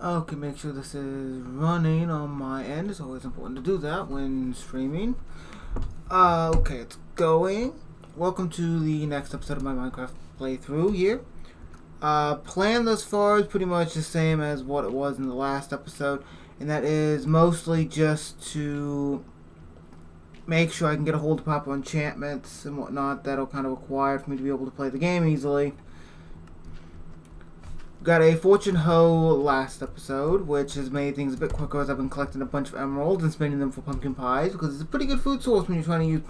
Okay, make sure this is running on my end. It's always important to do that when streaming. Okay, it's going. Welcome to the next episode of my Minecraft playthrough here. Plan thus far is pretty much the same as what it was in the last episode, and that is mostly just to make sure I can get a hold of proper enchantments and whatnot that'll kind of require for me to be able to play the game easily. Got a fortune hoe last episode, which has made things a bit quicker as I've been collecting a bunch of emeralds and spending them for pumpkin pies, because it's a pretty good food source when you're trying to use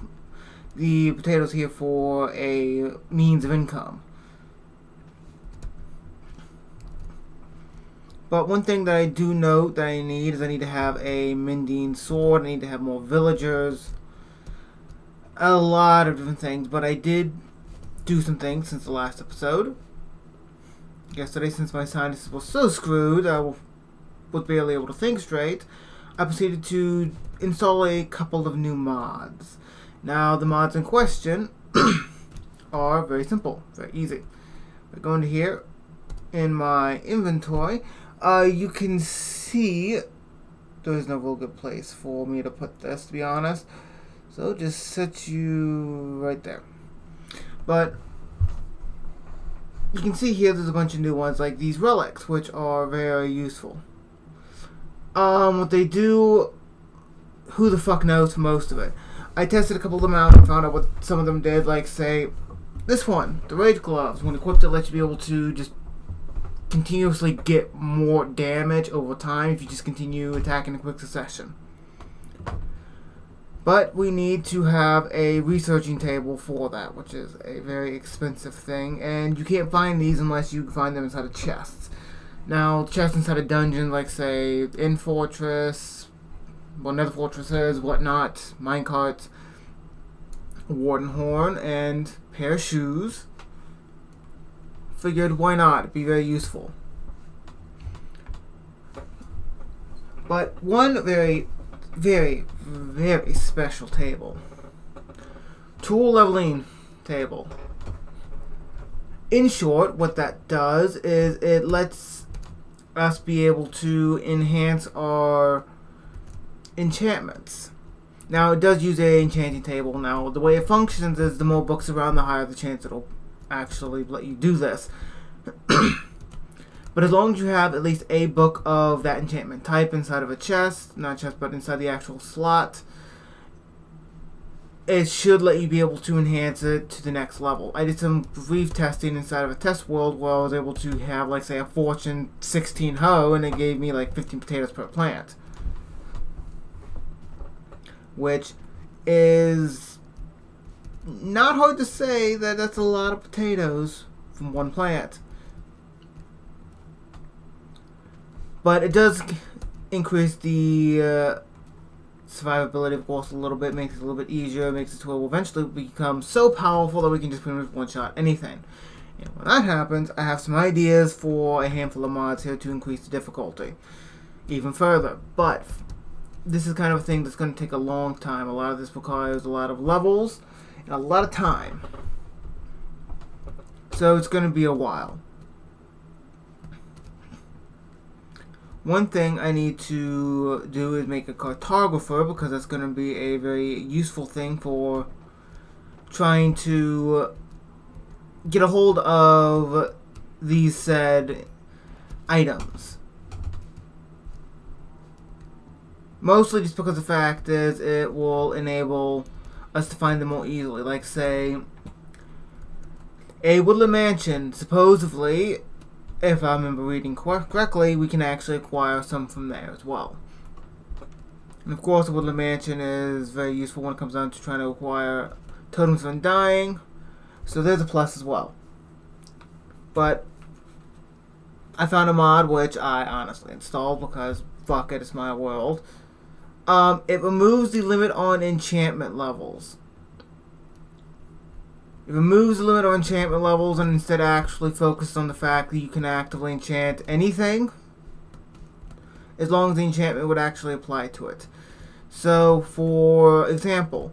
the potatoes here for a means of income. But one thing that I do note that I need is I need to have a mending sword, I need to have more villagers, a lot of different things, but I did do some things since the last episode. Yesterday, since my sinuses were so screwed, I was barely able to think straight, I proceeded to install a couple of new mods. Now, the mods in question are very simple, very easy. I go into here in my inventory. You can see there's no real good place for me to put this, to be honest. So just set you right there. But you can see here there's a bunch of new ones like these relics, which are very useful. What they do, who the fuck knows for most of it. I tested a couple of them out and found out what some of them did, like say this one, the Rage Gloves. When equipped, it lets you be able to just continuously get more damage over time if you just continue attacking in quick succession. But we need to have a researching table for that, which is a very expensive thing, and you can't find these unless you find them inside of chests. Now, chests inside a dungeon, like say End Fortress, well, Nether Fortresses, whatnot, minecarts, Warden Horn, and pair of shoes. Figured, why not? It'd be very useful. But one very special table. Tool leveling table. In short, what that does is it lets us be able to enhance our enchantments. Now, it does use a enchanting table. Now, the way it functions is the more books around, the higher the chance it'll actually let you do this. But as long as you have at least a book of that enchantment type inside of a chest, not chest, but inside the actual slot, it should let you be able to enhance it to the next level. I did some brief testing inside of a test world where I was able to have, like, say, a Fortune 16 hoe, and it gave me, like, 15 potatoes per plant. Which is not hard to say that that's a lot of potatoes from one plant. But it does increase the survivability, of course, a little bit. Makes it a little bit easier. Makes it to where we'll eventually become so powerful that we can just pretty much one-shot anything. And when that happens, I have some ideas for a handful of mods here to increase the difficulty even further. But this is kind of a thing that's going to take a long time. A lot of this requires a lot of levels and a lot of time. So it's going to be a while. One thing I need to do is make a cartographer, because that's going to be a very useful thing for trying to get a hold of these said items. Mostly just because the fact is it will enable us to find them more easily. Like say, a woodland mansion, supposedly, if I remember reading correctly, we can actually acquire some from there as well. And of course, the woodland mansion is very useful when it comes down to trying to acquire totems of undying. So there's a plus as well. But I found a mod which I honestly installed because fuck it, it's my world. It removes the limit on enchantment levels. It removes the limit on enchantment levels and instead actually focuses on the fact that you can actively enchant anything as long as the enchantment would actually apply to it. So, for example,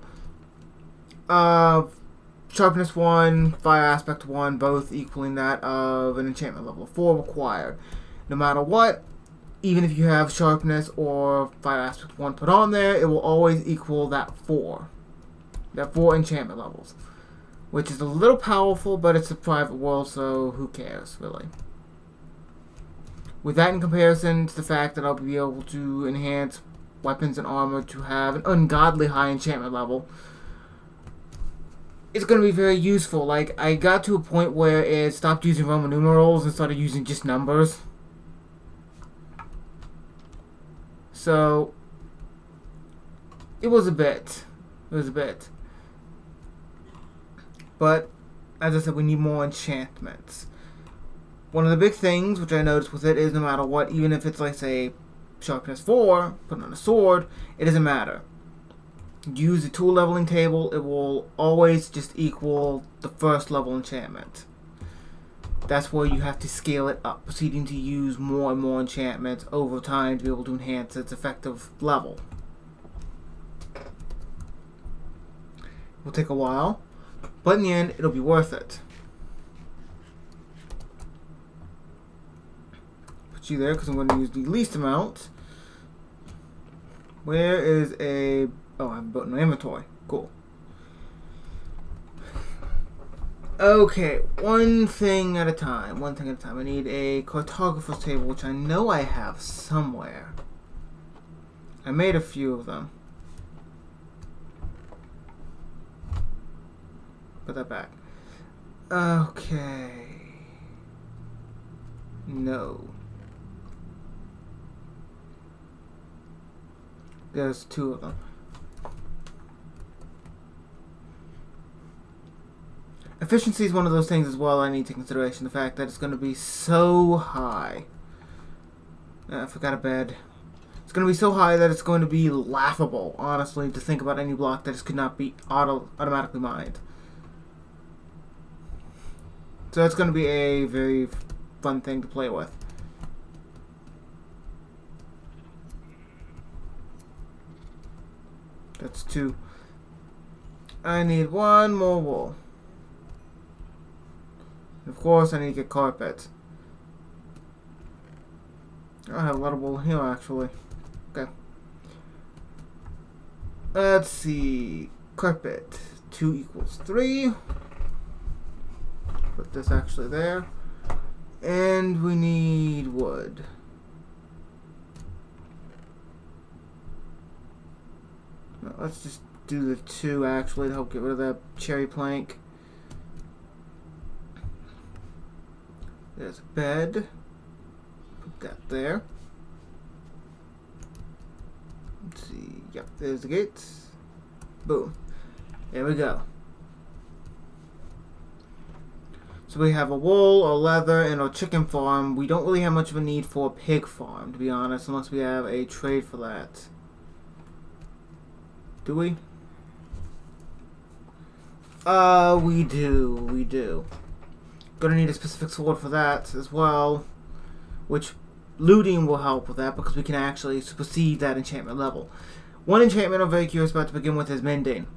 Sharpness 1, Fire Aspect 1, both equaling that of an enchantment level 4 required. No matter what, even if you have sharpness or fire aspect 1 put on there, it will always equal that 4 enchantment levels, which is a little powerful, but it's a private world, so who cares, really. With that in comparison to the fact that I'll be able to enhance weapons and armor to have an ungodly high enchantment level, it's going to be very useful. Like, I got to a point where it stopped using Roman numerals and started using just numbers. So, it was a bit. But, as I said, we need more enchantments. One of the big things, which I noticed with it, is no matter what, even if it's like, say, sharpness 4, put on a sword, it doesn't matter. Use the tool leveling table, it will always just equal the first level enchantment. That's where you have to scale it up, proceeding to use more and more enchantments over time to be able to enhance its effective level. It will take a while, but in the end, it'll be worth it. Put you there because I'm going to use the least amount. Where is a... Oh, I have built my inventory. Cool. Okay, one thing at a time. I need a cartographer's table, which I know I have somewhere. I made a few of them. Put that back. Okay. No. There's 2 of them. Efficiency is one of those things as well I need to consideration. The fact that it's going to be so high. I forgot a bed. It's going to be so high that it's going to be laughable, honestly, to think about any block that just could not be automatically mined. So it's going to be a very fun thing to play with. That's 2. I need 1 more wool. Of course, I need to get carpet. I have a lot of wool here, actually. Okay. Let's see. Carpet. 2 equals 3. Put this actually there. And we need wood. No, let's just do the 2 actually to help get rid of that cherry plank. There's a bed. Put that there. Let's see. Yep, there's the gates. Boom. There we go. So we have a wool, a leather, and a chicken farm. We don't really have much of a need for a pig farm, to be honest, unless we have a trade for that. Do we? We do. Gonna need a specific sword for that as well, which looting will help with that because we can actually supersede that enchantment level. One enchantment I'm very curious about to begin with is Mending.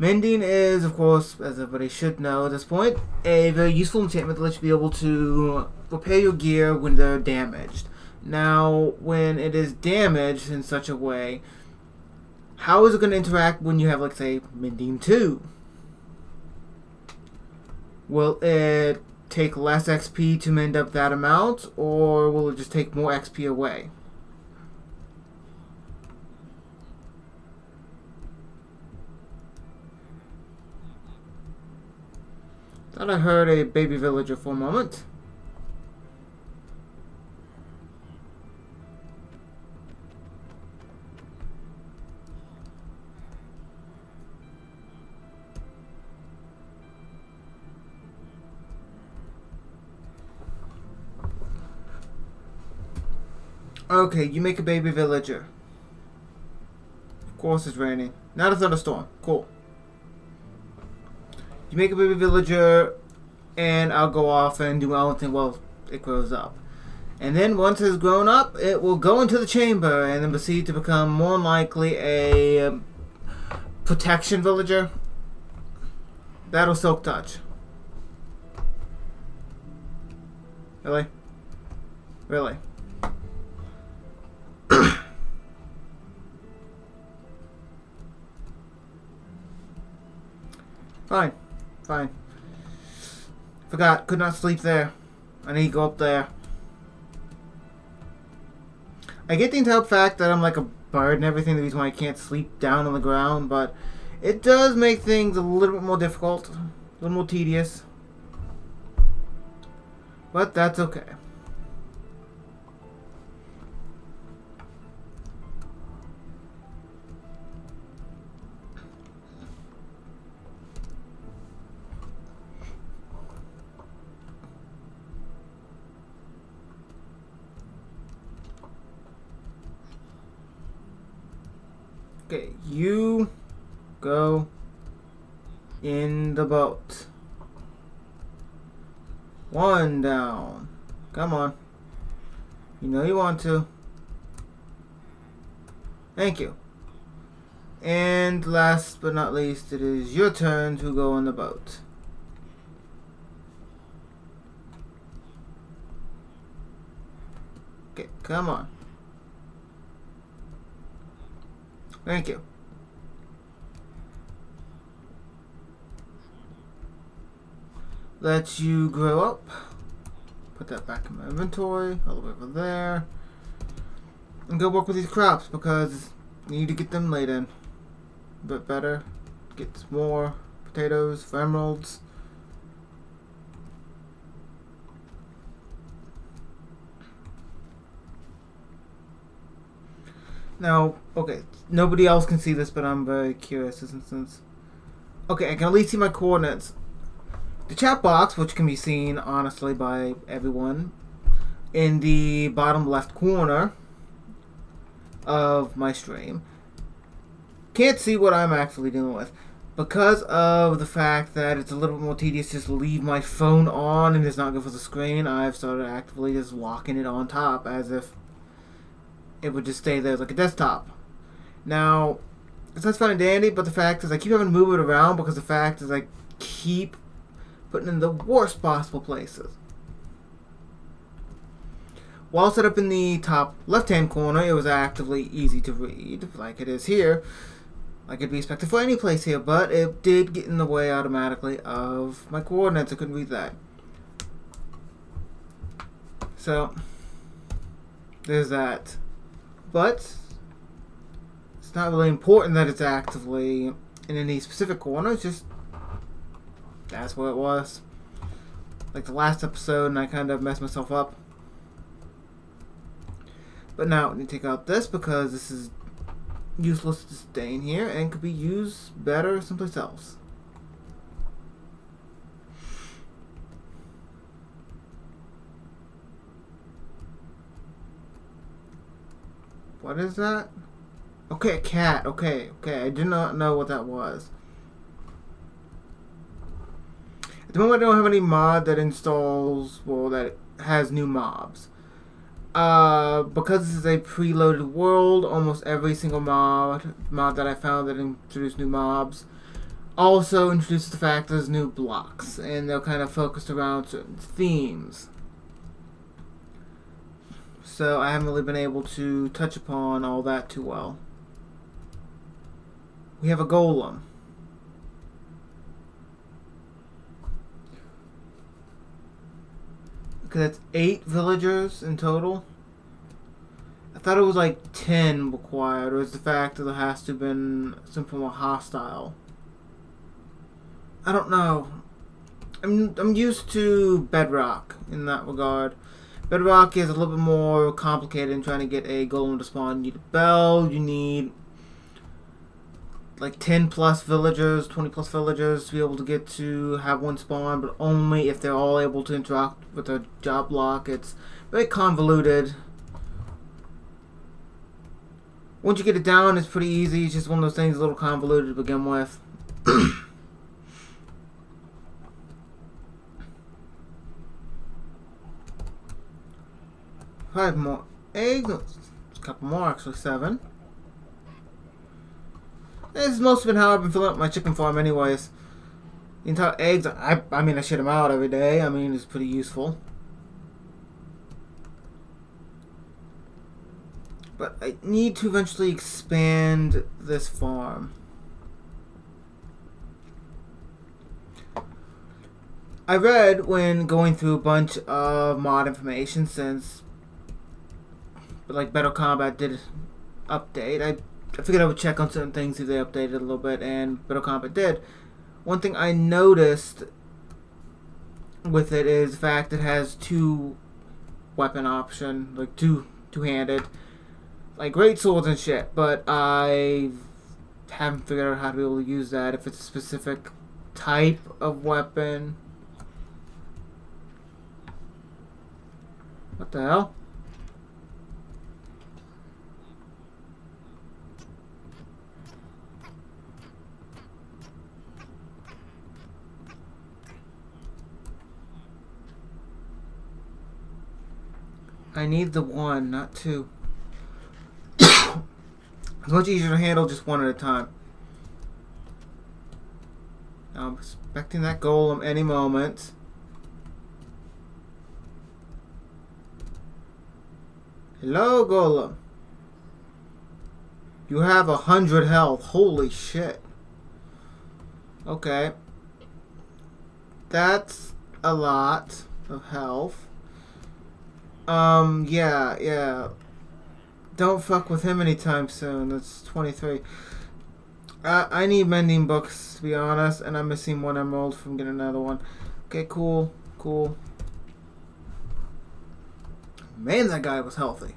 Mending is, of course, as everybody should know at this point, a very useful enchantment that lets you be able to repair your gear when they're damaged. Now, when it is damaged in such a way, how is it going to interact when you have, like, say, Mending 2? Will it take less XP to mend up that amount, or will it just take more XP away? Thought I heard a baby villager for a moment. Okay, you make a baby villager. Of course it's raining. Not a thunderstorm. Cool. You make a baby villager, and I'll go off and do my own thing while it grows up. And then once it's grown up, it will go into the chamber and then proceed to become more likely a protection villager. That'll silk touch. Really? Really? Fine. Fine. Forgot. Could not sleep there. I need to go up there. I get the entire fact that I'm like a bird and everything, the reason why I can't sleep down on the ground, but it does make things a little bit more difficult. A little more tedious. But that's okay. Okay, you go in the boat. One down. Come on. You know you want to. Thank you. And last but not least, it is your turn to go on the boat. Okay, come on. Thank you. Let you grow up. Put that back in my inventory, all the way over there. And go work with these crops because you need to get them laid in. A bit better. Get more potatoes for emeralds. Now, okay, nobody else can see this, but I'm very curious this instance. Okay, I can at least see my coordinates. The chat box, which can be seen, honestly, by everyone, in the bottom left corner of my stream, can't see what I'm actually dealing with. Because of the fact that it's a little bit more tedious just to leave my phone on and it's not good for the screen, I've started actively just locking it on top as if it would just stay there like a desktop. Now, that's fine and dandy, but the fact is I keep having to move it around because the fact is I keep putting in the worst possible places. While set up in the top left-hand corner, it was actively easy to read, like it is here. Like it'd be expected for any place here, but it did get in the way automatically of my coordinates. I couldn't read that. So, there's that. But it's not really important that it's actively in any specific corner. It's just that's what it was. Like the last episode, and I kind of messed myself up. But now I need to take out this because this is useless to stay in here and could be used better someplace else. What is that? Okay, a cat. Okay, I did not know what that was. At the moment I don't have any mod that installs, well, that has new mobs. Because this is a preloaded world, almost every single mod that I found that introduced new mobs also introduces the fact there's new blocks, and they're kind of focused around certain themes. So I haven't really been able to touch upon all that too well. We have a golem. Okay, that's 8 villagers in total. I thought it was like 10 required, or is the fact that there has to have been some form of hostile? I don't know. I'm used to Bedrock in that regard. Bedrock is a little bit more complicated in trying to get a golem to spawn. You need a bell, you need like 10 plus villagers, 20 plus villagers to be able to get to have one spawn, but only if they're all able to interact with a job block. It's very convoluted. Once you get it down, it's pretty easy. It's just one of those things a little convoluted to begin with. 5 more eggs. A couple more, actually 7. This has mostly been how I've been filling up my chicken farm anyways. The entire eggs, I mean I shit them out every day. I mean it's pretty useful. But I need to eventually expand this farm. I read when going through a bunch of mod information since like Battle Combat did update. I figured I would check on certain things if they updated a little bit, and Battle Combat did. One thing I noticed with it is the fact it has two weapon option, like two-handed, like great swords and shit, but I haven't figured out how to be able to use that, if it's a specific type of weapon. What the hell? I need the one, not two. It's much easier to handle just one at a time. Now I'm expecting that golem any moment. Hello, golem. You have 100 health. Holy shit. Okay. That's a lot of health. Yeah. Don't fuck with him anytime soon. That's 23. I need mending books, to be honest, and I'm missing one emerald from getting another one. Okay, cool. Man, that guy was healthy.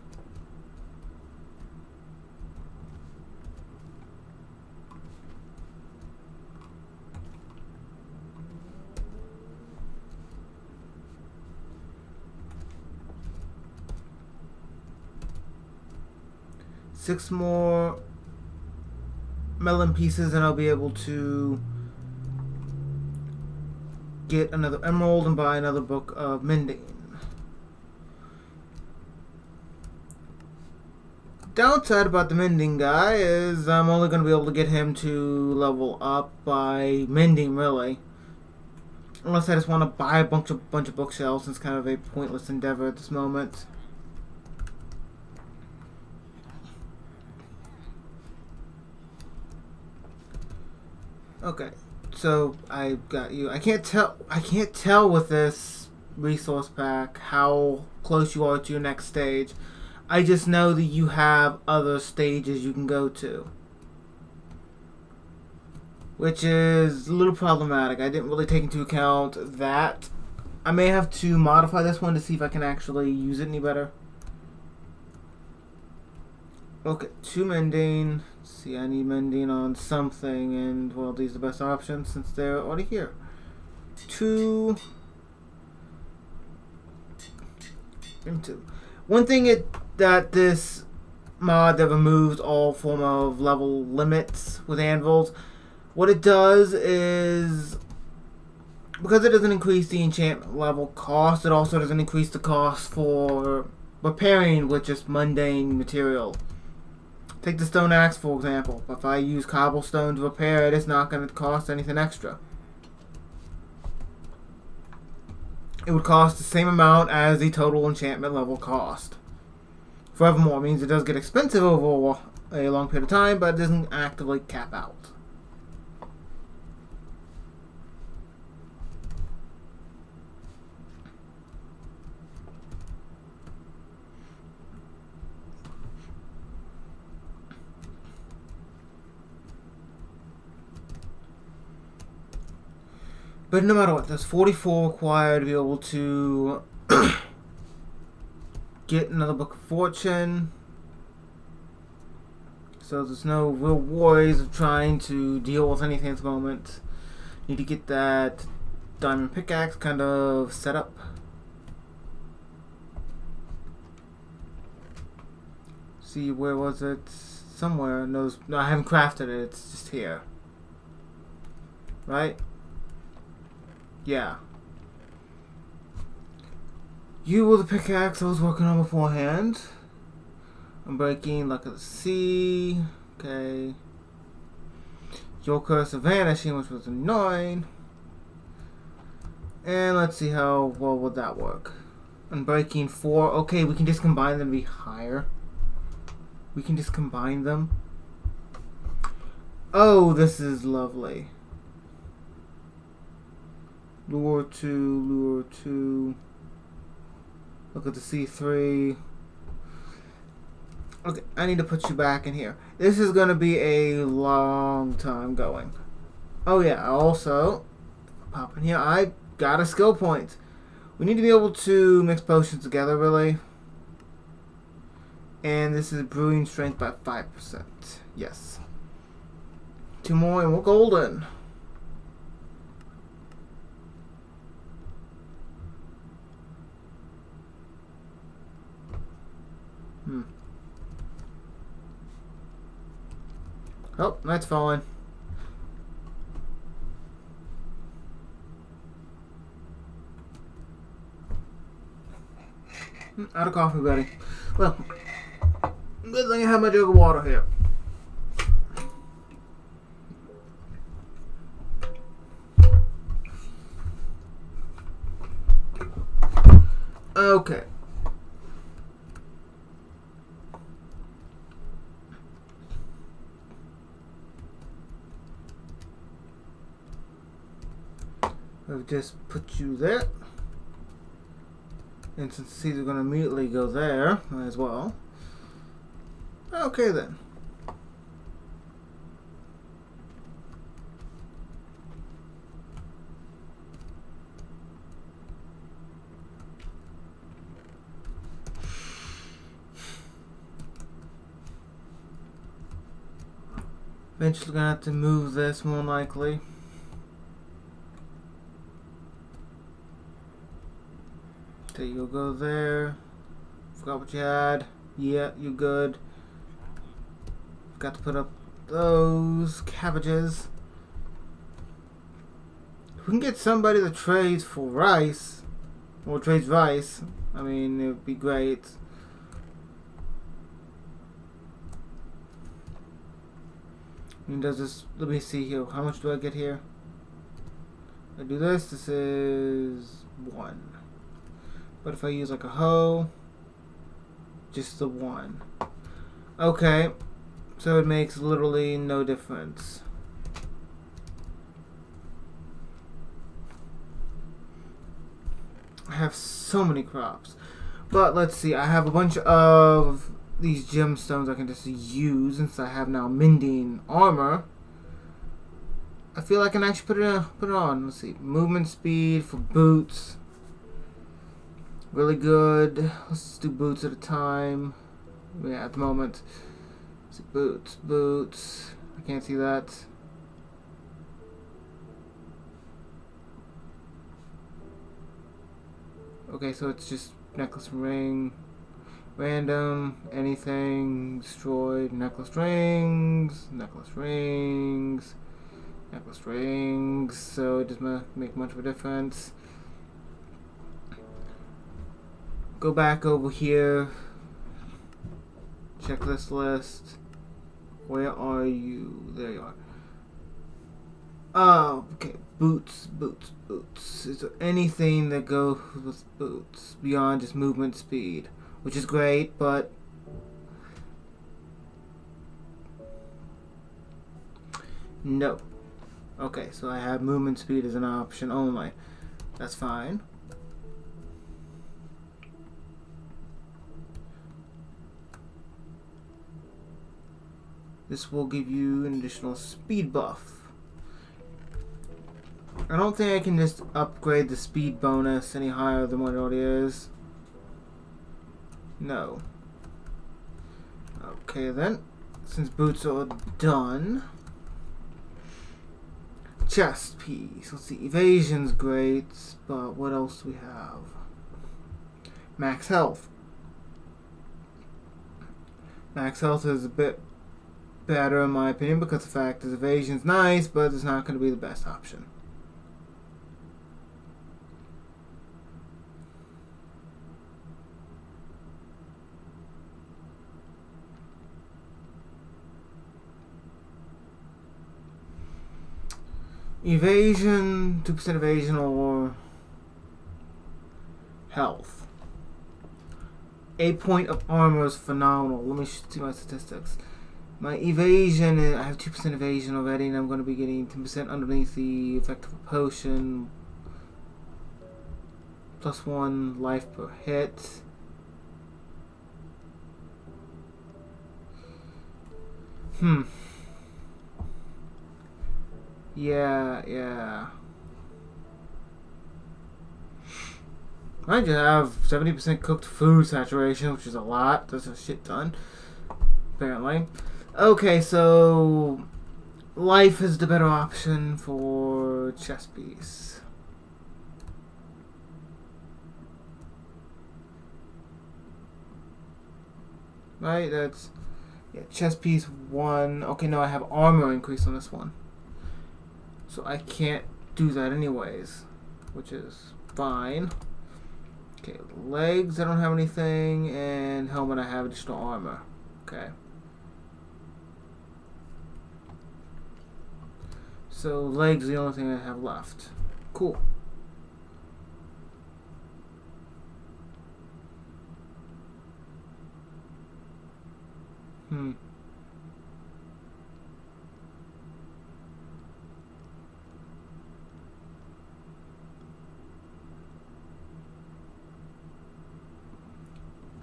Six more melon pieces and I'll be able to get another emerald and buy another book of mending. Downside about the mending guy is I'm only going to be able to get him to level up by mending, really. Unless I just want to buy a bunch of bookshelves. It's kind of a pointless endeavor at this moment. Okay, so I got you. I can't tell with this resource pack how close you are to your next stage. I just know that you have other stages you can go to, which is a little problematic. I didn't really take into account that. I may have to modify this one to see if I can actually use it any better. Okay, 2 mending. Let's see, I need mending on something, and well, these are the best options since they're already here. 2 and 2. One thing that this mod that removes all form of level limits with anvils, what it does is, because it doesn't increase the enchantment level cost, it also doesn't increase the cost for repairing with just mundane material. Take the stone axe, for example. If I use cobblestone to repair it, it's not going to cost anything extra. It would cost the same amount as the total enchantment level cost. Furthermore, it means it does get expensive over a long period of time, but it doesn't actively cap out. But no matter what, there's 44 required to be able to get another Book of Fortune. So there's no real worries of trying to deal with anything at the moment. Need to get that diamond pickaxe kind of set up. See, where was it? Somewhere. No, I haven't crafted it. It's just here. Right? Yeah. You were the pickaxe I was working on beforehand. I'm breaking Luck of the Sea. Okay. Your Curse of Vanishing, which was annoying. And let's see how well would that work. Unbreaking 4. Okay, we can just combine them to be higher. We can just combine them. Oh, this is lovely. Lure 2, Lure 2. Look at the C3. Okay, I need to put you back in here. This is going to be a long time going. Oh yeah, also, pop in here. I got a skill point. We need to be able to mix potions together, really. And this is brewing strength by 5%. Yes. 2 more and we're golden. Oh, night's falling. Out of coffee, buddy. Well, good thing I have my jug of water here. Okay. I've just put you there. And since the seeds are going to immediately go there as well. Okay then. Eventually going to have to move this more likely. So you'll go there. Forgot what you had. Yeah, you good. Got to put up those cabbages. If we can get somebody that trades for rice, or trades rice, I mean, it would be great. And does this, let me see here, how much do I get here? I do this, this is 1. But if I use like a hoe, just the 1. Okay, so it makes literally no difference. I have so many crops. But let's see, I have a bunch of these gemstones I can just use since I have now mending armor. I feel I can actually put it on. Let's see, movement speed for boots. Really good. Let's do boots at a time. Yeah, at the moment. Let's see, boots. I can't see that. Okay, so it's just necklace and ring. Random, anything, destroyed, necklace rings, so it doesn't make much of a difference. Go back over here, checklist list, where are you? There you are. Oh, okay, boots. Is there anything that goes with boots beyond just movement speed? Which is great, but no. Okay, so I have movement speed as an option only. That's fine. This will give you an additional speed buff. I don't think I can just upgrade the speed bonus any higher than what it already is. No. Okay then, since boots are done. Chest piece. Let's see, evasion's great, but what else do we have? Max health. Max health is a bit better in my opinion because the fact is evasion's nice, but it's not going to be the best option. Evasion, 2% evasion or health. A point of armor is phenomenal. Let me see my statistics. My evasion, I have 2% evasion already, and I'm going to be getting 10% underneath the effect of a potion. +1 life per hit. Yeah. I just have 70% cooked food saturation, which is a lot. That's a shit ton, apparently. Okay, so life is the better option for chest piece. Right, that's... yeah, chest piece 1. Okay, no, I have armor increase on this one. So I can't do that anyways, which is fine. Okay, legs, I don't have anything, and helmet, I have additional armor. Okay. So legs is the only thing I have left. Cool.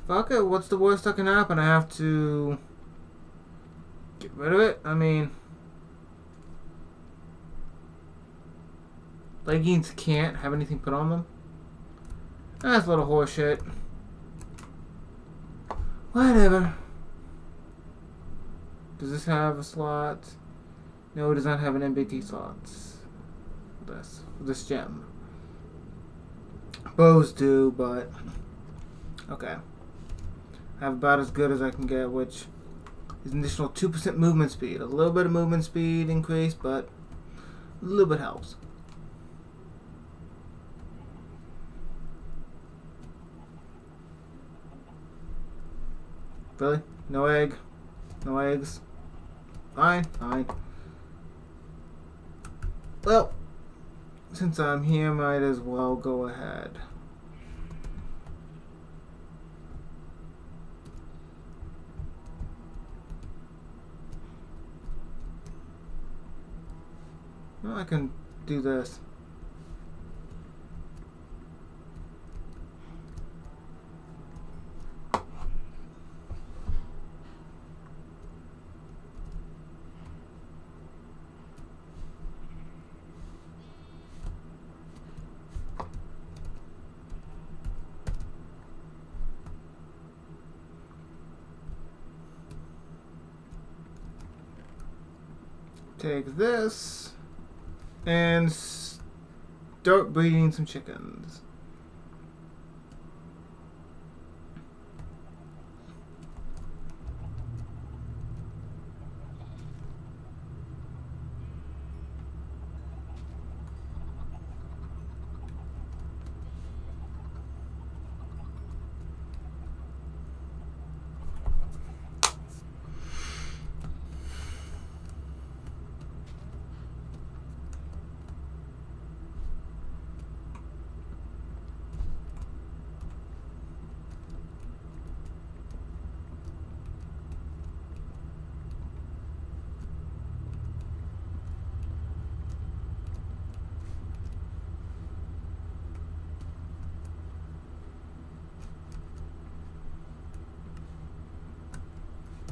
Fuck it, what's the worst that can happen? I have to get rid of it? I mean, leggings can't have anything put on them? That's a little horseshit. Whatever. Does this have a slot? No, it does not have an MBT slot. This gem. Bows do, but okay. I have about as good as I can get, which is an additional 2% movement speed. A little bit of movement speed increase, but a little bit helps. Really? No egg? No eggs? Fine. Well, since I'm here, might as well go ahead. Well, I can do this. Take this and start breeding some chickens.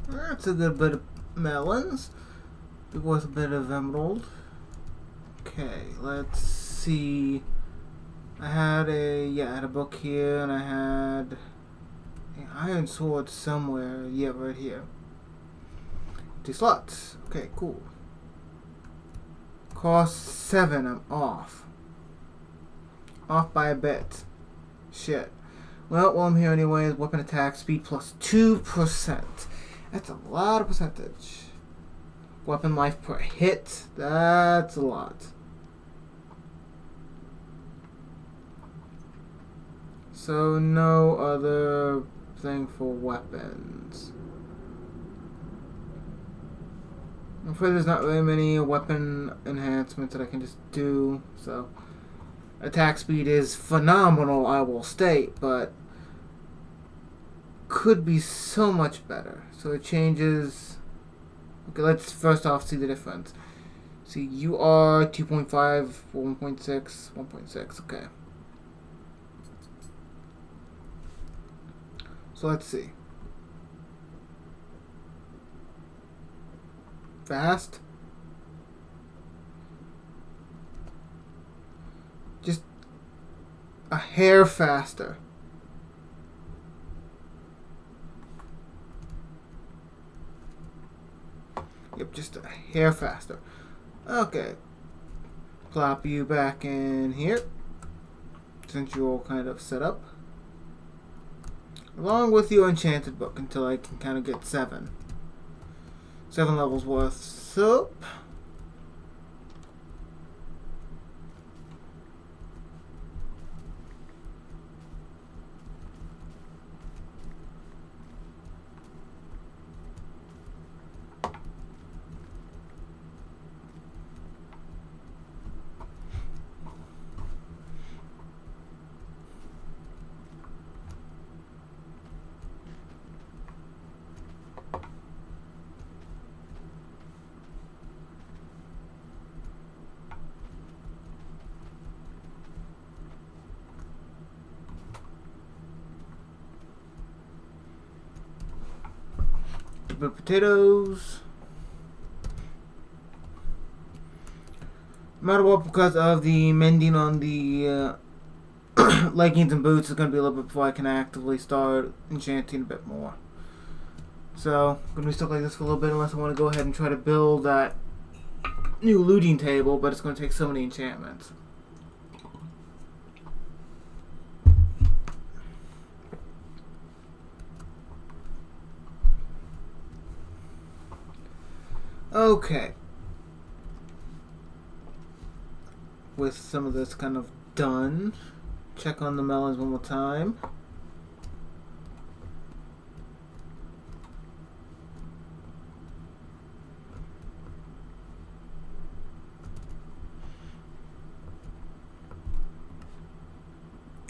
That's a good bit of melons. Be worth a bit of emerald. Okay, let's see. I had a book here, and I had an iron sword somewhere. Yeah, right here. 2 slots. Okay, cool. Cost 7. I'm off. Off by a bit. Shit. Well, while I'm here anyways, weapon attack speed plus 2%. That's a lot of percentage. Weapon life per hit. That's a lot. So no other thing for weapons. I'm afraid there's not really many weapon enhancements that I can just do. So attack speed is phenomenal, I will state, but could be so much better. So it changes. Okay, let's first off see the difference. See, you are 2.5, 1.6, 1.6. Okay. So let's see. Fast. Just a hair faster. Yep, just a hair faster. Okay. Plop you back in here, since you're all kind of set up. Along with your enchanted book until I can kind of get 7 levels worth. So the potatoes. No matter what, because of the mending on the leggings and boots, is going to be a little bit before I can actively start enchanting a bit more. So, I'm going to be stuck like this for a little bit unless I want to go ahead and try to build that new looting table, but it's going to take so many enchantments. Okay. With some of this kind of done, check on the melons one more time.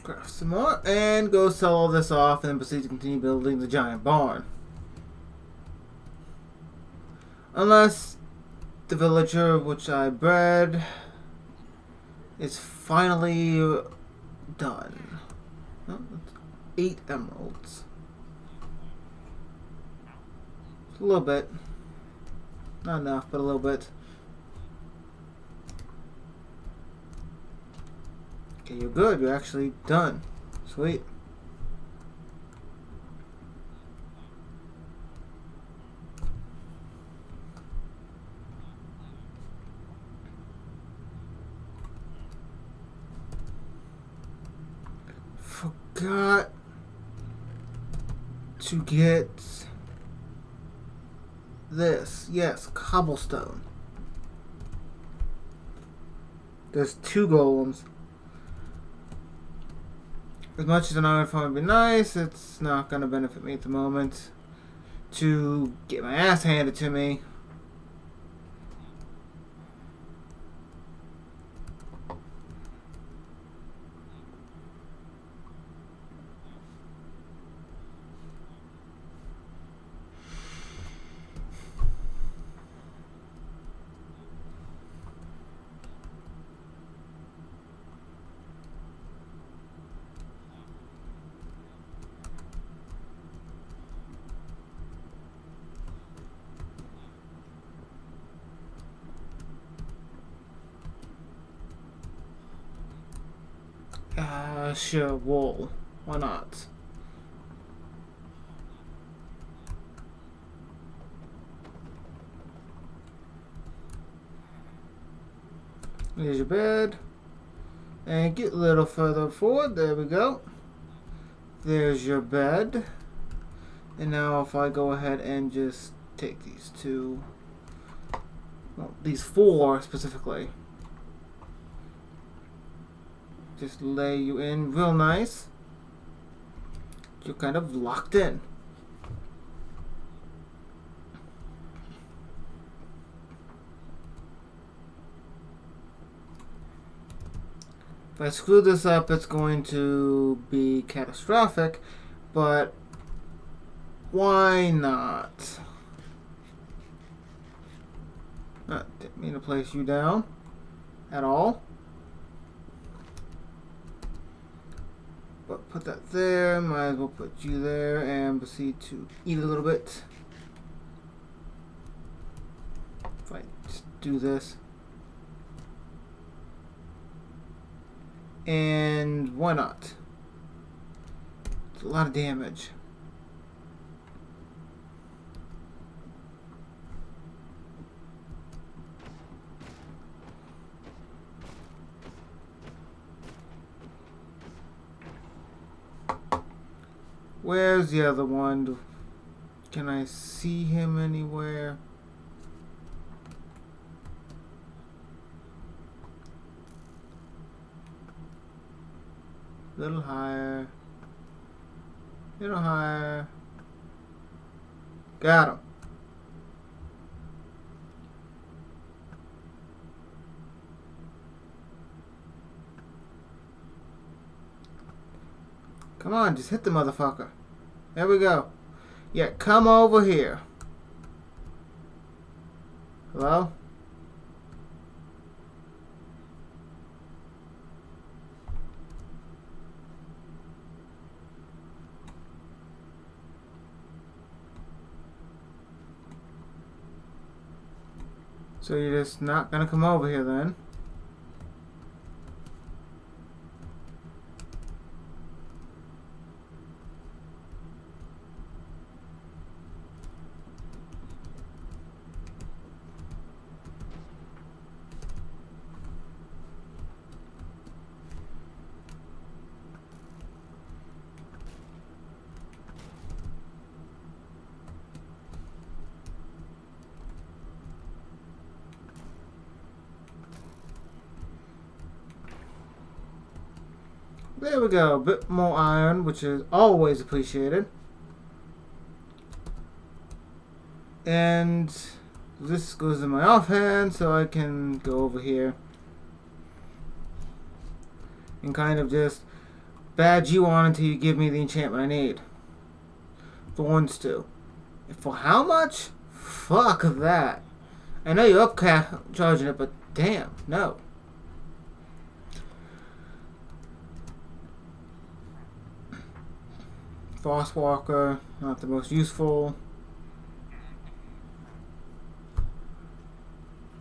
Craft some more and go sell all this off and then proceed to continue building the giant barn. Unless the villager which I bred is finally done. Oh, that's 8 emeralds. A little bit. Not enough, but a little bit. Okay, you're good. You're actually done. Sweet. Forgot to get this. Yes, cobblestone. There's 2 golems. As much as an iron farm would be nice, it's not going to benefit me at the moment to get my ass handed to me. Sure, wool. Why not? There's your bed. And get a little further forward. There we go. There's your bed. And now if I go ahead and just take these 2, well, these 4 specifically. Just lay you in real nice. You're kind of locked in. If I screw this up, it's going to be catastrophic, but why not? Didn't mean to place you down at all. But put that there. Might as well put you there and proceed to eat a little bit. If I just do this. And why not? It's a lot of damage. Where's the other one? Can I see him anywhere? Little higher. Little higher. Got him. Come on, just hit the motherfucker. There we go. Yeah, come over here. Hello? So you're just not gonna come over here then? There we go, a bit more iron, which is always appreciated. And this goes in my offhand, so I can go over here and kind of just badge you on until you give me the enchantment I need. Thorns too. For how much? Fuck that. I know you're upcharging it, but damn, no. Frostwalker, not the most useful.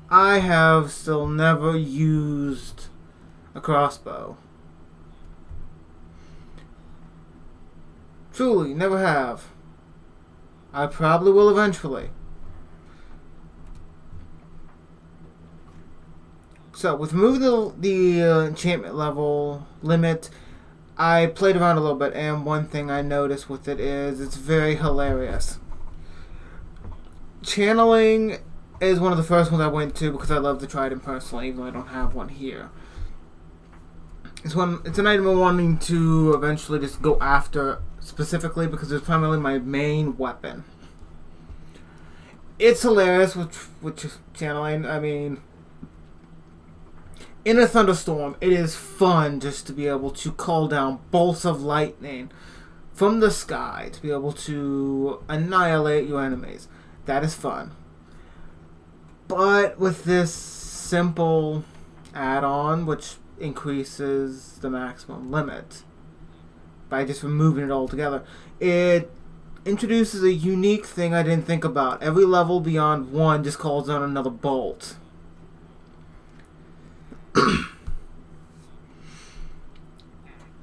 I have still never used a crossbow. Truly, never have. I probably will eventually. So, with removing the enchantment level limit, I played around a little bit, and one thing I noticed with it is it's very hilarious. Channeling is one of the first ones I went to because I love the trident personally, even though I don't have one here. It's an item I'm wanting to eventually just go after specifically because it's primarily my main weapon. It's hilarious with channeling. I mean, in a thunderstorm, it is fun just to be able to call down bolts of lightning from the sky to be able to annihilate your enemies. That is fun. But with this simple add-on, which increases the maximum limit by just removing it altogether, it introduces a unique thing I didn't think about. Every level beyond 1 just calls down another bolt.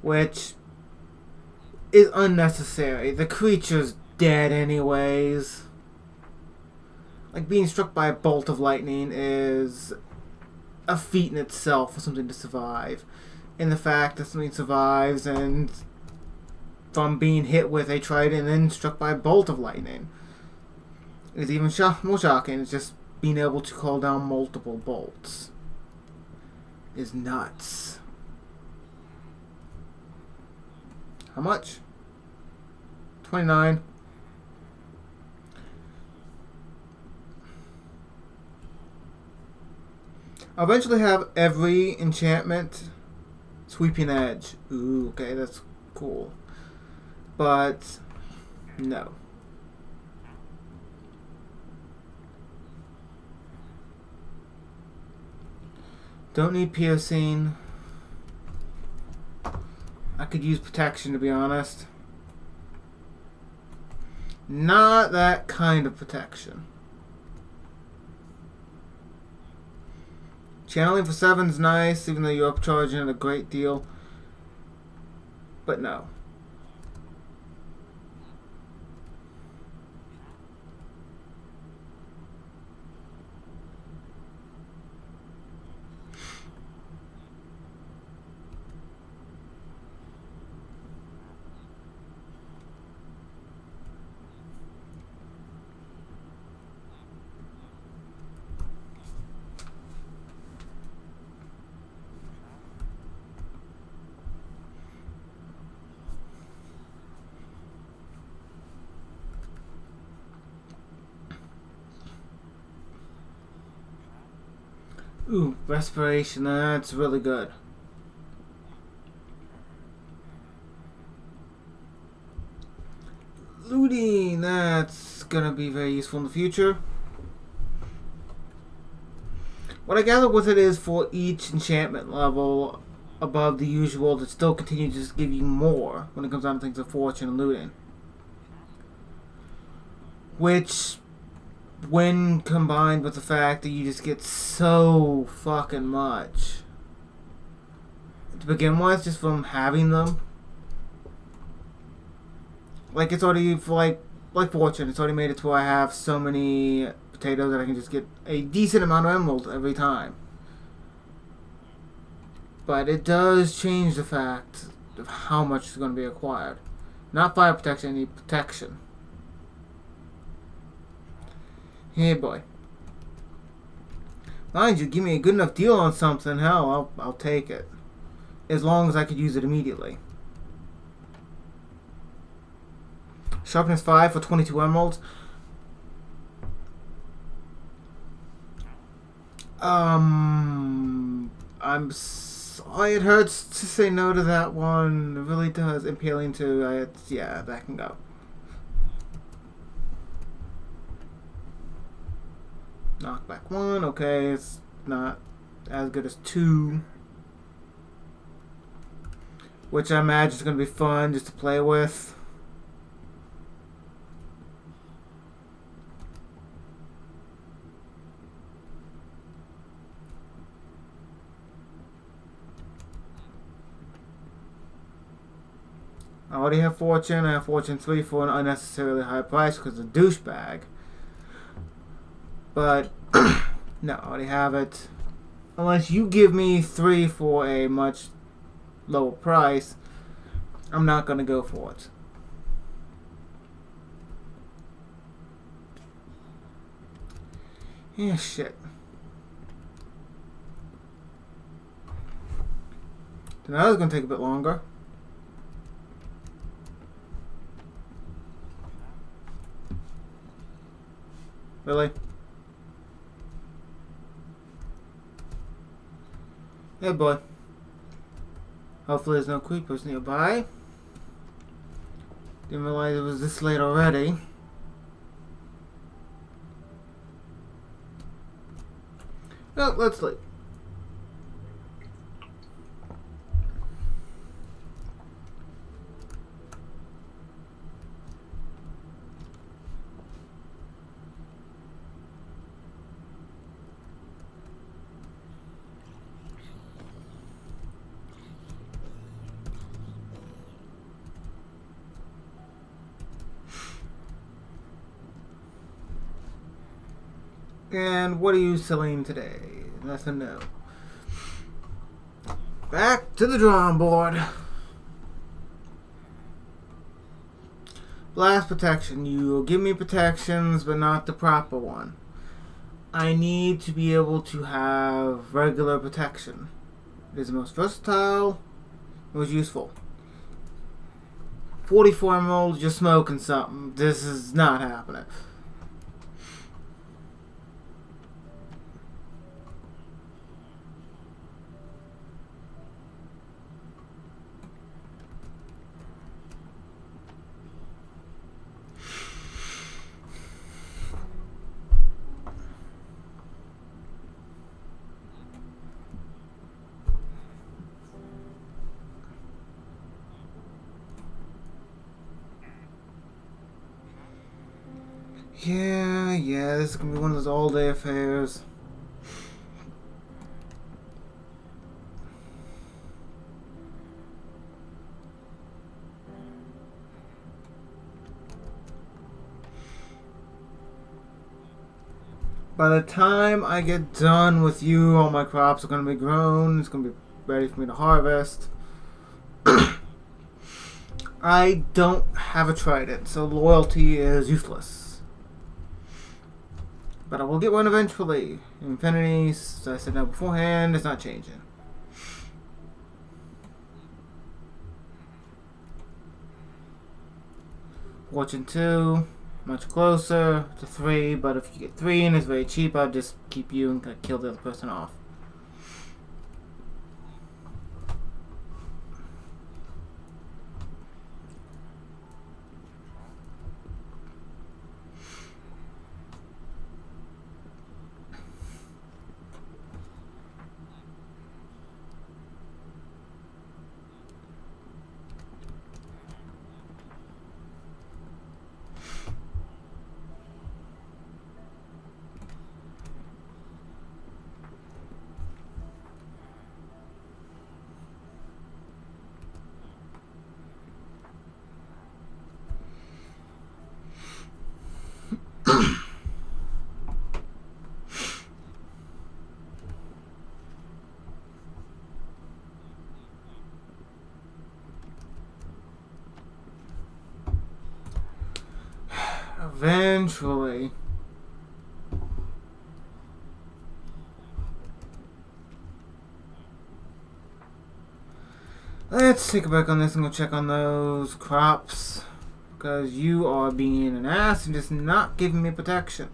Which is unnecessary. The creature's dead anyways. Like, being struck by a bolt of lightning is a feat in itself for something to survive. And the fact that something survives and from being hit with a trident and then struck by a bolt of lightning is even more shocking. It's just being able to call down multiple bolts is nuts. How much? 29. I'll eventually have every enchantment sweeping edge. Ooh, okay, that's cool. But no. Don't need piercing. I could use protection, to be honest. Not that kind of protection. Channeling for 7's nice, even though you're upcharging it a great deal. But no. Ooh, respiration, that's really good. Looting, that's gonna be very useful in the future. What I gather with it is for each enchantment level above the usual to still continue to just give you more when it comes down to things of fortune and looting. Which, when combined with the fact that you just get so fucking much to begin with, just from having them. Like, it's already, for like fortune, it's already made it to where I have so many potatoes that I can just get a decent amount of emeralds every time. But it does change the fact of how much is going to be acquired. Not fire protection, I need protection. Hey boy. Mind you, give me a good enough deal on something, hell, I'll take it. As long as I could use it immediately. Sharpness 5 for 22 emeralds. I'm sorry, it hurts to say no to that one. It really does. Impaling 2, yeah, that can go. Knockback 1, okay, it's not as good as 2. Which I imagine is going to be fun just to play with. I already have fortune. I have fortune 3 for an unnecessarily high price because of douchebag. But, no, I already have it. Unless you give me 3 for a much lower price, I'm not going to go for it. Yeah, shit. So now it's going to take a bit longer. Really? Hey boy. Hopefully there's no creepers nearby. Didn't realize it was this late already. Well, let's sleep. And what are you selling today? Nothing new. Back to the drawing board. Blast protection. You give me protections, but not the proper one. I need to be able to have regular protection. It is the most versatile. It was useful. 44 emeralds, you're smoking something. This is not happening. Yeah, this is gonna be one of those all-day affairs. By the time I get done with you, all my crops are gonna be grown. It's gonna be ready for me to harvest. I don't have a trident, so loyalty is useless. But I will get one eventually. Infinity, as I said now beforehand, is not changing. Fortune 2, much closer to 3, but if you get 3 and it's very cheap, I'll just keep you and kill the other person off. Eventually. Let's take a break on this and go check on those crops. Because you are being an ass and just not giving me protection.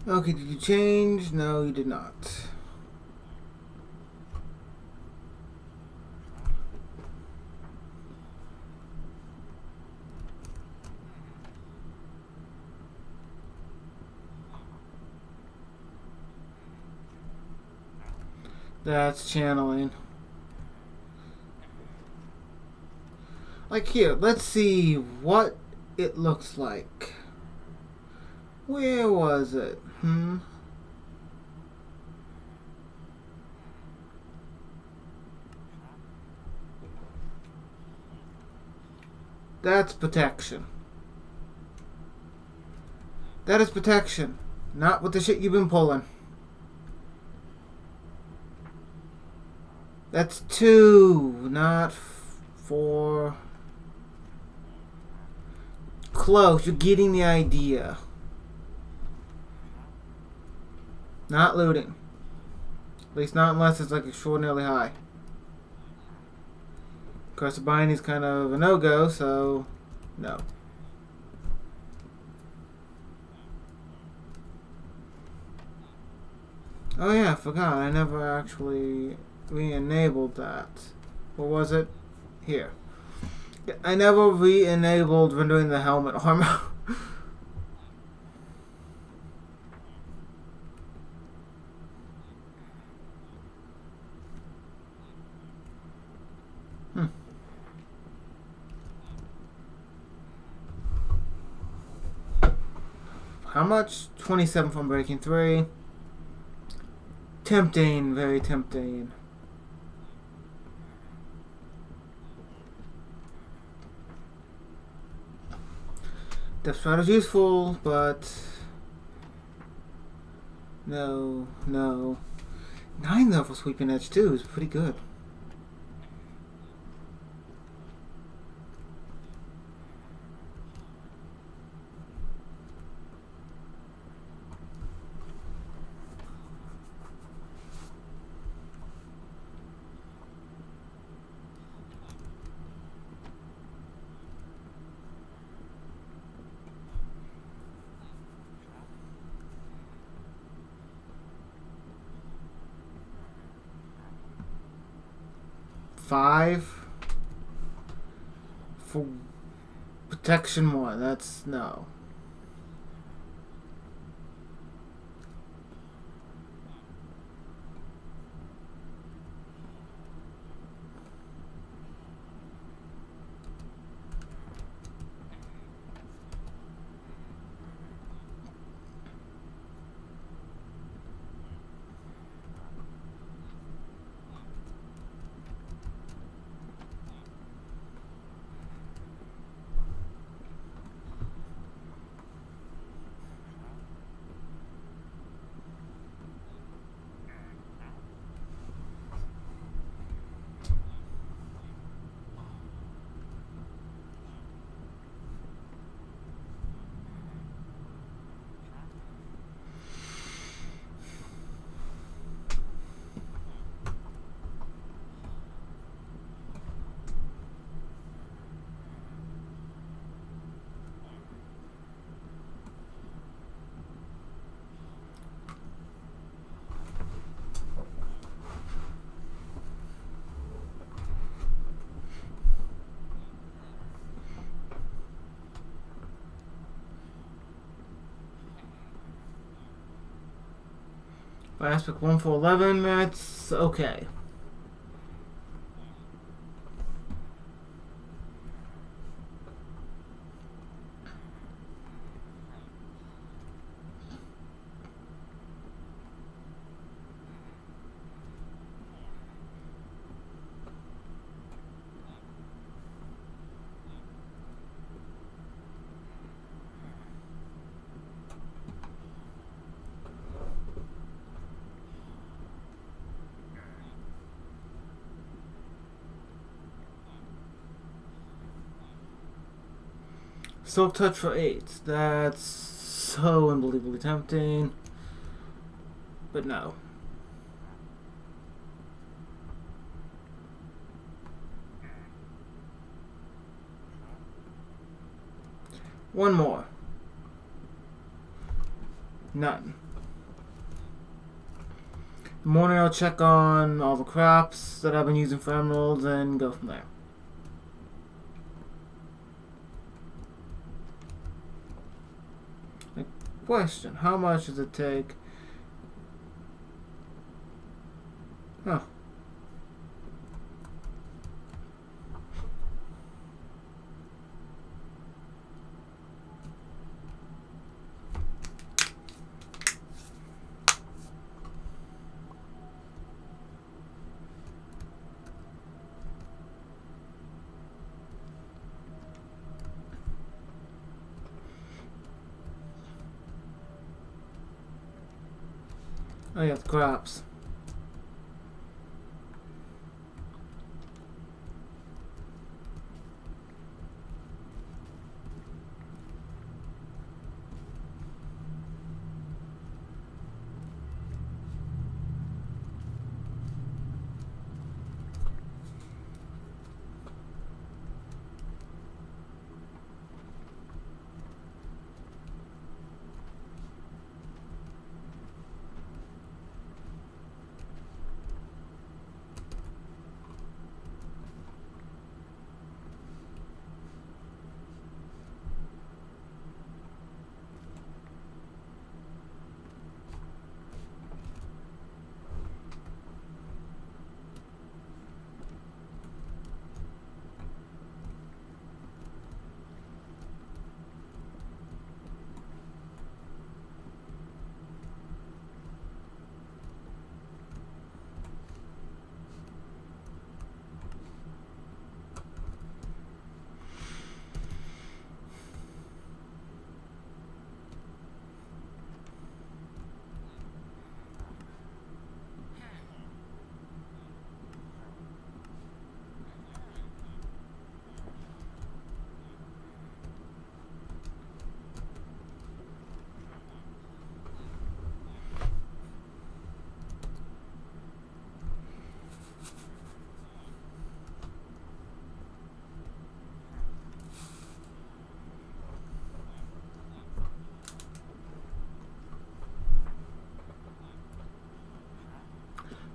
Okay, did you change? No, you did not. That's channeling. Like here, let's see what it looks like. Where was it? That's protection. That is protection. Not with the shit you've been pulling. That's 2, not 4. Close. You're getting the idea. Not looting. At least not unless it's like extraordinarily high. Of course, the binding's kind of a no-go, so no. Oh yeah, I forgot. I never actually re-enabled that. What was it? Here. I never re-enabled rendering the helmet armor. How much? 27 from Breaking 3. Tempting, very tempting. Depth Strider is useful, but no. 9 though for Sweeping Edge too is pretty good. Five for protection 1. That's no. Aspect 1 for 11, that's okay. Silk Touch for 8. That's so unbelievably tempting. But no. One more. None. In the morning I'll check on all the crops that I've been using for emeralds and go from there. Question, how much does it take? Oh. Oh yeah, the crops.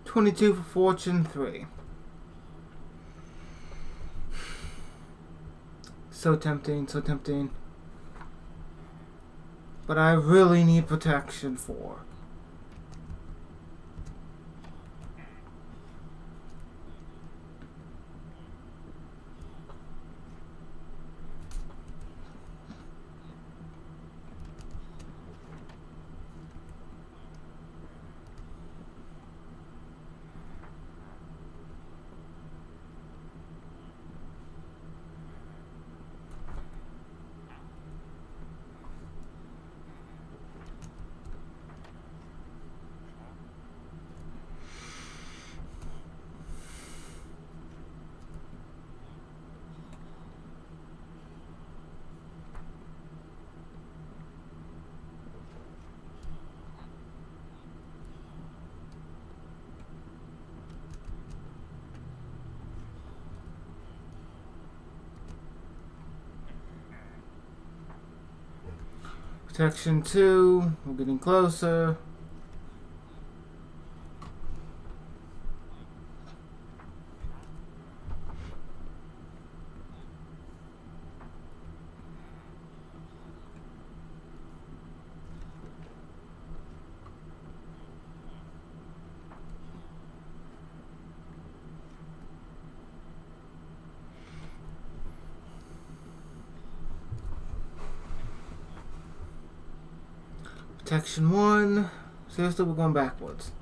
22 for fortune 3. So tempting, so tempting. But I really need protection 4. Protection 2, we're getting closer. Protection 1. Seriously, we're going backwards.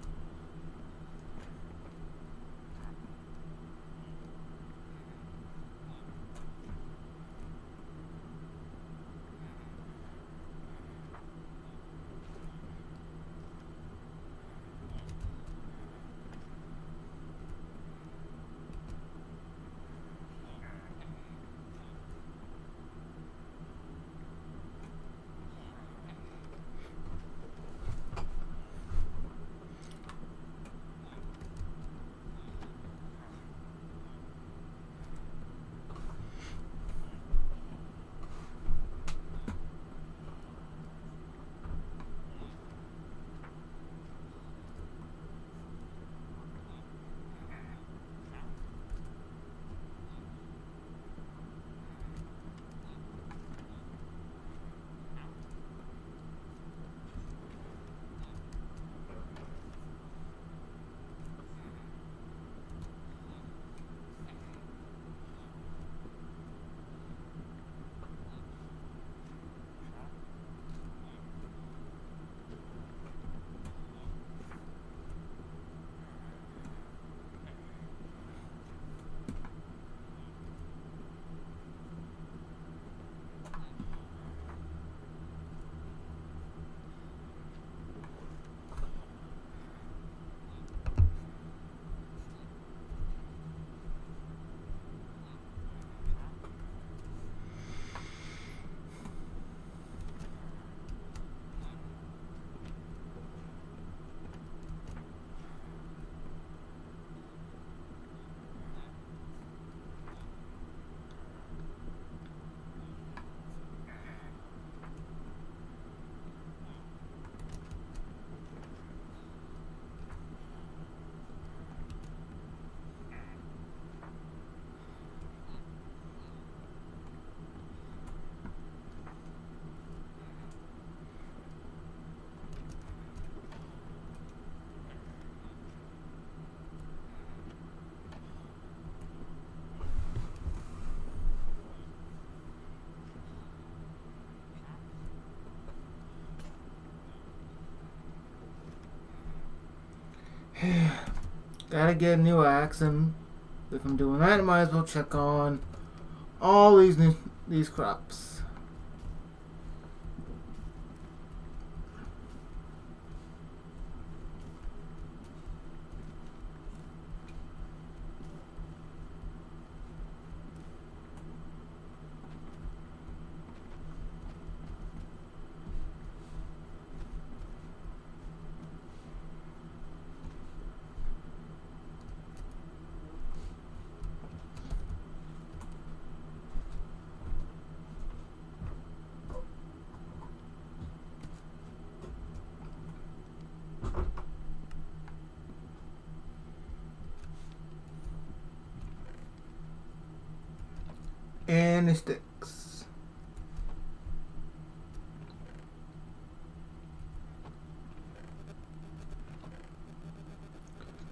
Gotta get a new axe, and if I'm doing that, I might as well check on all these crops. And it sticks.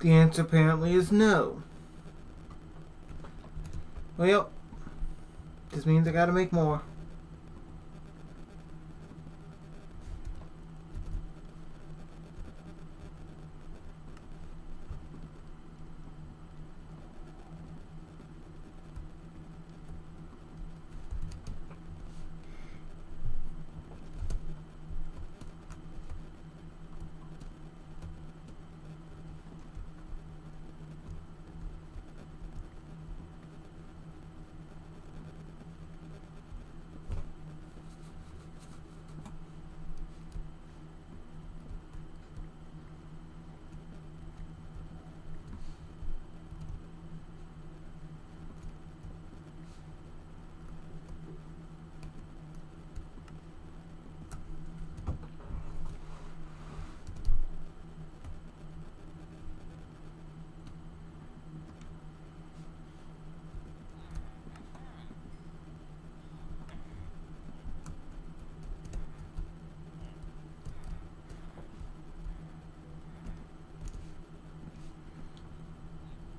The answer apparently is no. Well, this means I gotta make more.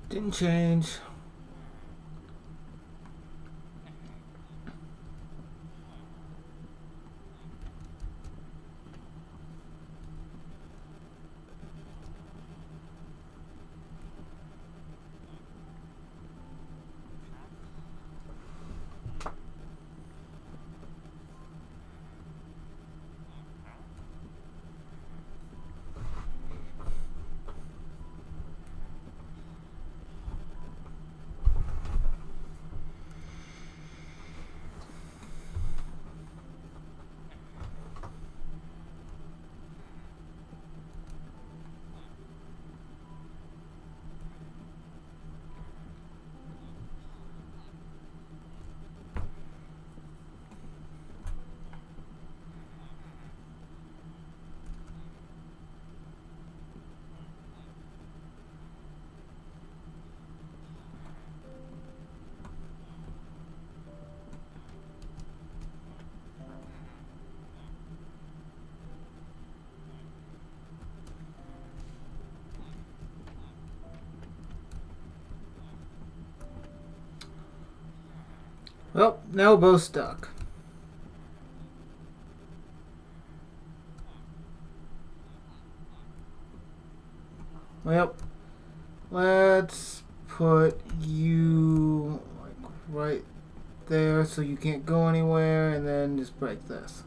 Didn't change. Well, now we're both stuck. Well, let's put you like right there so you can't go anywhere, and then just break this.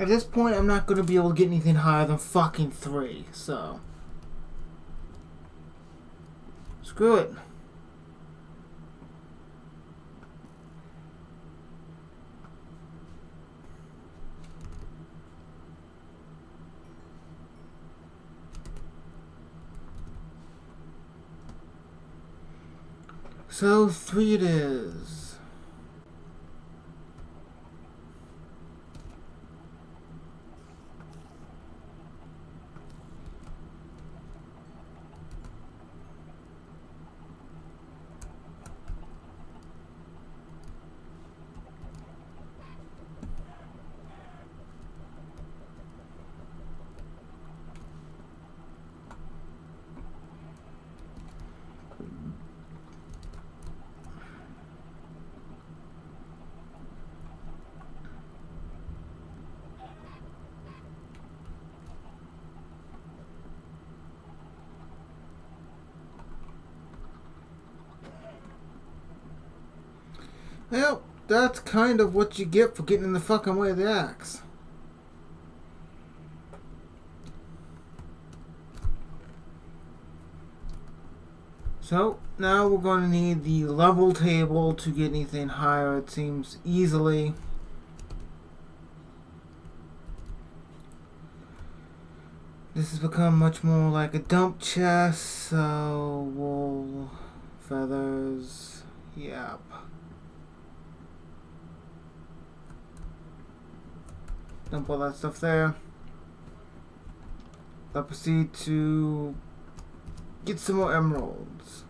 At this point, I'm not going to be able to get anything higher than fucking 3, so... Screw it. So 3 it is. Well, that's kind of what you get for getting in the fucking way of the axe. So, now we're going to need the level table to get anything higher, it seems, easily. This has become much more like a dump chest, so wool, feathers, yep. Dump all that stuff there. I'll proceed to get some more emeralds.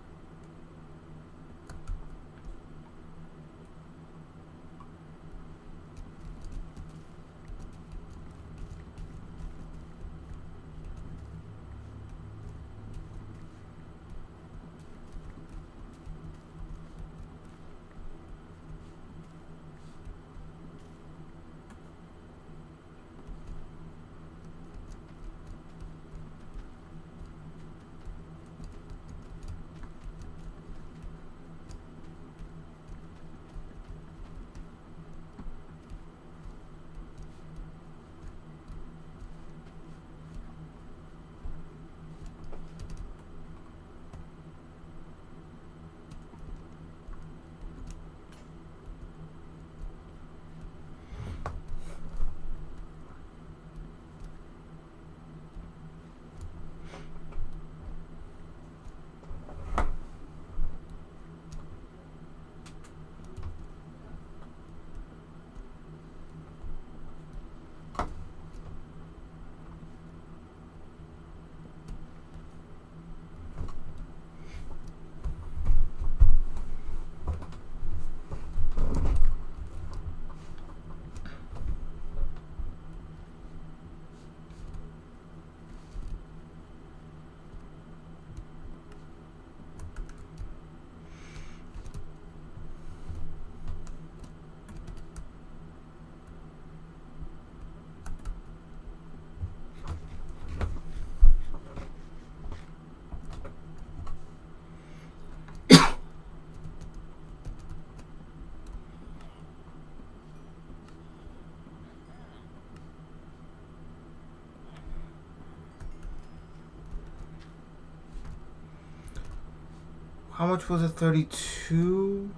How much was it? 32?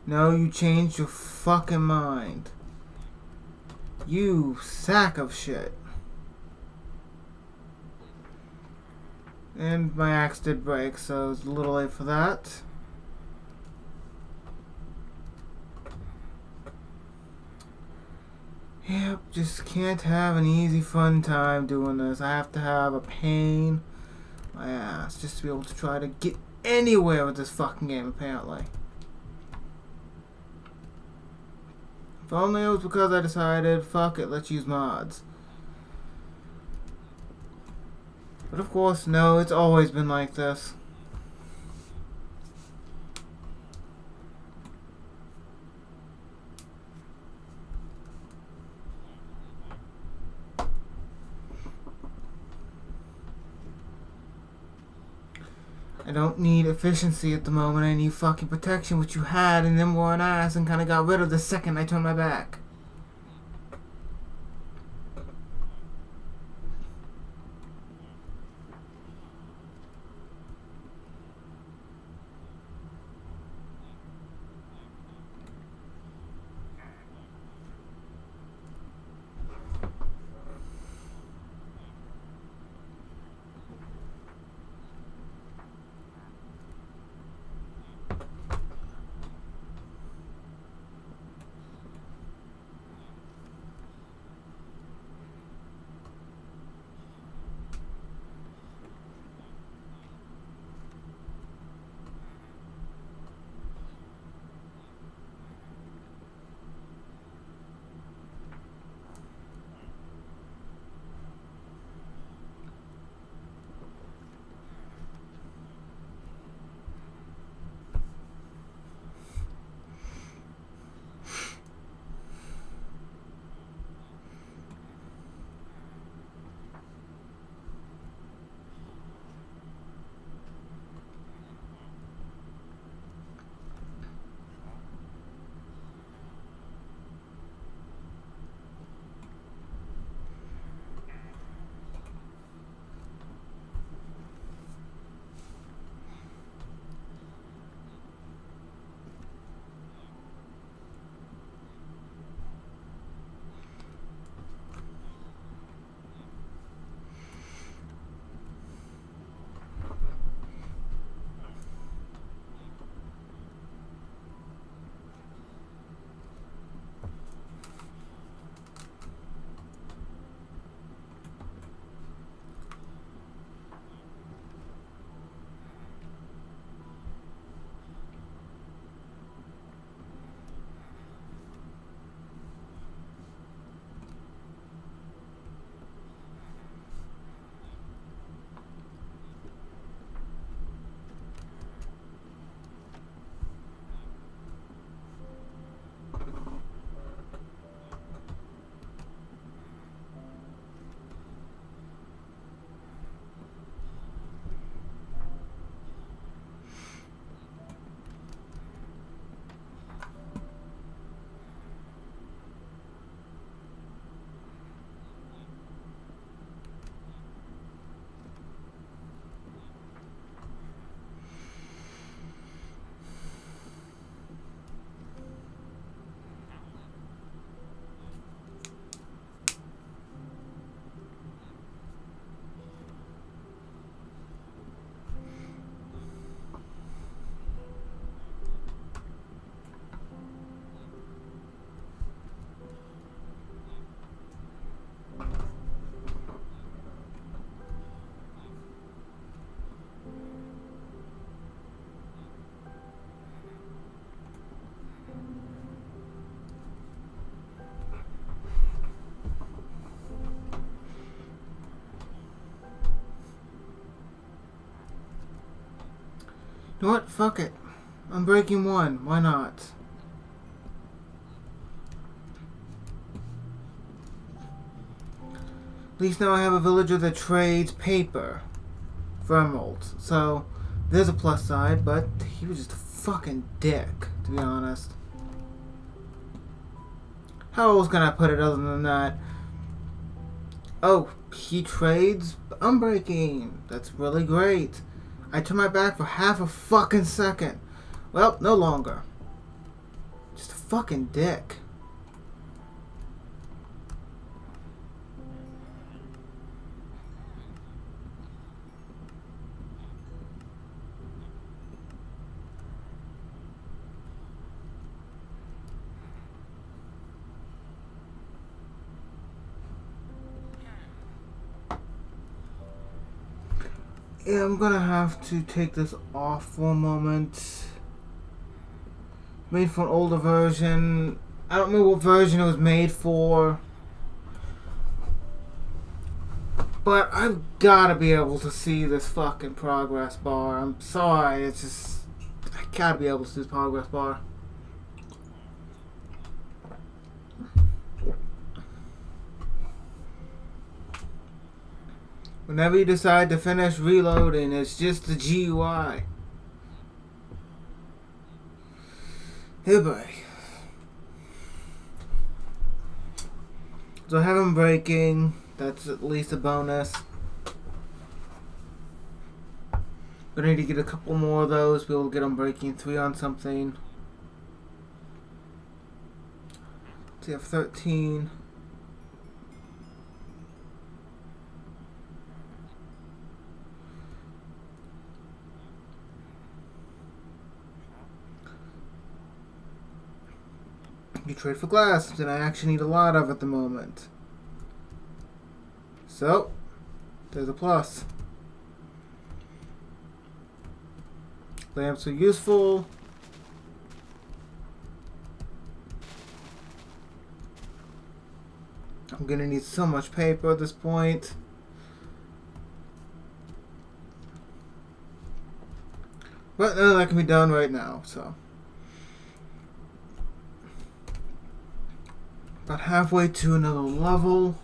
No, you changed your fucking mind. You sack of shit. And my axe did break, so it's a little late for that. Yep, just can't have an easy fun time doing this. I have to have a pain in my ass just to be able to try to get anywhere with this fucking game, apparently. If only it was because I decided, fuck it, let's use mods. But of course, no, it's always been like this. I don't need efficiency at the moment, I need fucking protection, which you had, and then wore an ass and kinda got rid of the second I turned my back. You know what? Fuck it. I'm breaking one. Why not? At least now I have a villager that trades paper for emeralds. So, there's a plus side, but he was just a fucking dick, to be honest. How else can I put it other than that? Oh, he trades unbreaking. That's really great. I turned my back for half a fucking second. Well, no longer. Just a fucking dick. Yeah, I'm gonna have to take this off for a moment. Made for an older version. I don't know what version it was made for. But I've gotta be able to see this fucking progress bar. I'm sorry, it's just... I gotta be able to see this progress bar. Whenever you decide to finish reloading, it's just the GUI. Hey, boy. So I have him breaking. That's at least a bonus. Gonna need to get a couple more of those. Be able to get him breaking 3 on something. So you have 13. You trade for glass, and I actually need a lot of at the moment. So, there's a plus. Lamps are useful. I'm gonna need so much paper at this point. But none of that can be done right now, so. About halfway to another level.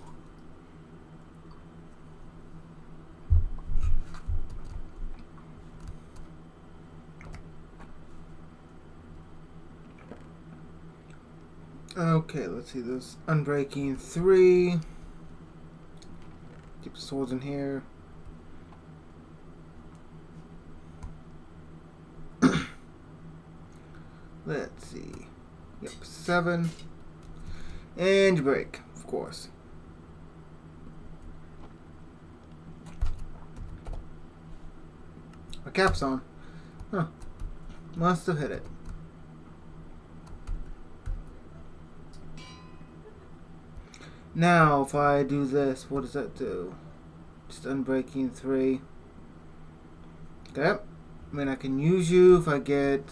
Okay, let's see, there's Unbreaking 3. Keep the swords in here. Let's see. Yep, 7. And you break, of course. My cap's on. Huh. Must have hit it. Now, if I do this, what does that do? Just Unbreaking 3. Okay. I mean, I can use you if I get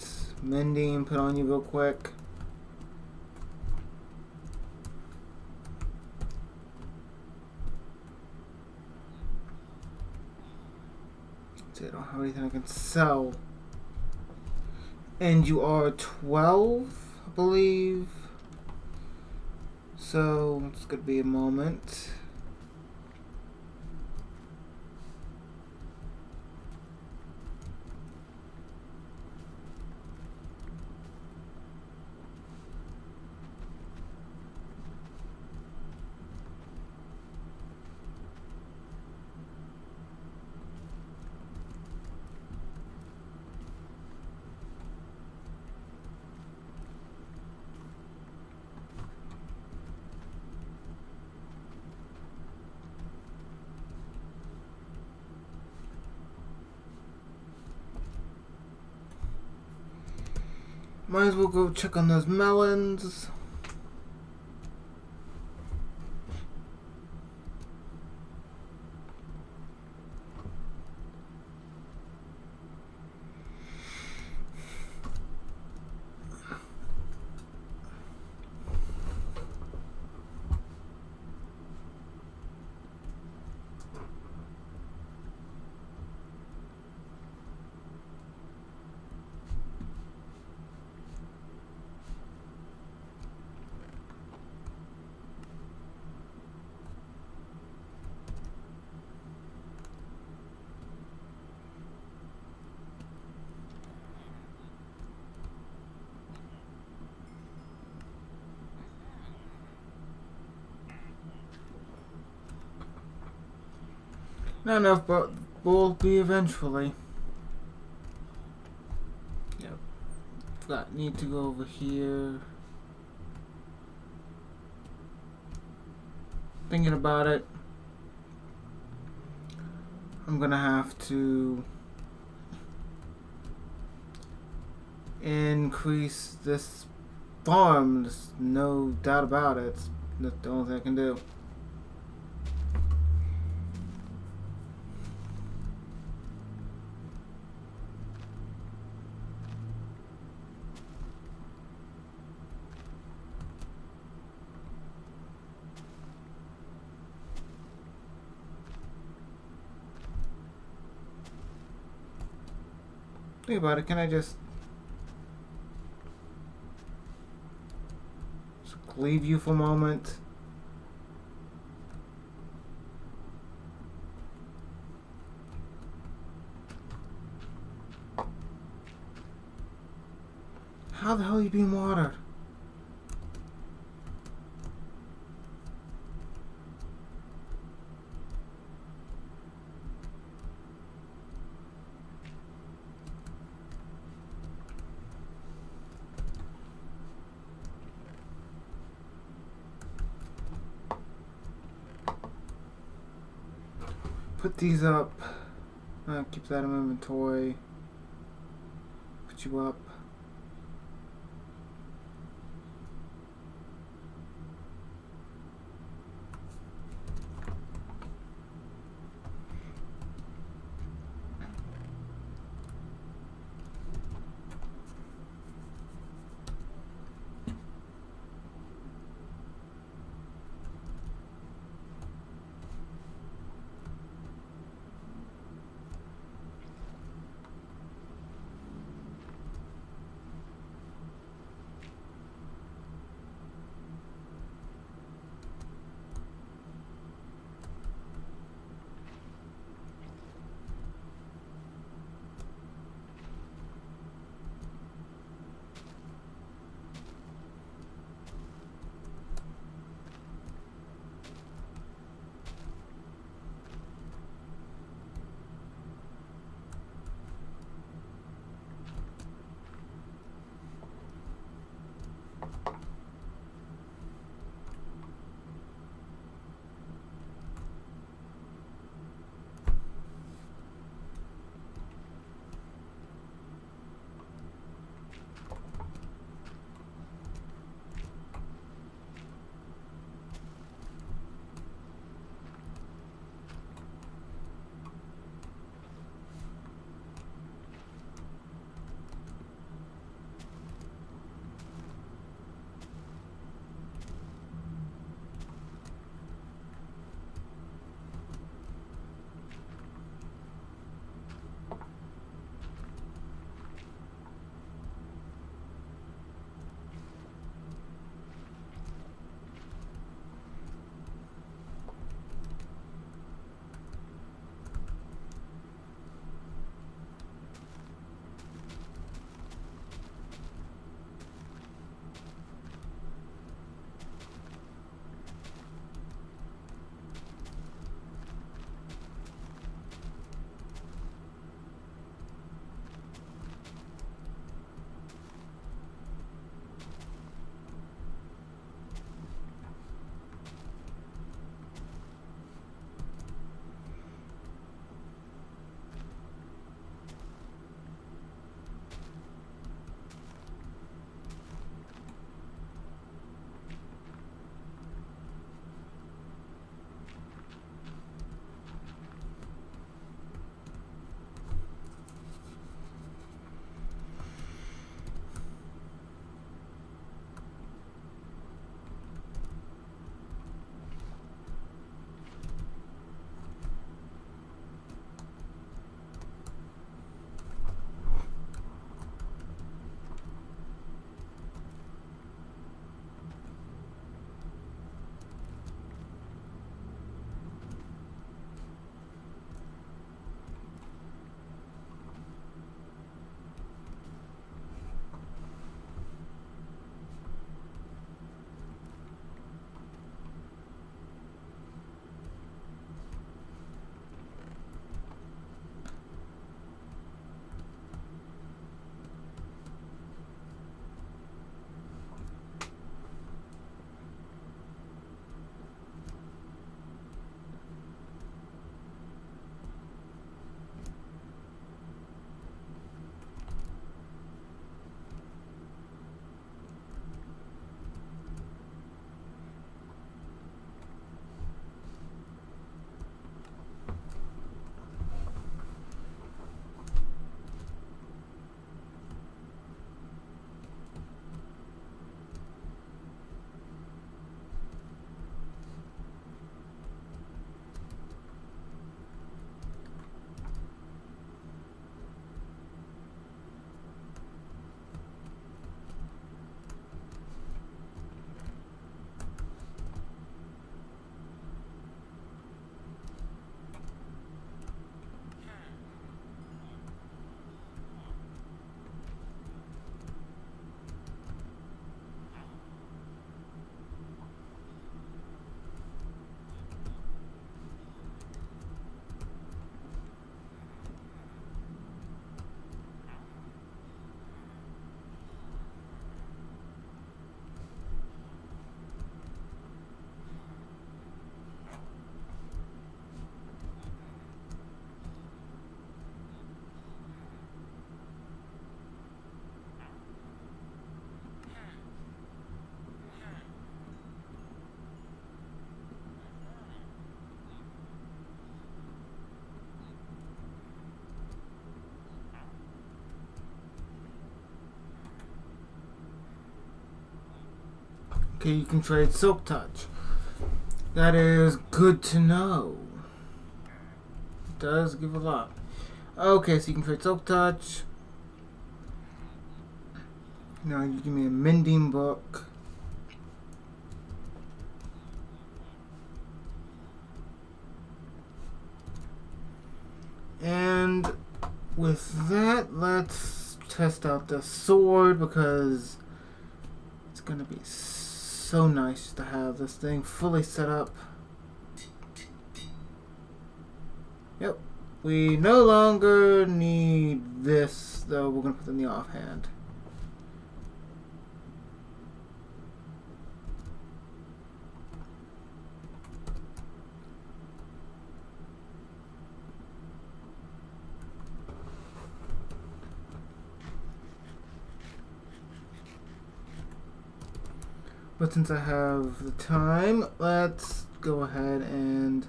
Mending put on you real quick. I don't have anything I can sell. And you are 12, I believe. So, it's going to be a moment. Might as well go check on those melons. Not enough, but will be eventually. Yep. Forgot, need to go over here. Thinking about it. I'm gonna have to increase this farm. There's no doubt about it. That's the only thing I can do. Think about it. Can I just leave you for a moment? How the hell are you being watered? Put these up. Keep that in my inventory. Put you up. Okay, you can trade Silk Touch. That is good to know. It does give a lot. Okay, so you can trade Silk Touch. Now you give me a Mending Book. And with that, let's test out the sword, because it's gonna be so nice to have this thing fully set up. Yep, we no longer need this, though. We're gonna put it in the offhand. But since I have the time, let's go ahead and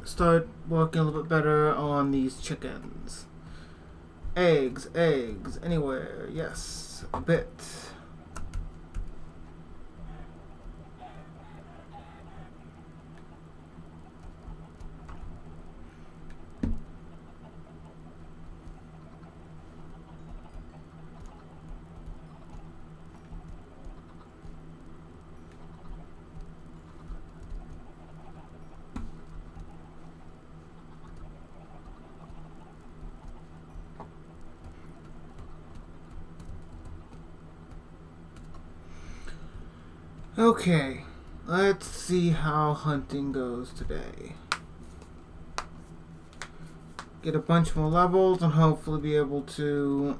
start working a little bit better on these chickens. Eggs, anywhere, yes, a bit. Okay, let's see how hunting goes today. Get a bunch more levels and hopefully be able to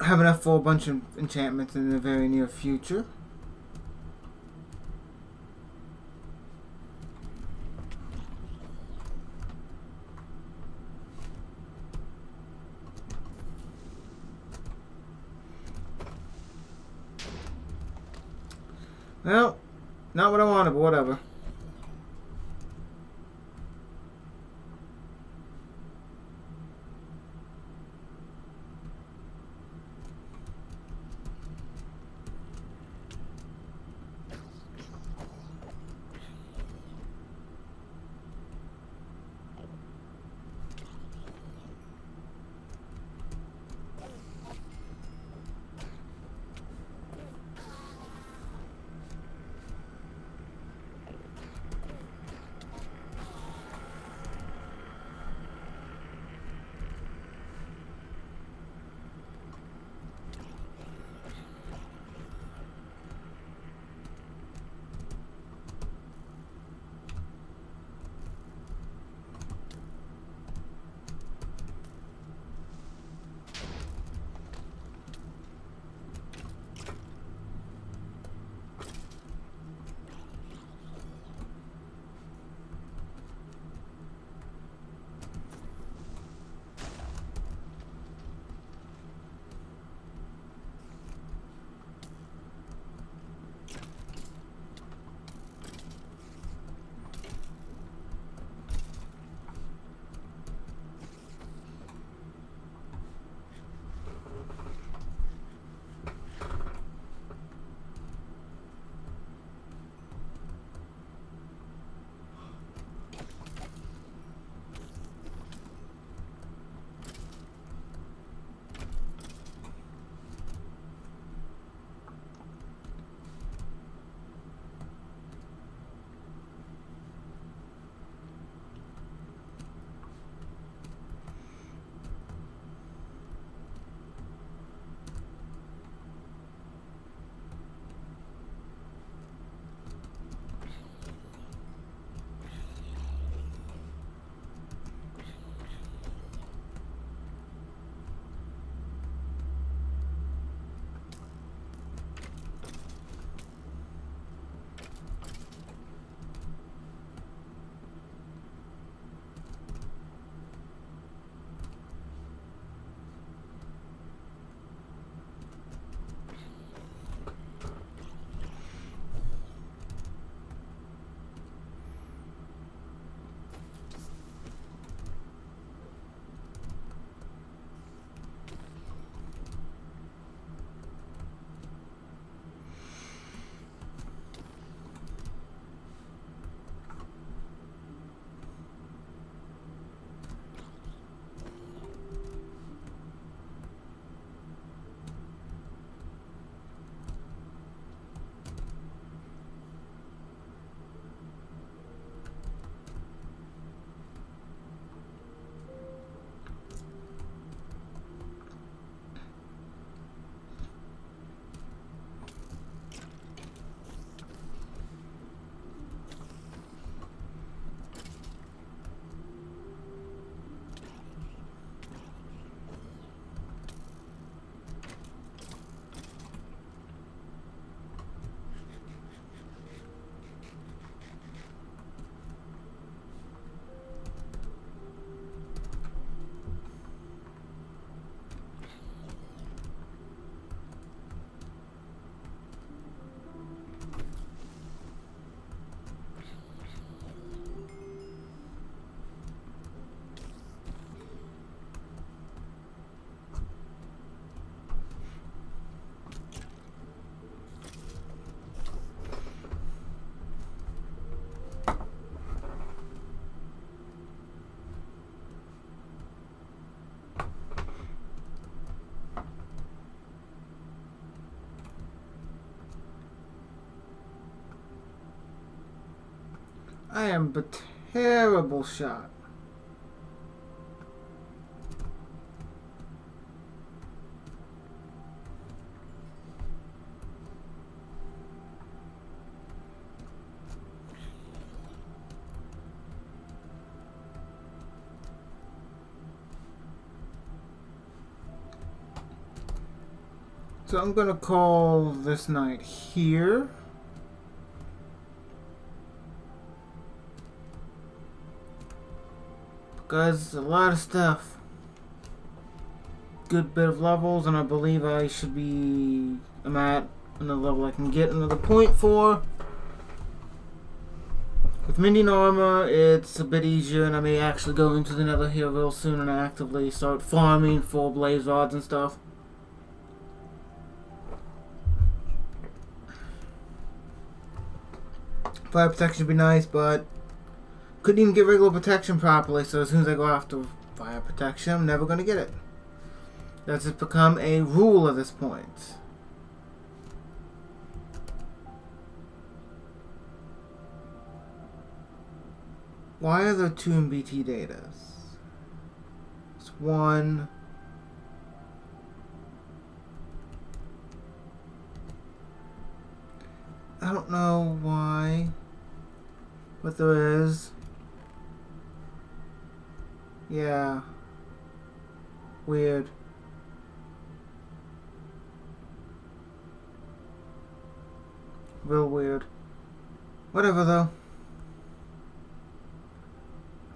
have enough for a bunch of enchantments in the very near future. Well, not what I wanted, but whatever. I am a terrible shot. So I'm gonna call this night here. Because a lot of stuff. Good bit of levels, and I believe I should be... I'm at another level I can get another point for. With Mending Armor, it's a bit easier, and I may actually go into the Nether here real soon and actively start farming for blaze rods and stuff. Fire protection would be nice, but couldn't even get regular protection properly, so as soon as I go after fire protection, I'm never going to get it. That's just become a rule at this point. Why are there 2 MBT datas? It's 1. I don't know why. But there is. Yeah. Weird. Real weird. Whatever though.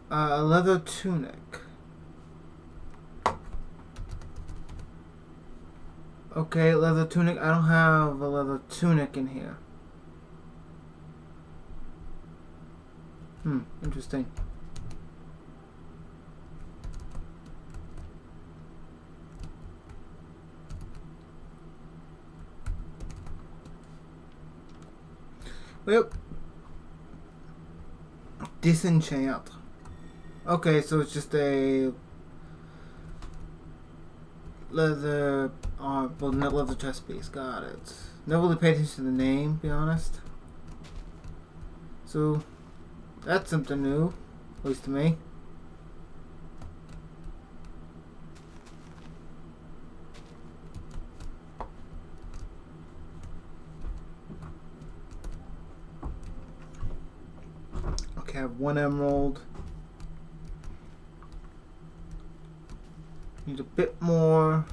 A leather tunic. Okay, leather tunic. I don't have a leather tunic in here. Interesting. Well, disenchant. Okay, so it's just a leather, well, not leather chest piece. Got it. Never really paid attention to the name, to be honest. So that's something new, at least to me. Okay, I have 1 emerald. Need a bit more.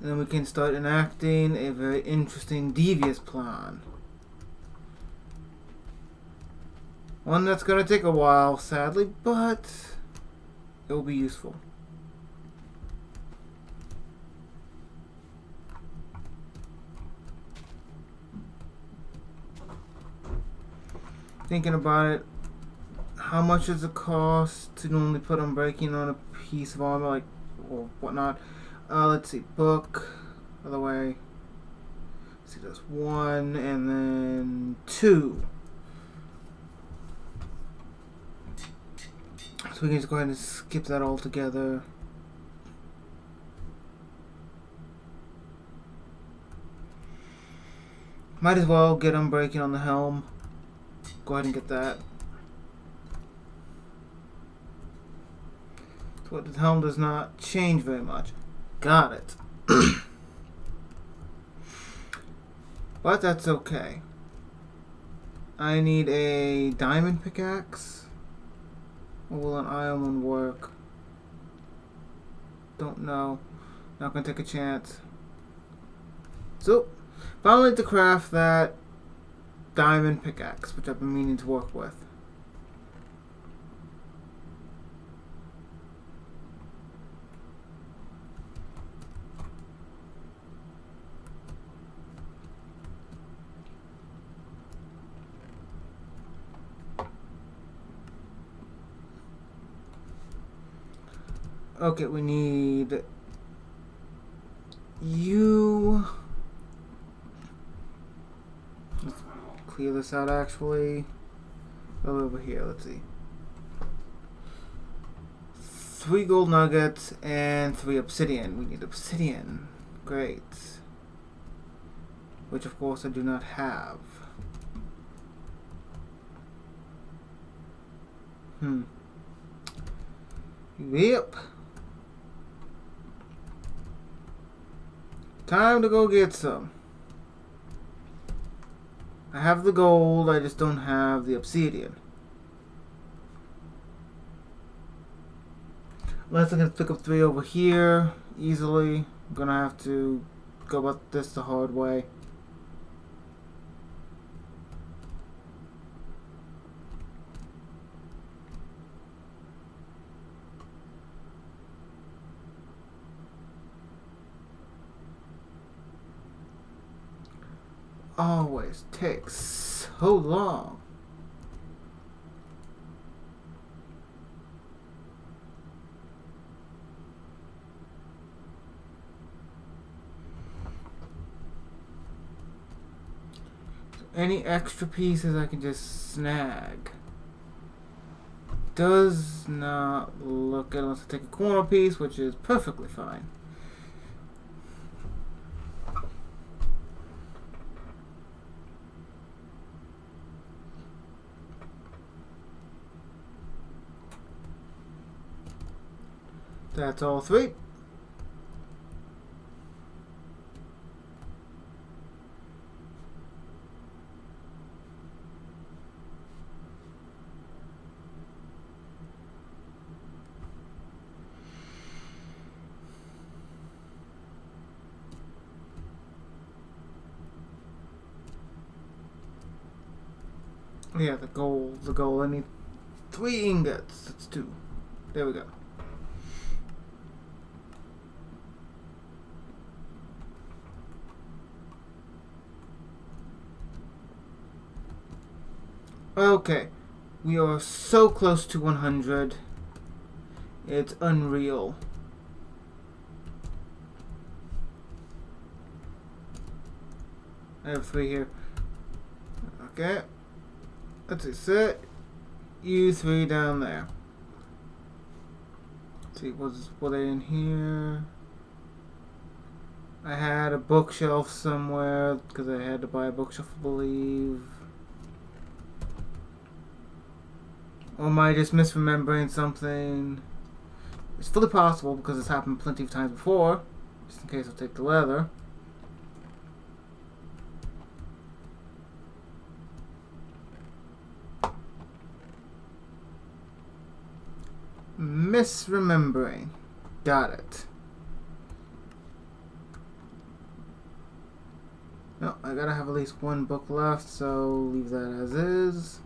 And then we can start enacting a very interesting devious plan. One that's going to take a while, sadly, but it will be useful. Thinking about it, how much does it cost to normally put Unbreaking on a piece of armor, like, or whatnot? Let's see, book, other way. Let's see, that's 1 and then 2. So we can just go ahead and skip that all together. Might as well get Unbreaking on the helm. Go ahead and get that. So the helm does not change very much. Got it. But that's okay. I need a diamond pickaxe. Or will an iron one work? Don't know. Not gonna take a chance. So, finally to craft that diamond pickaxe, which I've been meaning to work with. Okay, we need you. Let's clear this out actually. Over here, let's see. 3 gold nuggets and 3 obsidian. We need obsidian. Great. Which of course I do not have. Yep. Time to go get some. I have the gold, I just don't have the obsidian. Unless I can pick up 3 over here easily. I'm gonna have to go about this the hard way. Always takes so long. Any extra pieces I can just snag. Does not look good unless I take a corner piece, which is perfectly fine. That's all 3. Yeah, the gold. I need 3 ingots. That's 2. There we go. Okay, we are so close to 100. It's unreal. I have 3 here. Okay. Let's see, set you 3 down there. Let's see, were they in here? I had a bookshelf somewhere because I had to buy a bookshelf, I believe. Or am I just misremembering something? It's fully possible because it's happened plenty of times before. Just in case I'll take the leather. Misremembering. Got it. No, I gotta have at least 1 book left, so leave that as is.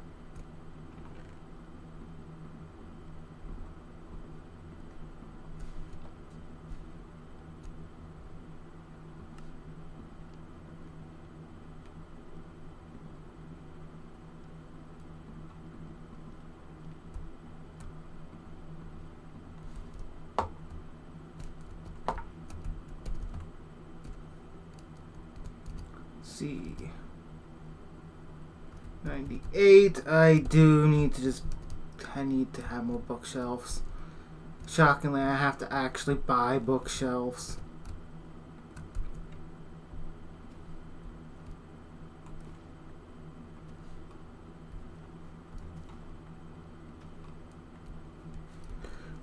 See, 98. I need to have more bookshelves. Shockingly, I have to actually buy bookshelves.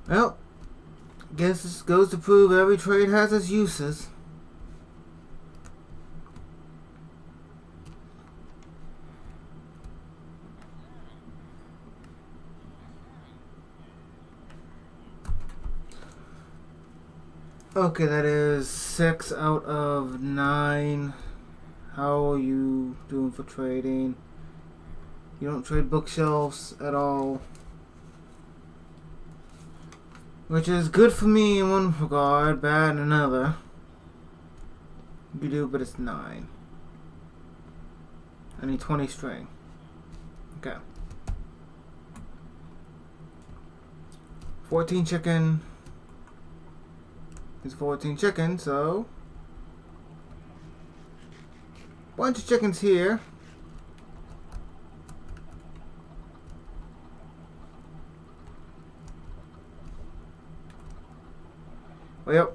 Well, guess this goes to prove every trade has its uses. Okay, that is 6 out of 9. How are you doing for trading? You don't trade bookshelves at all. Which is good for me in one regard, bad in another. You do, but it's 9. I need 20 string. Okay. 14 chicken. It's 14 chickens, so bunch of chickens here. Well,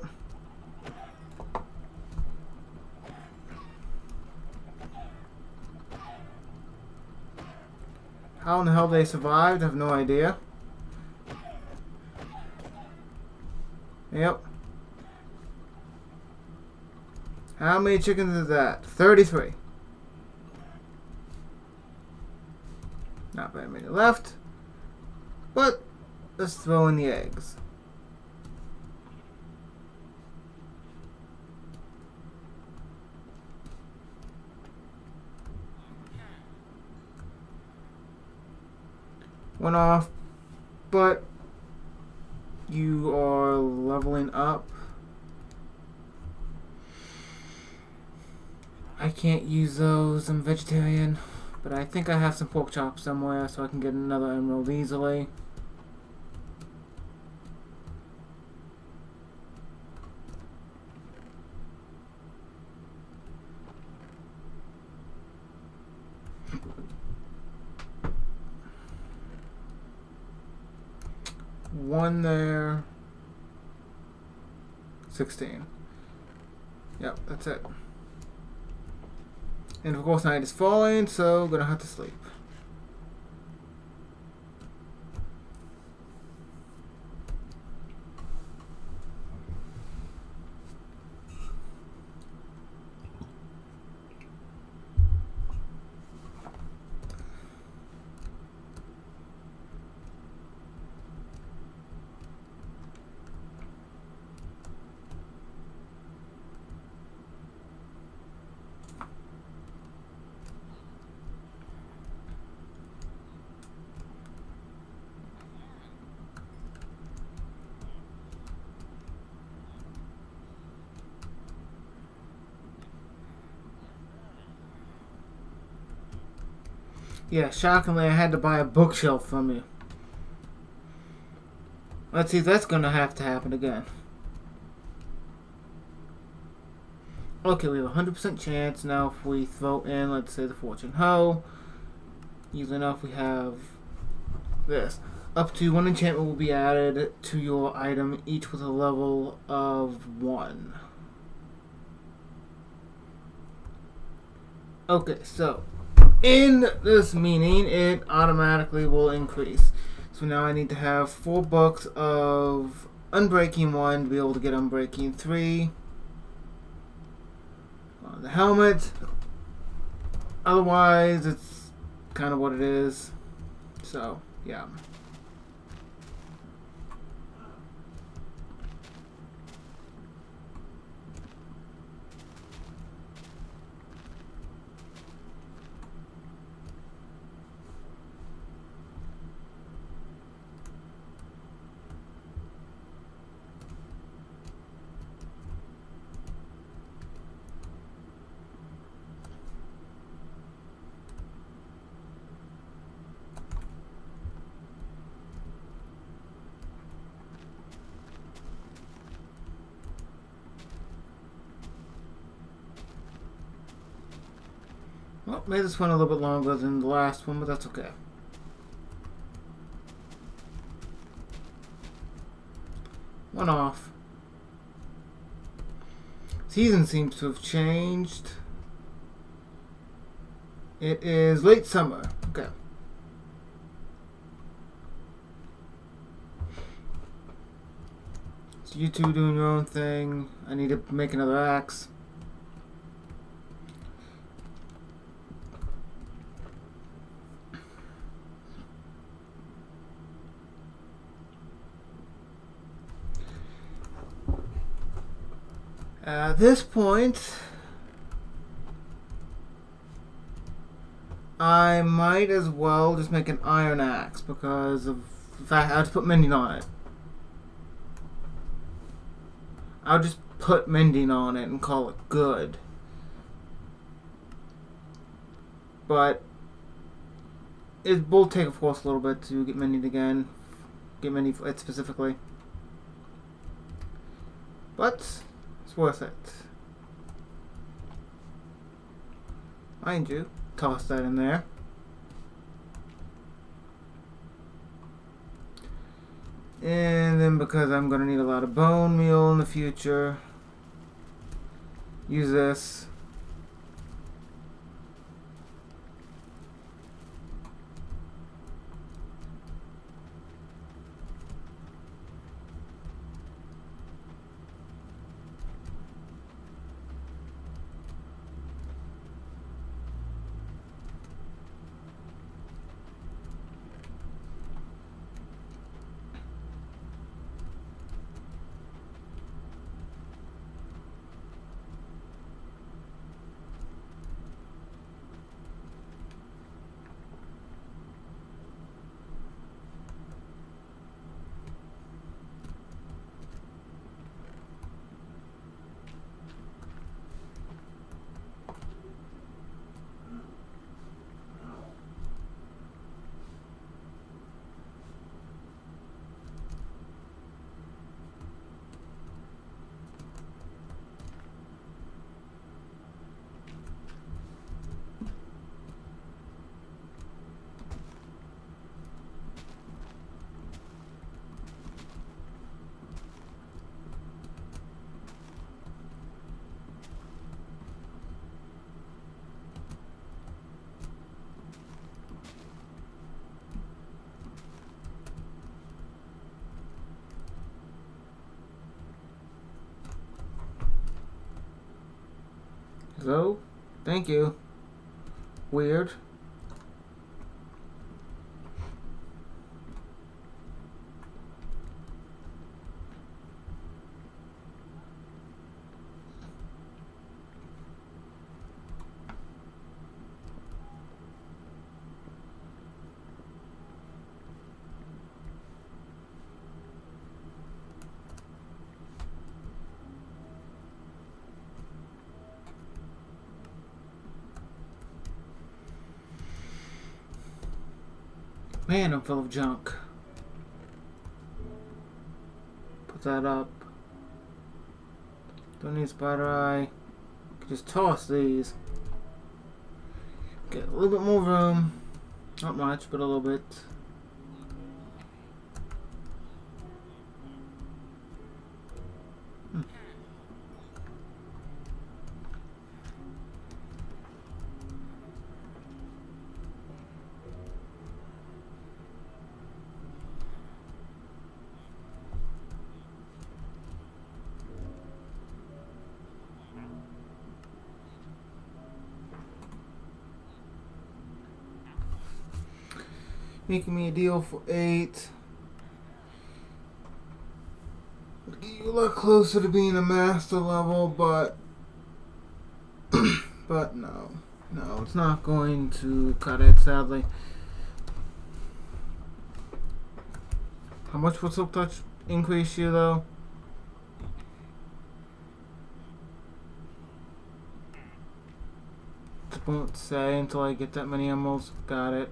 how in the hell they survived, I have no idea. Yep. How many chickens is that? 33. Not very many left. But let's throw in the eggs. One off, but you are leveling up. I can't use those, I'm vegetarian, but I think I have some pork chops somewhere so I can get another emerald easily. One there. 16. Yep, that's it. And of course night is falling, so gonna have to sleep. Yeah, shockingly, I had to buy a bookshelf from you. Let's see if that's gonna have to happen again. Okay, we have a 100% chance. Now if we throw in, let's say, the fortune hoe, easily enough we have this. Up to 1 enchantment will be added to your item, each with a level of 1. Okay, so in this meaning, it automatically will increase. So now I need to have 4 books of Unbreaking 1 to be able to get Unbreaking 3. The helmet. Otherwise, it's kind of what it is. So, yeah. Well, made this one a little bit longer than the last one, but that's okay. One off. Season seems to have changed. It is late summer. Okay. So you two doing your own thing. I need to make another axe. At this point, I might as well just make an iron axe because of the fact I'll just put mending on it. I'll just put mending on it and call it good. But it will take, of course, a little bit to get mending again. Get mending for it specifically. But it's worth it. Mind you, toss that in there. And then because I'm going to need a lot of bone meal in the future, use this. So, thank you. Weird. Man, I'm full of junk. Put that up. Don't need spider eye. Just toss these. Get a little bit more room. Not much, but a little bit. Making me a deal for 8. Would get you a lot closer to being a master level, but but no, it's not going to cut it, sadly. How much will Silk Touch increase you, though? I won't say until I get that many emeralds. Got it.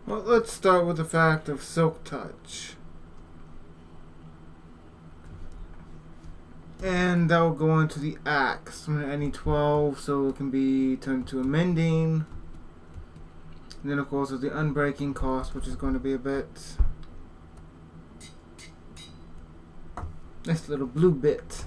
Well, let's start with the fact of Silk Touch. And that will go into the axe. I need 12, so it can be turned to a mending. And then, of course, there's the unbreaking cost, which is going to be a bit. Nice little blue bit.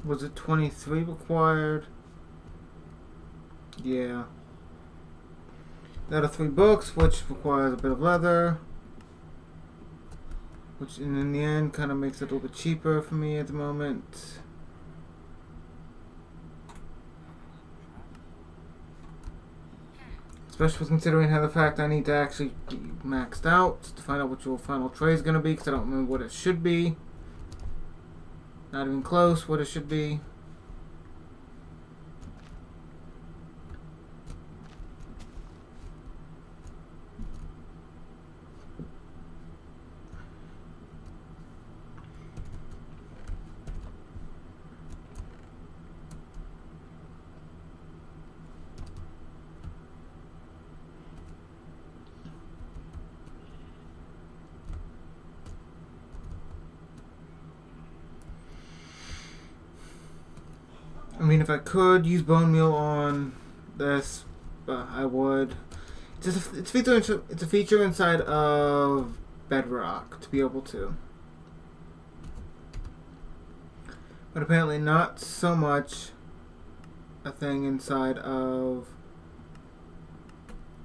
Was it 23 required? Yeah. That are 3 books, which requires a bit of leather. Which in the end kind of makes it a little bit cheaper for me at the moment. Especially considering how the fact I need to actually be maxed out to find out what your final trade is going to be, because I don't remember what it should be. Not even close what it should be. I mean, if I could use bone meal on this, I would. It's a feature inside of Bedrock to be able to. But apparently not so much a thing inside of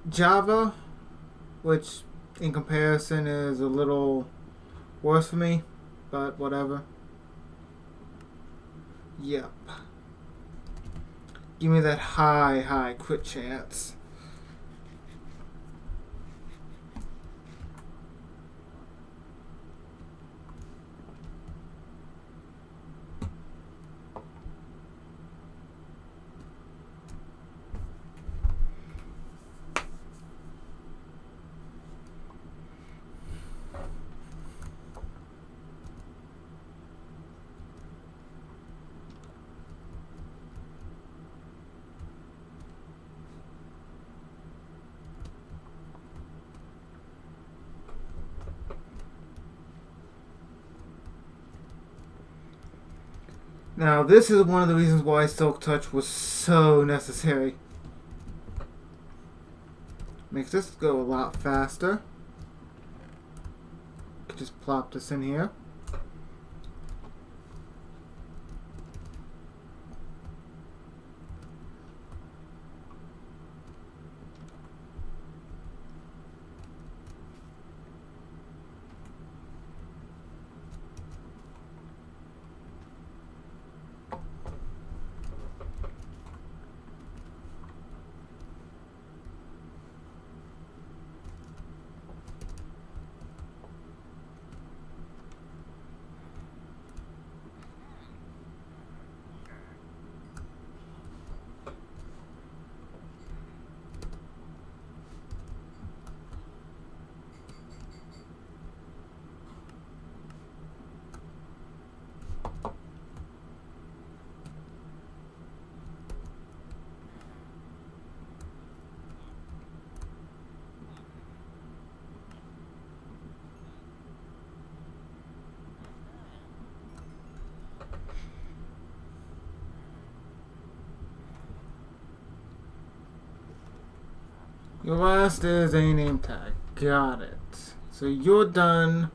Java, which in comparison is a little worse for me, but whatever. Yep. Give me that high crit chance. Now, this is one of the reasons why Silk Touch was so necessary. Makes this go a lot faster. Could just plop this in here. Your last is a name tag. Got it. So you're done.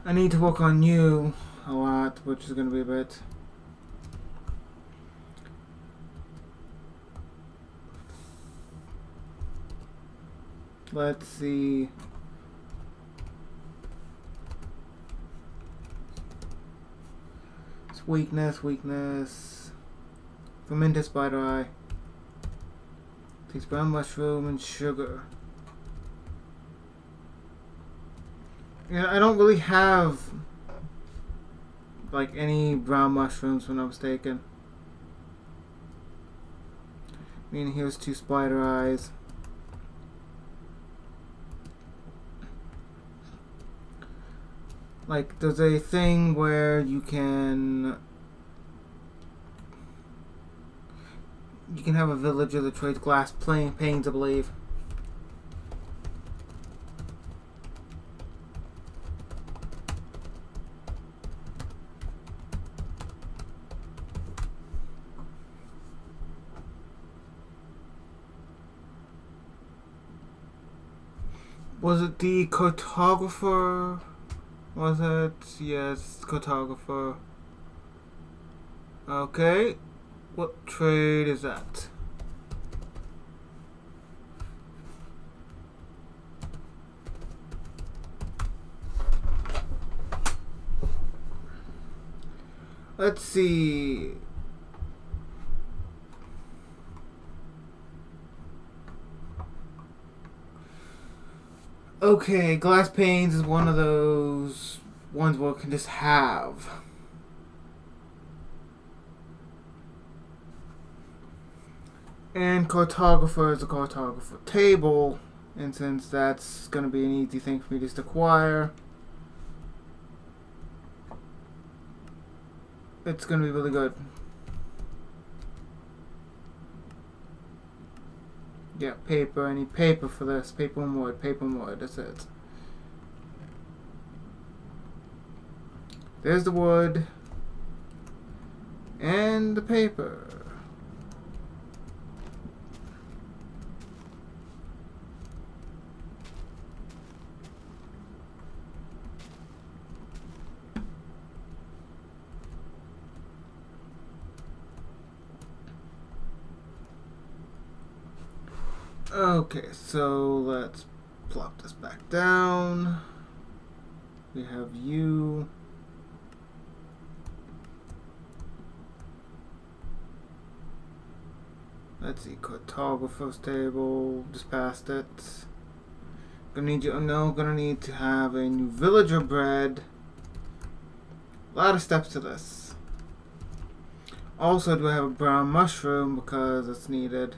I need to work on you a lot, which is going to be a bit. Let's see. It's weakness. Fermented spider eye. Takes brown mushroom and sugar. Yeah, I don't really have like any brown mushrooms, if I'm not mistaken. I mean, here's 2 spider eyes. Like, there's a thing where you can have a villager that trades glass panes, I believe. Was it the cartographer? Was it? Yes, cartographer. Okay. What trade is that? Let's see. Okay, glass panes is one of those ones where it can just have. And cartographer is a cartographer table, and since that's going to be an easy thing for me to just acquire, it's going to be really good. Yeah, paper. I need paper for this. Paper and wood. Paper and wood. That's it. There's the wood. And the paper. Okay, so let's plop this back down. We have you. Let's see, cartographer's table. Just passed it. Gonna need you. No, gonna need to have a new villager bred. A lot of steps to this. Also, do I have a brown mushroom because it's needed.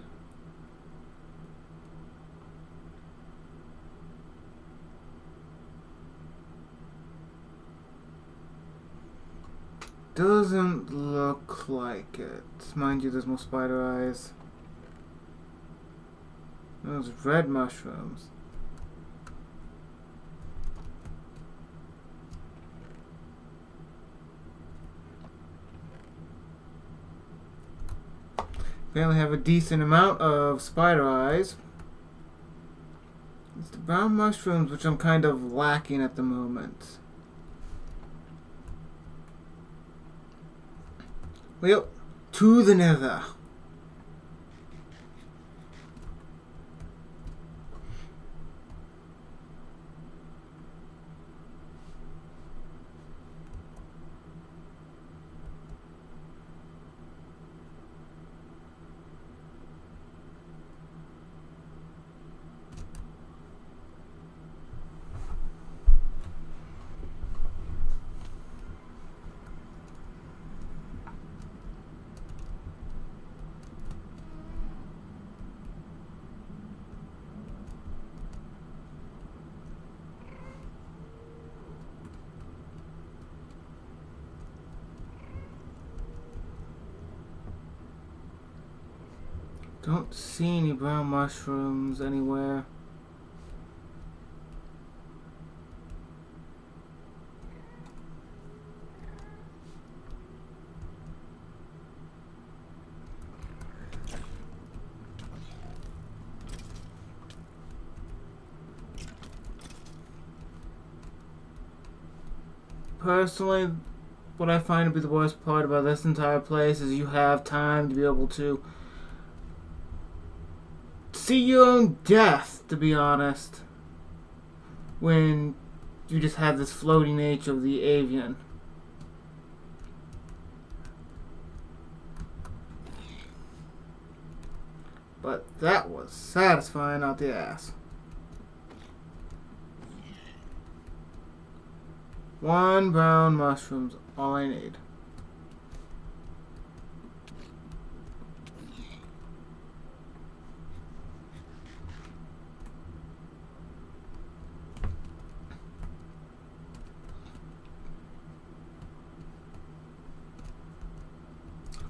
Doesn't look like it. Mind you, there's more spider eyes. Those red mushrooms. Apparently have a decent amount of spider eyes. It's the brown mushrooms which I'm kind of lacking at the moment. Well, to the nether. Don't see any brown mushrooms anywhere. Personally, what I find to be the worst part about this entire place is you have time to be able to see your own death, to be honest, when you just have this floating nature of the avian. But that was satisfying out the ass. One brown mushroom's all I need.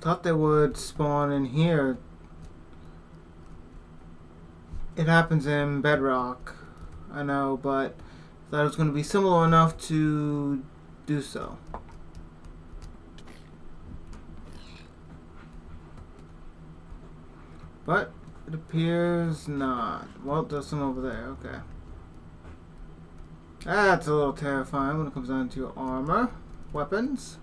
Thought they would spawn in here. It happens in Bedrock, I know, but thought it was going to be similar enough to do so. But it appears not. Well, there's some over there. Okay. That's a little terrifying when it comes down to your armor, weapons.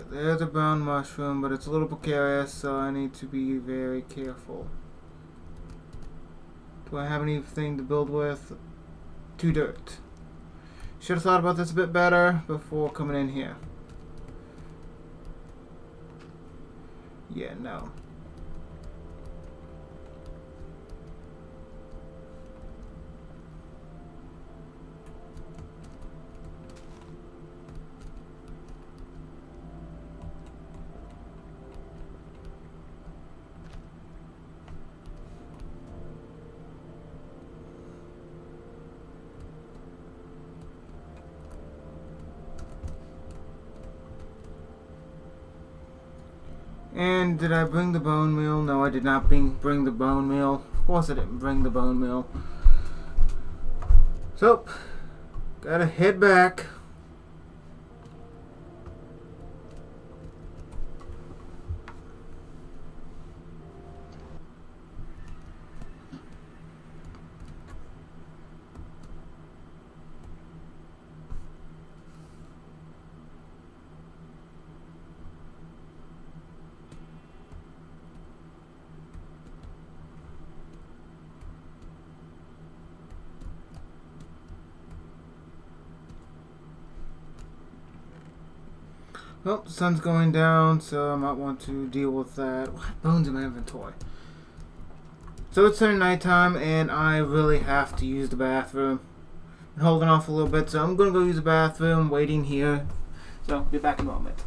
There's a brown mushroom, but it's a little precarious, so I need to be very careful. Do I have anything to build with? 2 dirt. Should have thought about this a bit better before coming in here. Yeah, no. And did I bring the bone meal? No, I did not bring the bone meal. Of course I didn't bring the bone meal. So, gotta head back. Well, the sun's going down, so I might want to deal with that. What bones in my inventory? So it's turning nighttime, and I really have to use the bathroom. I'm holding off a little bit, so I'm gonna go use the bathroom, waiting here. So, be back in a moment.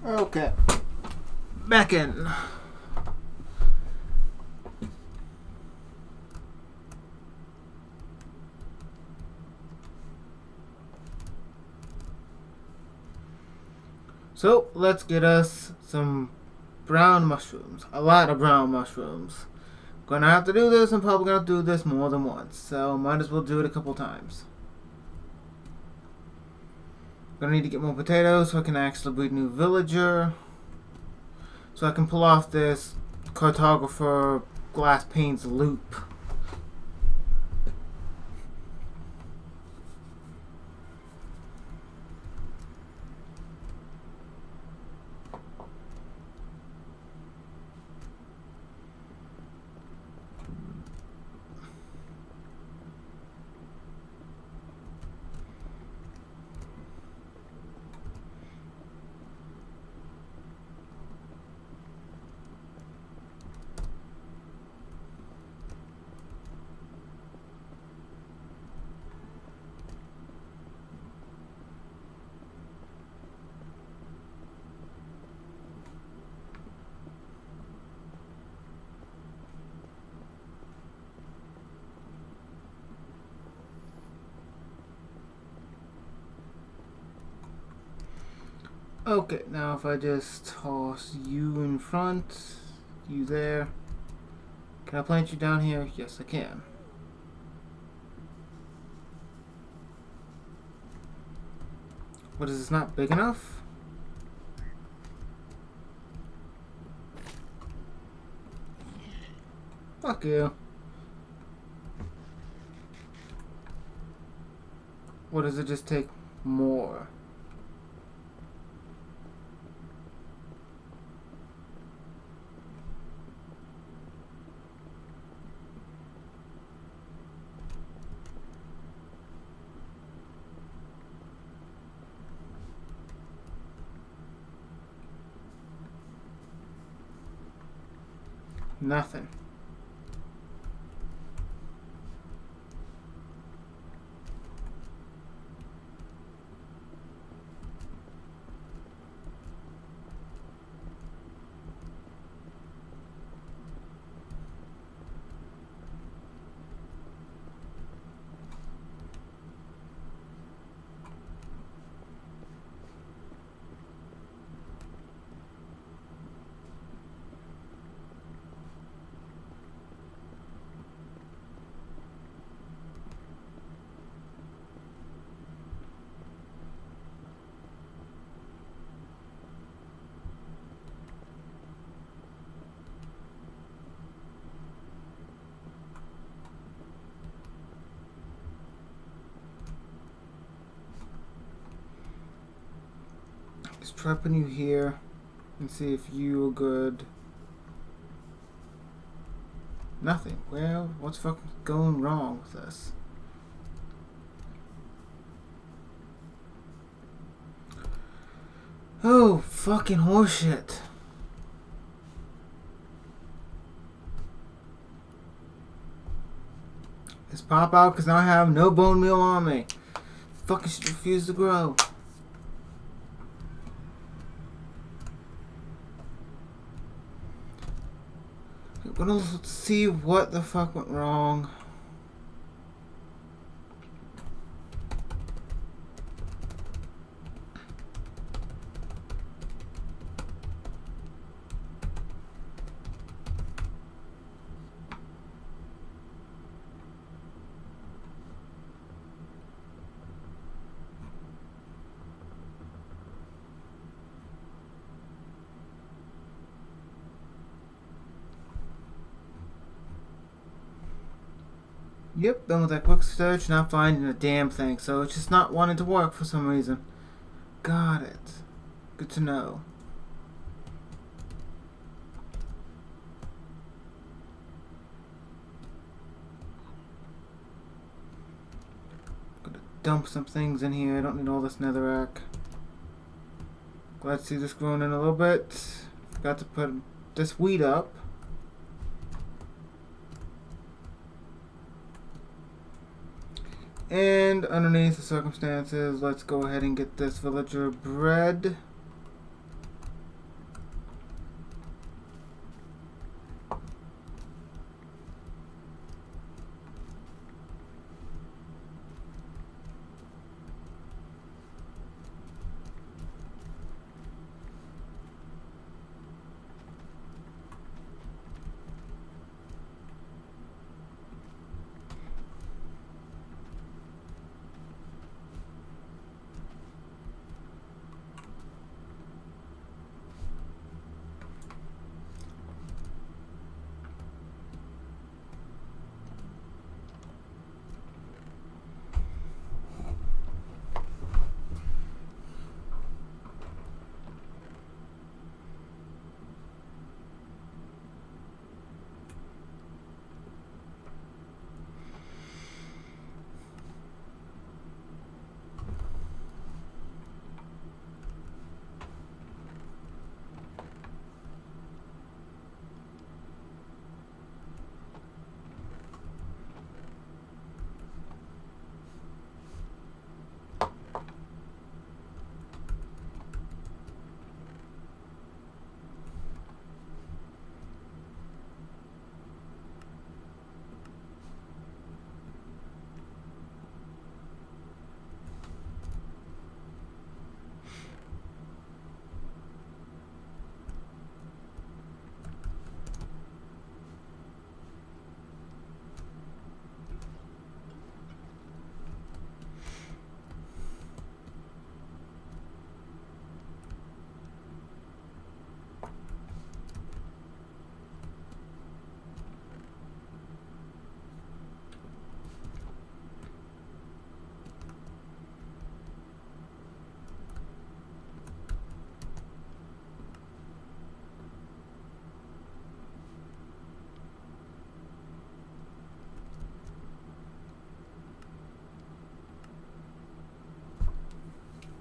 Okay. Back in. So, let's get us some brown mushrooms. A lot of brown mushrooms. Gonna have to do this. I'm probably gonna do this more than once. So, might as well do it a couple times. Gonna need to get more potatoes so I can actually breed a new villager. So I can pull off this cartographer glass panes loop. Okay, now if I just toss you in front, you there. Can I plant you down here? Yes, I can. What is this, not big enough? Fuck you. What does it just take more? Nothing. Let's try putting you here and see if you are good. Nothing. Well, what's fucking going wrong with this? Oh, fucking horseshit. This pop out because now I have no bone meal on me. Fucking shit refuse to grow. I'm gonna see what the fuck went wrong. Yep, done with that quick search, not finding a damn thing, so it's just not wanting to work for some reason. Got it. Good to know. Gonna dump some things in here, I don't need all this netherrack. Glad to see this growing in a little bit. Forgot to put this wheat up. And underneath the circumstances, let's go ahead and get this villager bread.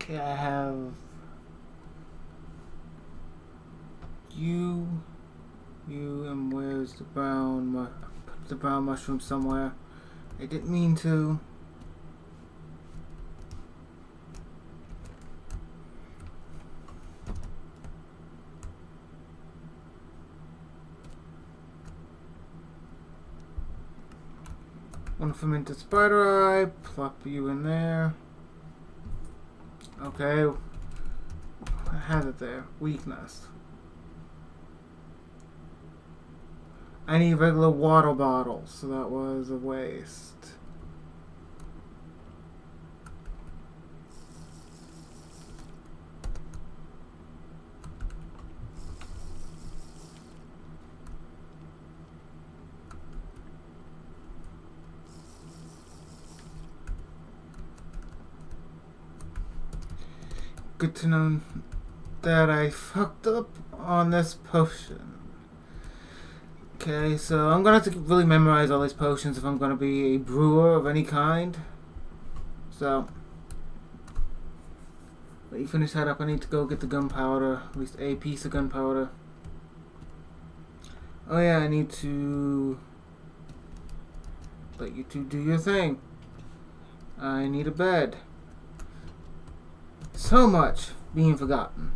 Okay, I have you, and where's the brown? Put the brown mushroom somewhere. I didn't mean to. One fermented spider eye. Plop you in there. Okay, I had it there. Weakness. I need regular water bottles, so that was a waste. Good to know that I fucked up on this potion. Okay, so I'm gonna have to really memorize all these potions if I'm gonna be a brewer of any kind. So, let you finish that up. I need to go get the gunpowder, at least a piece of gunpowder. Oh yeah, I need to Let you two do your thing. I need a bed. So much being forgotten.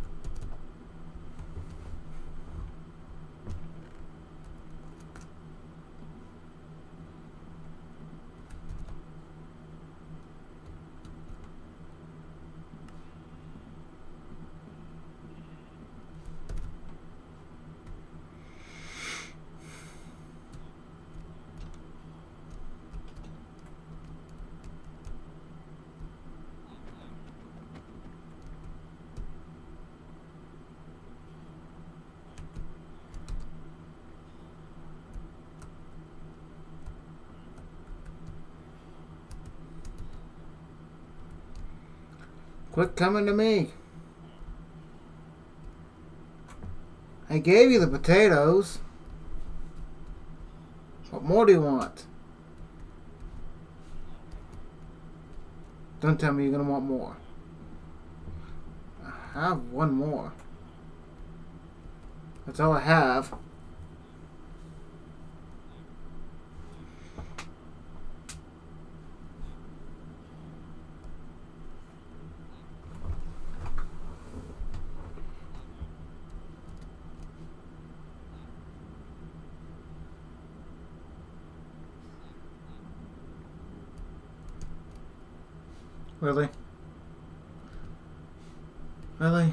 Quit coming to me. I gave you the potatoes. What more do you want? Don't tell me you're gonna want more. I have one more. That's all I have. Really? Really?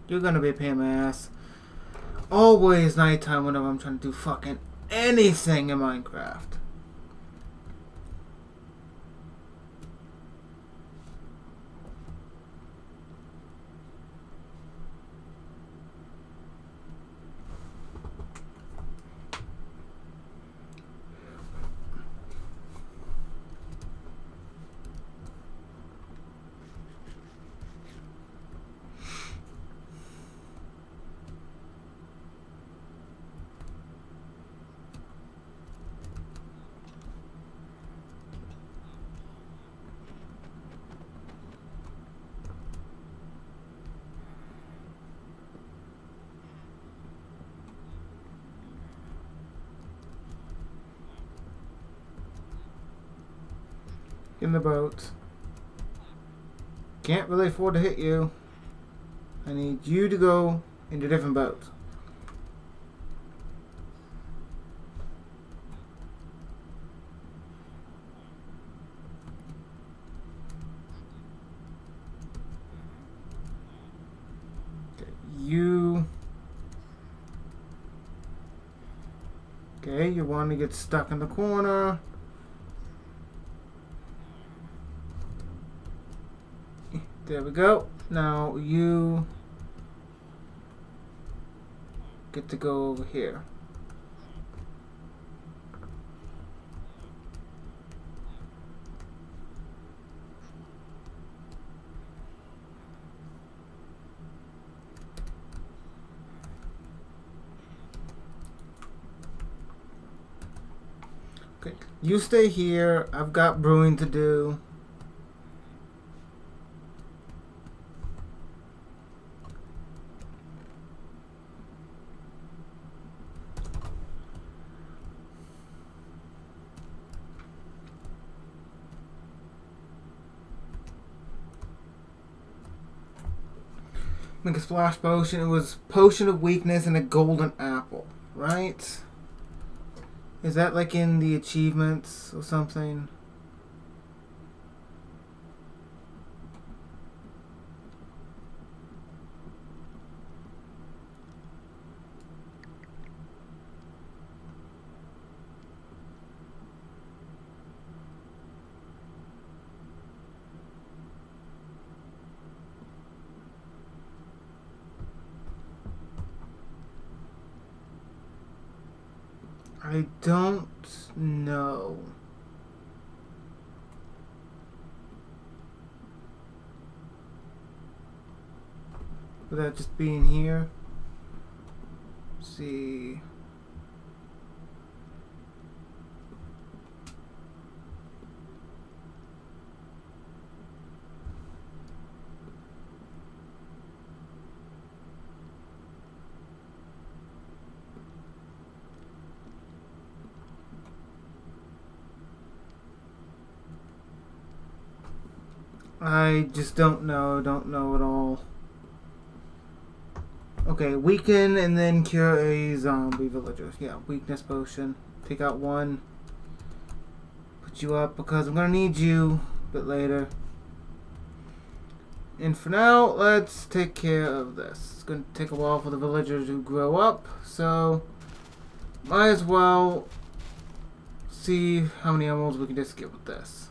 You're gonna be a pain in my ass. Always nighttime whenever I'm trying to do fucking anything in Minecraft. In the boat. Can't really afford to hit you. I need you to go into a different boat. Okay, you... Okay, you want to get stuck in the corner. There we go. Now you get to go over here. Okay, you stay here. I've got brewing to do. Make a splash potion. It was potion of weakness and a golden apple, right? Is that like in the achievements or something? I don't know. Would that just be in here? Let's see. I just don't know at all. Okay, weaken and then cure a zombie villager. Yeah, weakness potion. Take out one. Put you up because I'm gonna need you a bit later. And for now, let's take care of this. It's gonna take a while for the villagers to grow up, so might as well see how many emeralds we can just get with this.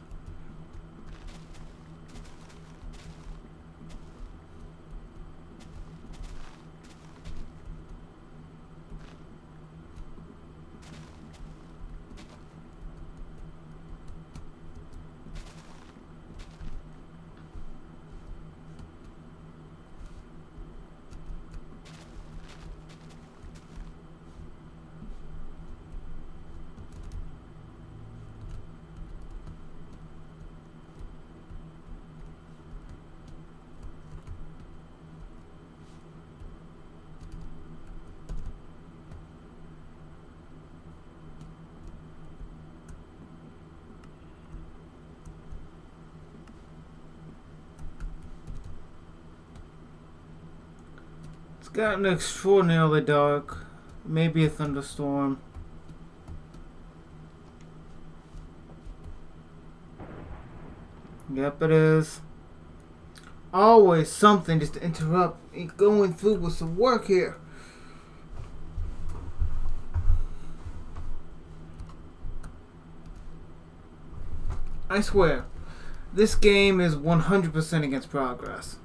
It's gotten extraordinarily dark. Maybe a thunderstorm. Yep, it is. Always something just to interrupt me going through with some work here. I swear, this game is 100% against progress.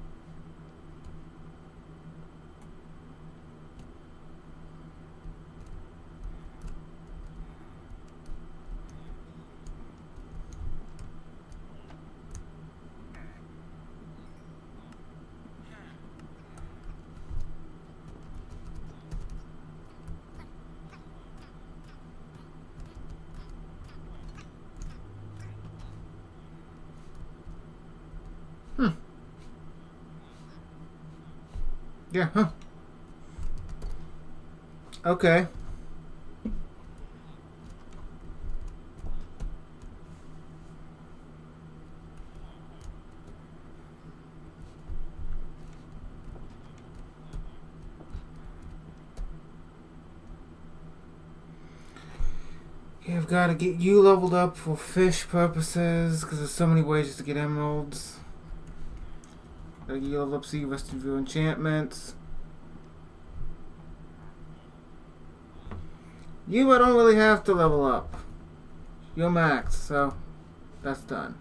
Yeah, huh. Okay. You've got to get you leveled up for fish purposes, because there's so many ways to get emeralds. Gotta get you leveled up so you rest of your enchantments. You, I don't really have to level up. You're maxed, so that's done.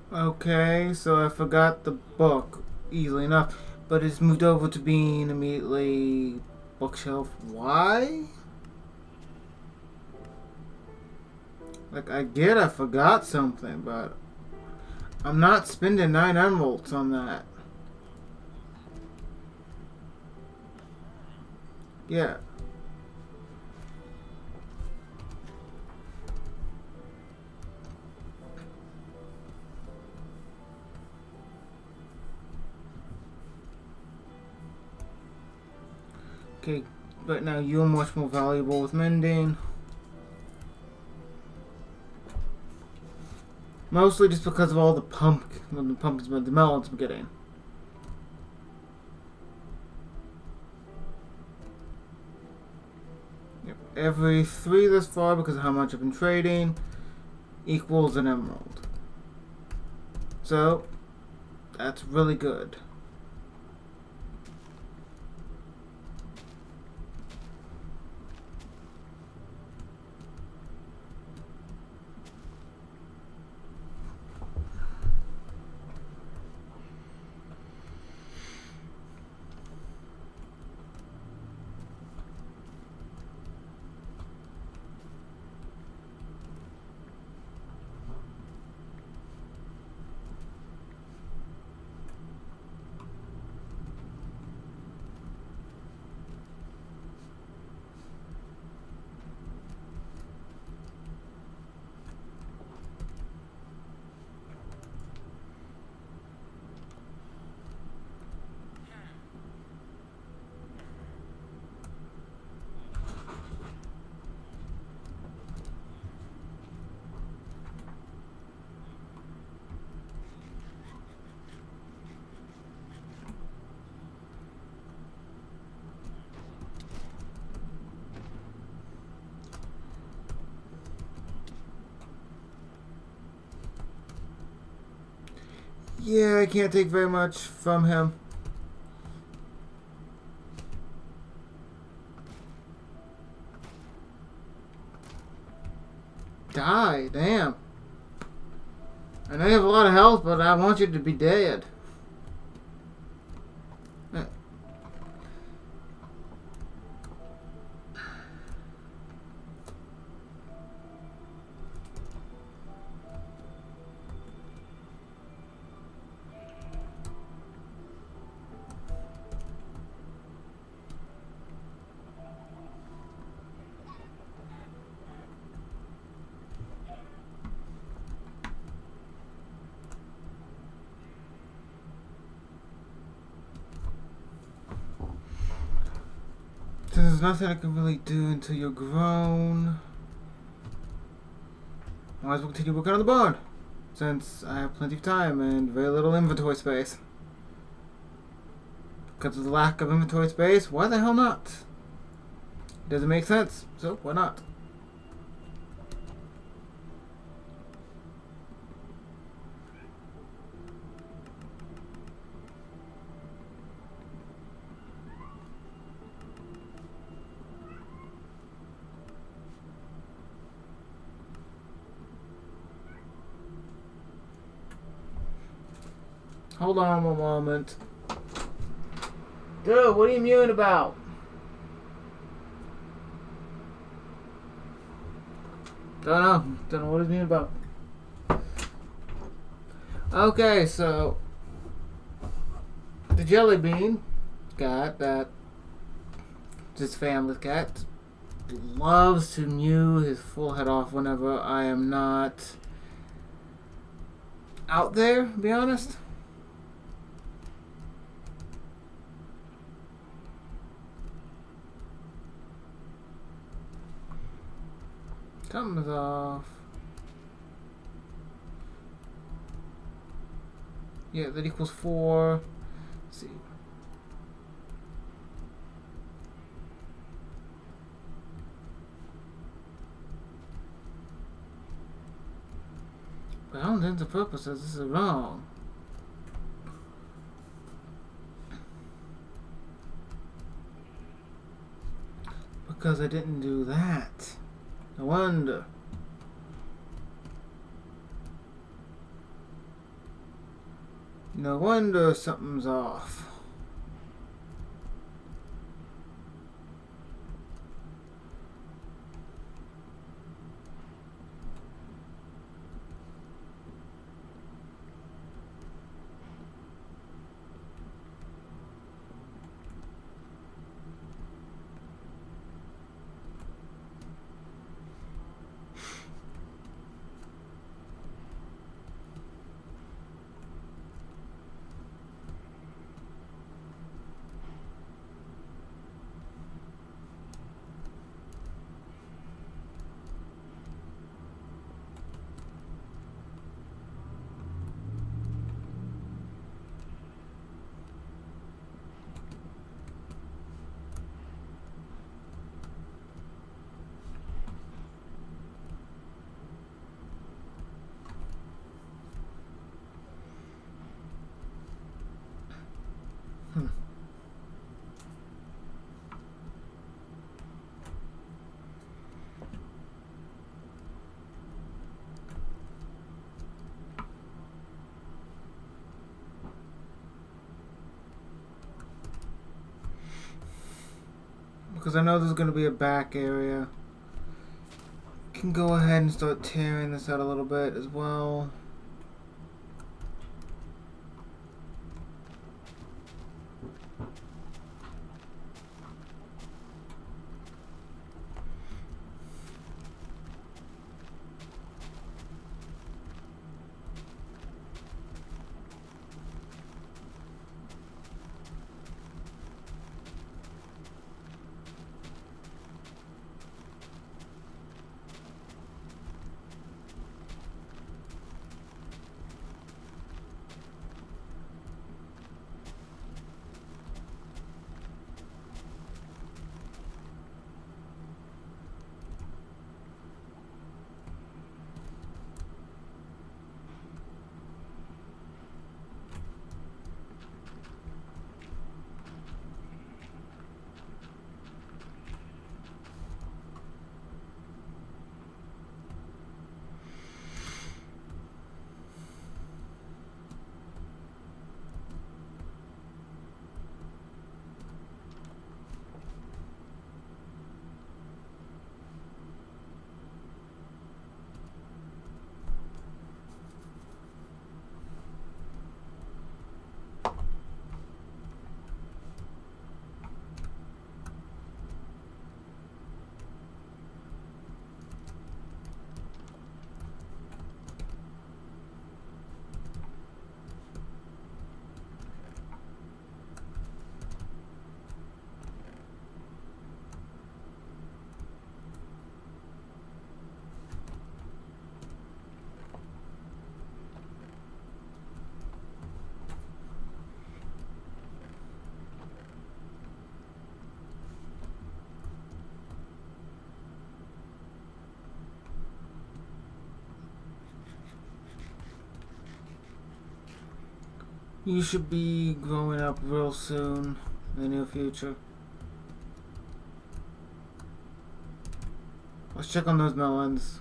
Okay, so I forgot the book easily enough. but it's moved over to being immediately bookshelf. Why? Like, I get I forgot something, but I'm not spending 9 emeralds on that. Yeah. Okay, but now you're much more valuable with mending. Mostly just because of all the pumpkins, but the melons I'm getting. Yep. Every 3 thus far, because of how much I've been trading, equals an emerald. So, that's really good. Yeah, I can't take very much from him. Die, damn. I know you have a lot of health, but I want you to be dead. There's nothing I can really do until you're grown. Might as well continue working on the barn, since I have plenty of time and very little inventory space. Because of the lack of inventory space, why the hell not? It doesn't make sense, so why not? Hold on one moment. Dude, what are you mewing about? Don't know what he's mewing about. Okay, so the jelly bean cat, that this family cat, loves to mew his full head off whenever I am not out there, to be honest. Something's off. Yeah, that equals 4. Let's see. But all intents and purposes, this is wrong. Because I didn't do that. No wonder. No wonder something's off. Because I know there's going to be a back area. Can go ahead and start tearing this out a little bit as well. You should be growing up real soon in the near future. Let's check on those melons.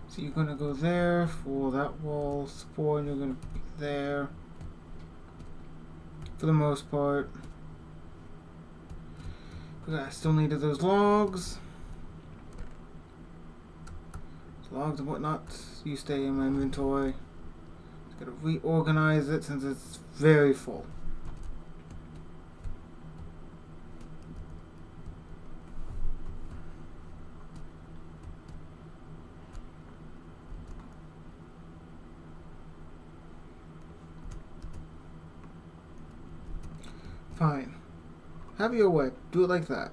So you're gonna go there for that wall support, and you're gonna be there for the most part. But I still needed those logs. Logs and whatnot. You stay in my inventory. Just gotta reorganize it since it's very full. Fine. Have your way. Do it like that.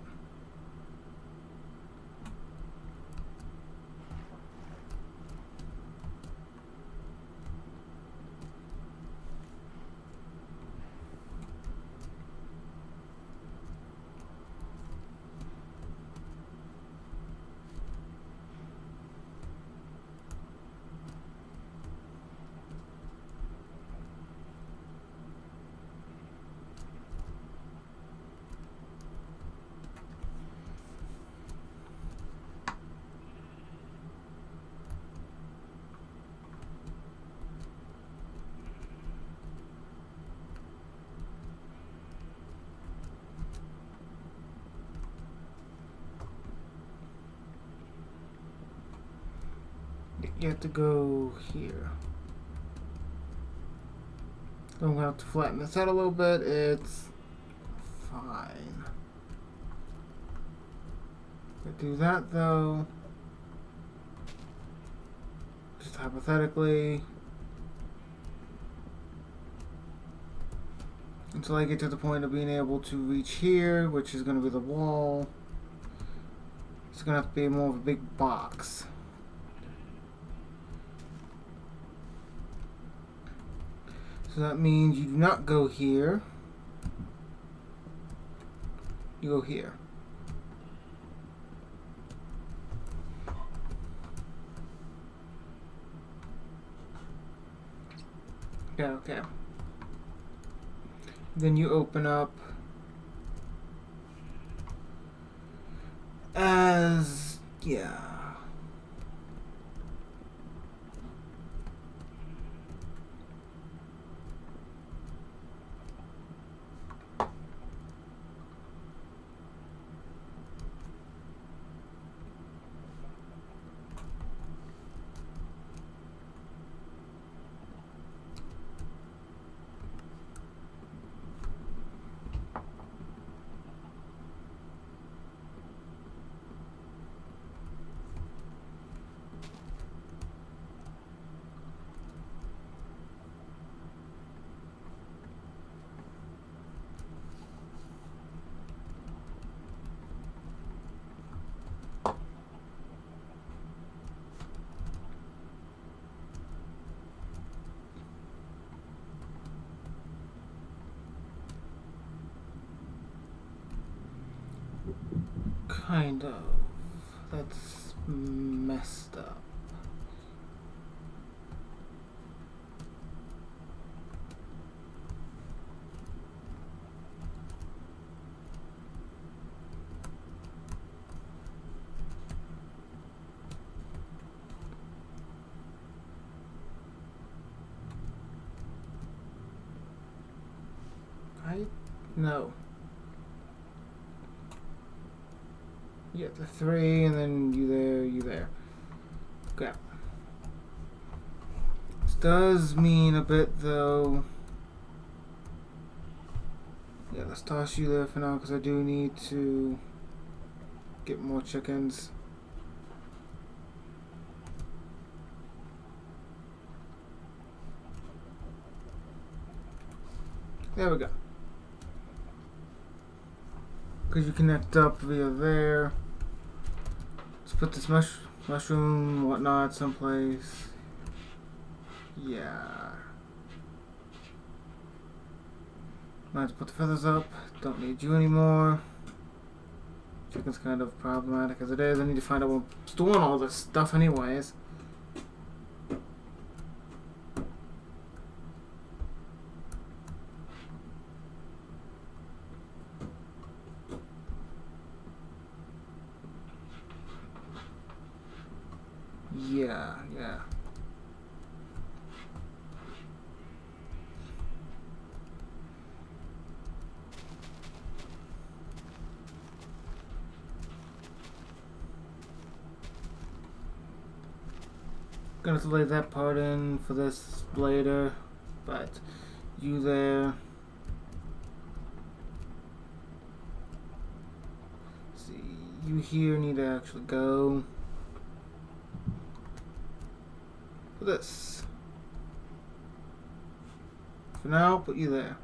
You have to go here. So I'm gonna have to flatten this out a little bit. It's fine. Do that though. Just hypothetically. Until I get to the point of being able to reach here, which is going to be the wall. It's going to have to be more of a big box. So that means you do not go here. You go here. Yeah, okay. Then you open up as, yeah. Kind of. That's messed up. No. You get the 3, and then you there. Okay. This does mean a bit, though. Yeah, let's toss you there for now, because I do need to get more chickens. There we go. Because you connect up via there. Let's put this mushroom, whatnot, someplace. Yeah. Might have to put the feathers up. Don't need you anymore. Chicken's kind of problematic as it is. I need to find out where I'm storing all this stuff anyways. Yeah. Gonna have to lay that part in for this later, but you there. See, you here need to actually go for this. For now, put you there.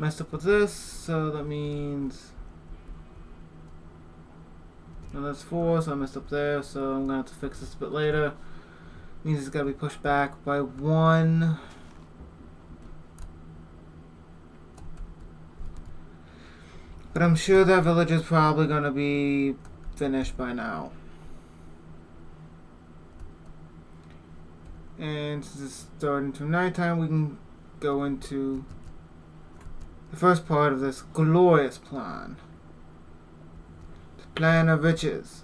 Messed up with this, so that means... And that's 4, so I messed up there, so I'm gonna have to fix this a bit later. Means it's gotta be pushed back by 1. But I'm sure that village is probably gonna be finished by now. And since it's starting to nighttime, we can go into the first part of this glorious plan. The plan of riches.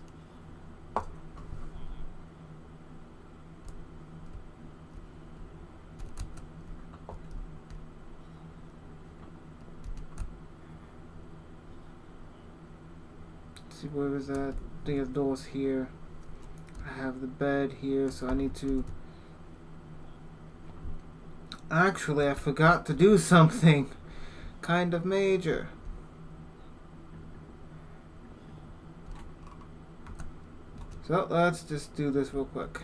Let's see, where is that? The doors here. I have the bed here, so I need to... Actually, I forgot to do something kind of major. So let's just do this real quick.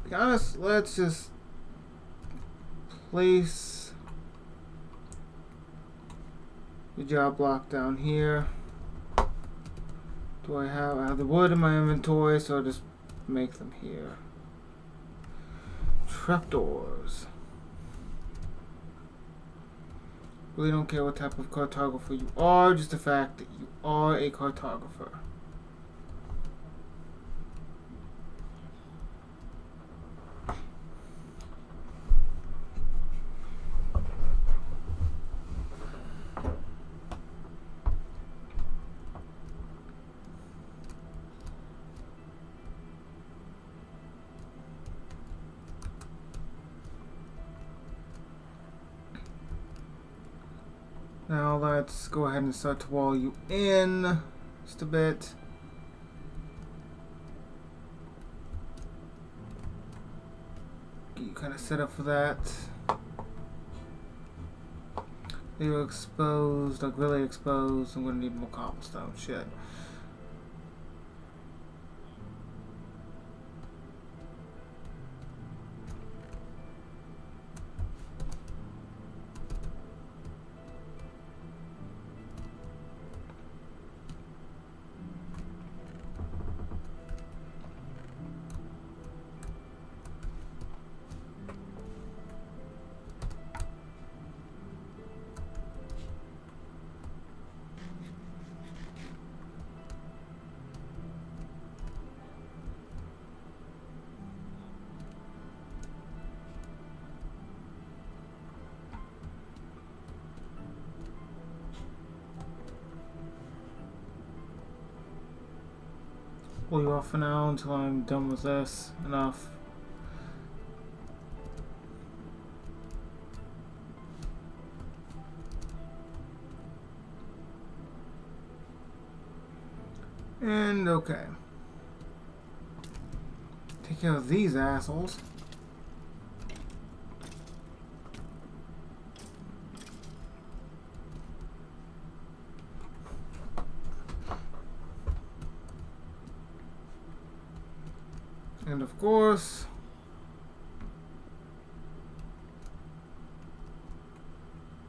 To be honest, let's just place the job block down here. I have the wood in my inventory, so I'll just make them here. Trapdoors. Really don't care what type of cartographer you are, just the fact that you are a cartographer. Now let's go ahead and start to wall you in just a bit. Get you kind of set up for that. You're exposed, like really exposed. I'm gonna need more cobblestone. Shit. Pull you off for now until I'm done with this. Enough. And okay. Take care of these assholes. And of course,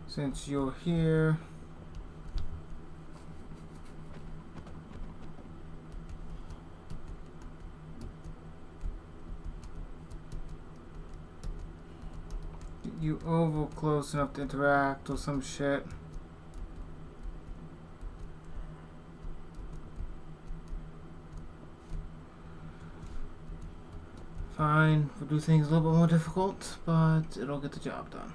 since you're here, get you over close enough to interact or some shit. Fine, we'll do things a little bit more difficult, but it'll get the job done.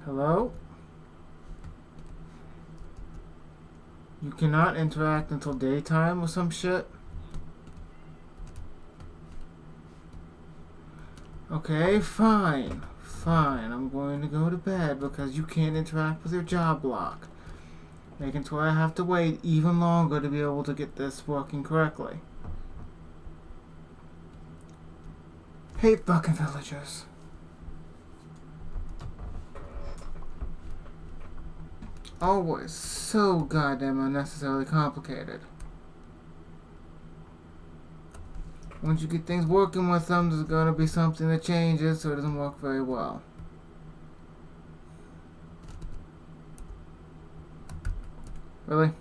Hello? You cannot interact until daytime or some shit? Okay, fine. Fine, I'm going to go to bed because you can't interact with your job block. Making sure I have to wait even longer to be able to get this working correctly. Hate fucking villagers. Always so goddamn unnecessarily complicated. Once you get things working with them, there's gonna be something that changes, so it doesn't work very well. Really?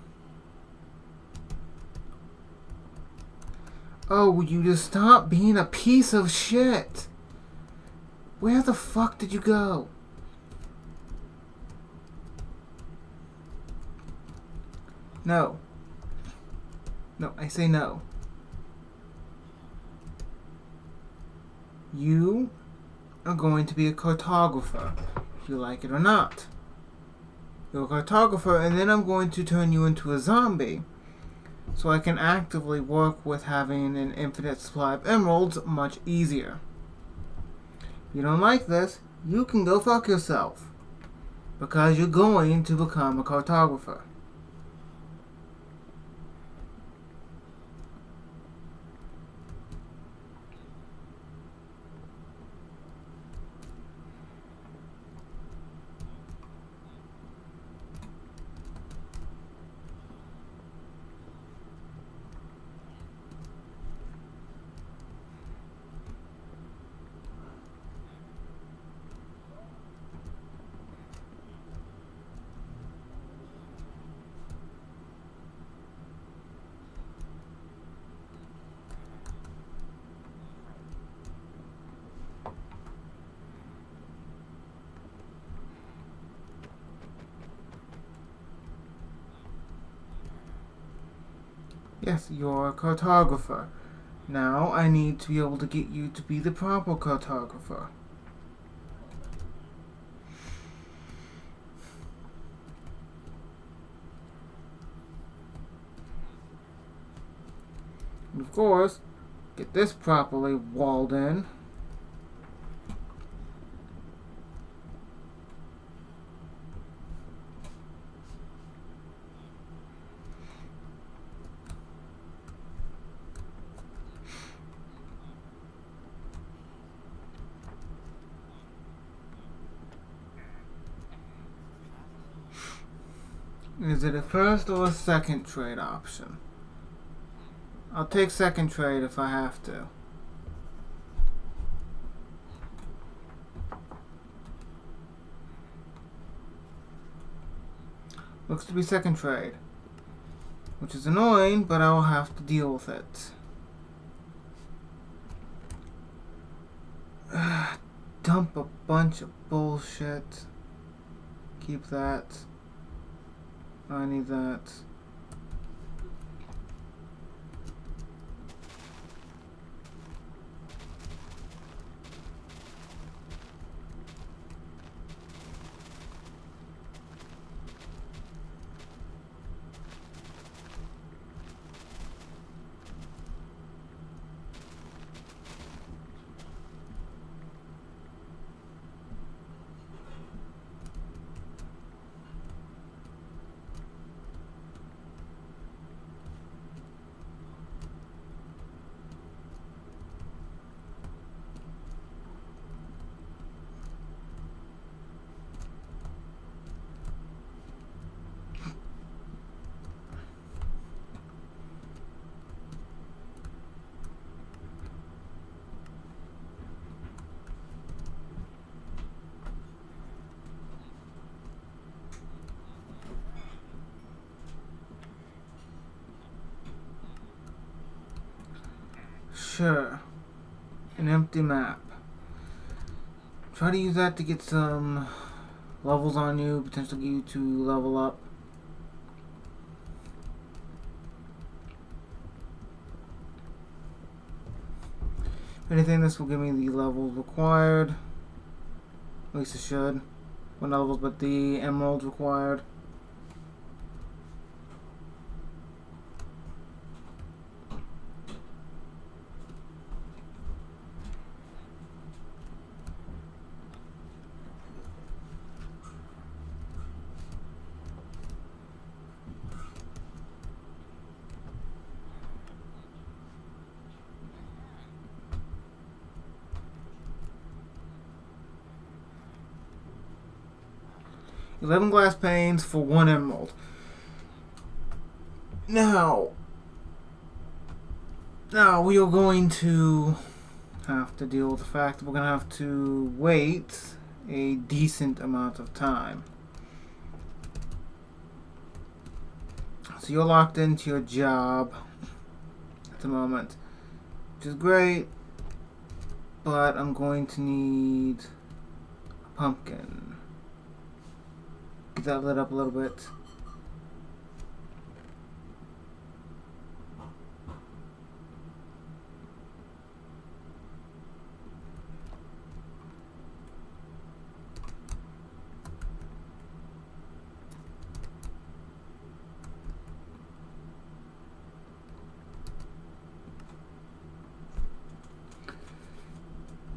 Oh, would you just stop being a piece of shit? Where the fuck did you go? No. No, I say no. You are going to be a cartographer, if you like it or not. You're a cartographer, and then I'm going to turn you into a zombie, so I can actively work with having an infinite supply of emeralds much easier. If you don't like this, you can go fuck yourself, because you're going to become a cartographer. Yes, you're a cartographer. Now I need to be able to get you to be the proper cartographer. And of course, get this properly walled in. Is it a first or a second trade option? I'll take second trade if I have to. Looks to be second trade. Which is annoying, but I will have to deal with it. Dump a bunch of bullshit. Keep that. I need that. Sure. An empty map. Try to use that to get some levels on you, potentially get you to level up. If anything, this will give me the levels required. At least it should. What levels, but the emeralds required. $11 glass panes for 1 emerald. Now we are going to have to deal with the fact that we're going to have to wait a decent amount of time. So you're locked into your job at the moment, which is great, but I'm going to need a pumpkin. Get that lit up a little bit.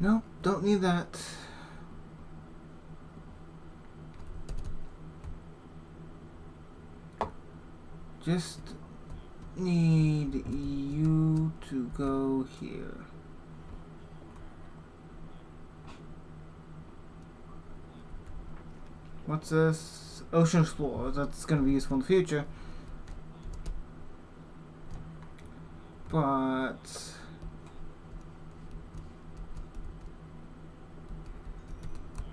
Nope, don't need that. Just need you to go here. What's this? Ocean Explorer. That's going to be useful in the future. But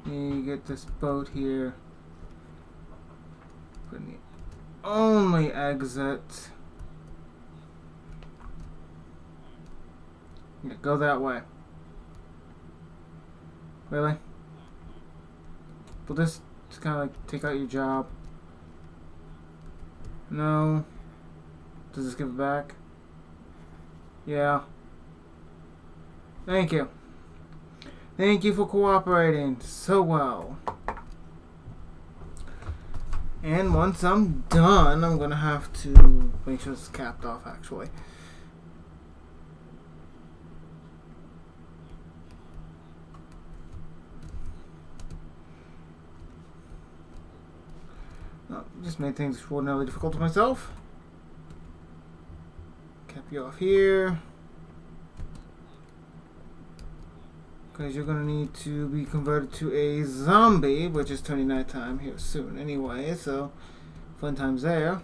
you get this boat here. Put in the only exit. Yeah, go that way. Really? Will this just kind of like take out your job? No. Does this give it back? Yeah. Thank you. Thank you for cooperating so well. And once I'm done, I'm gonna have to make sure it's capped off actually. Oh, just made things extraordinarily difficult for myself. Cap you off here. Because you're going to need to be converted to a zombie, which is turning nighttime here soon anyway, so fun times there.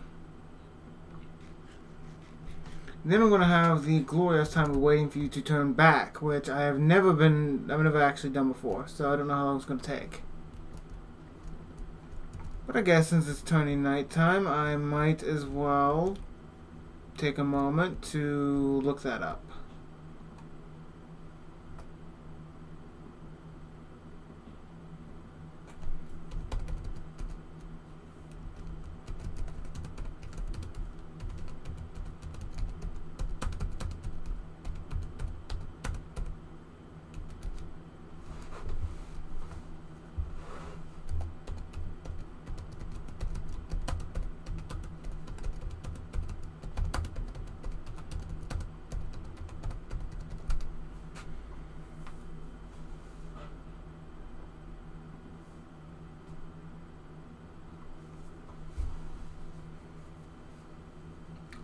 Then I'm going to have the glorious time of waiting for you to turn back, which I've never actually done before, so I don't know how long it's going to take. But I guess since it's turning nighttime, I might as well take a moment to look that up.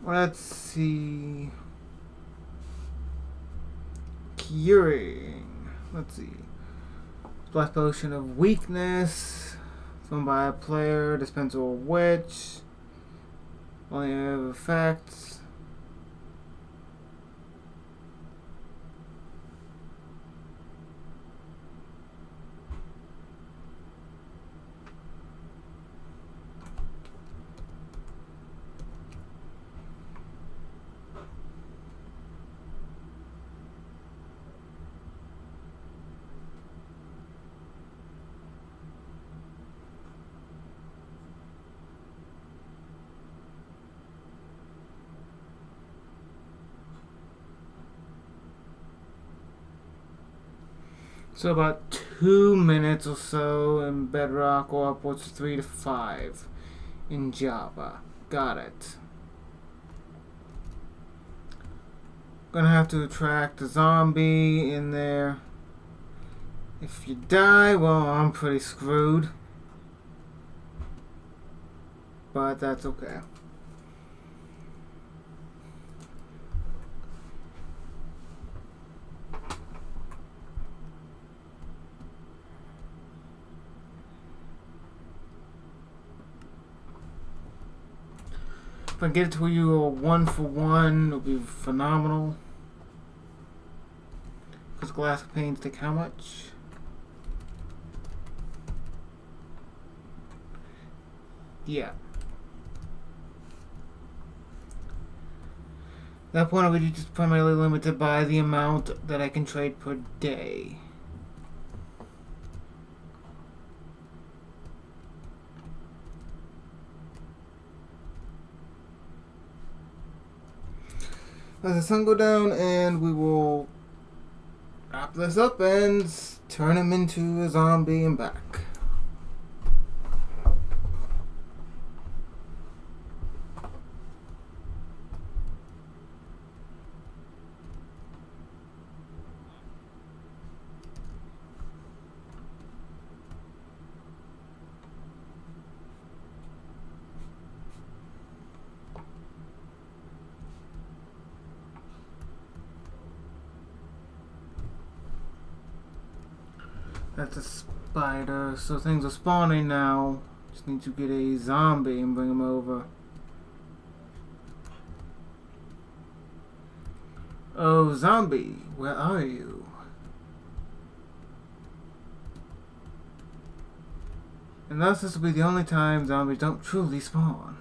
Let's see. Curing. Let's see. Splash potion of weakness. Thrown by a player. Dispenser of witch. Only have effects. So about 2 minutes or so in Bedrock, or upwards to 3 to 5 in Java. Got it. Gonna have to attract a zombie in there. If you die, well, I'm pretty screwed. But that's okay. If I get it to where you are 1-for-1, it'll be phenomenal. Because glass panes take how much? Yeah. At that point, I would be just primarily limited by the amount that I can trade per day. Let the sun go down, and we will wrap this up and turn him into a zombie and back. That's a spider, so things are spawning now. Just need to get a zombie and bring him over. Oh, zombie, where are you? And thus this will be the only time zombies don't truly spawn.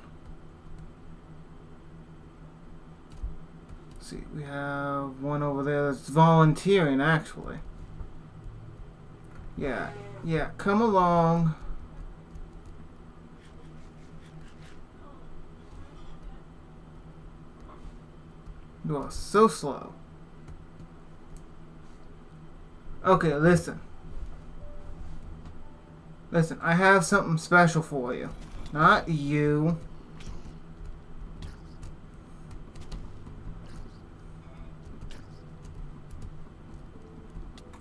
Let's see, we have one over there that's volunteering, actually. Yeah, come along. You are so slow. Okay, listen. Listen, I have something special for you. Not you.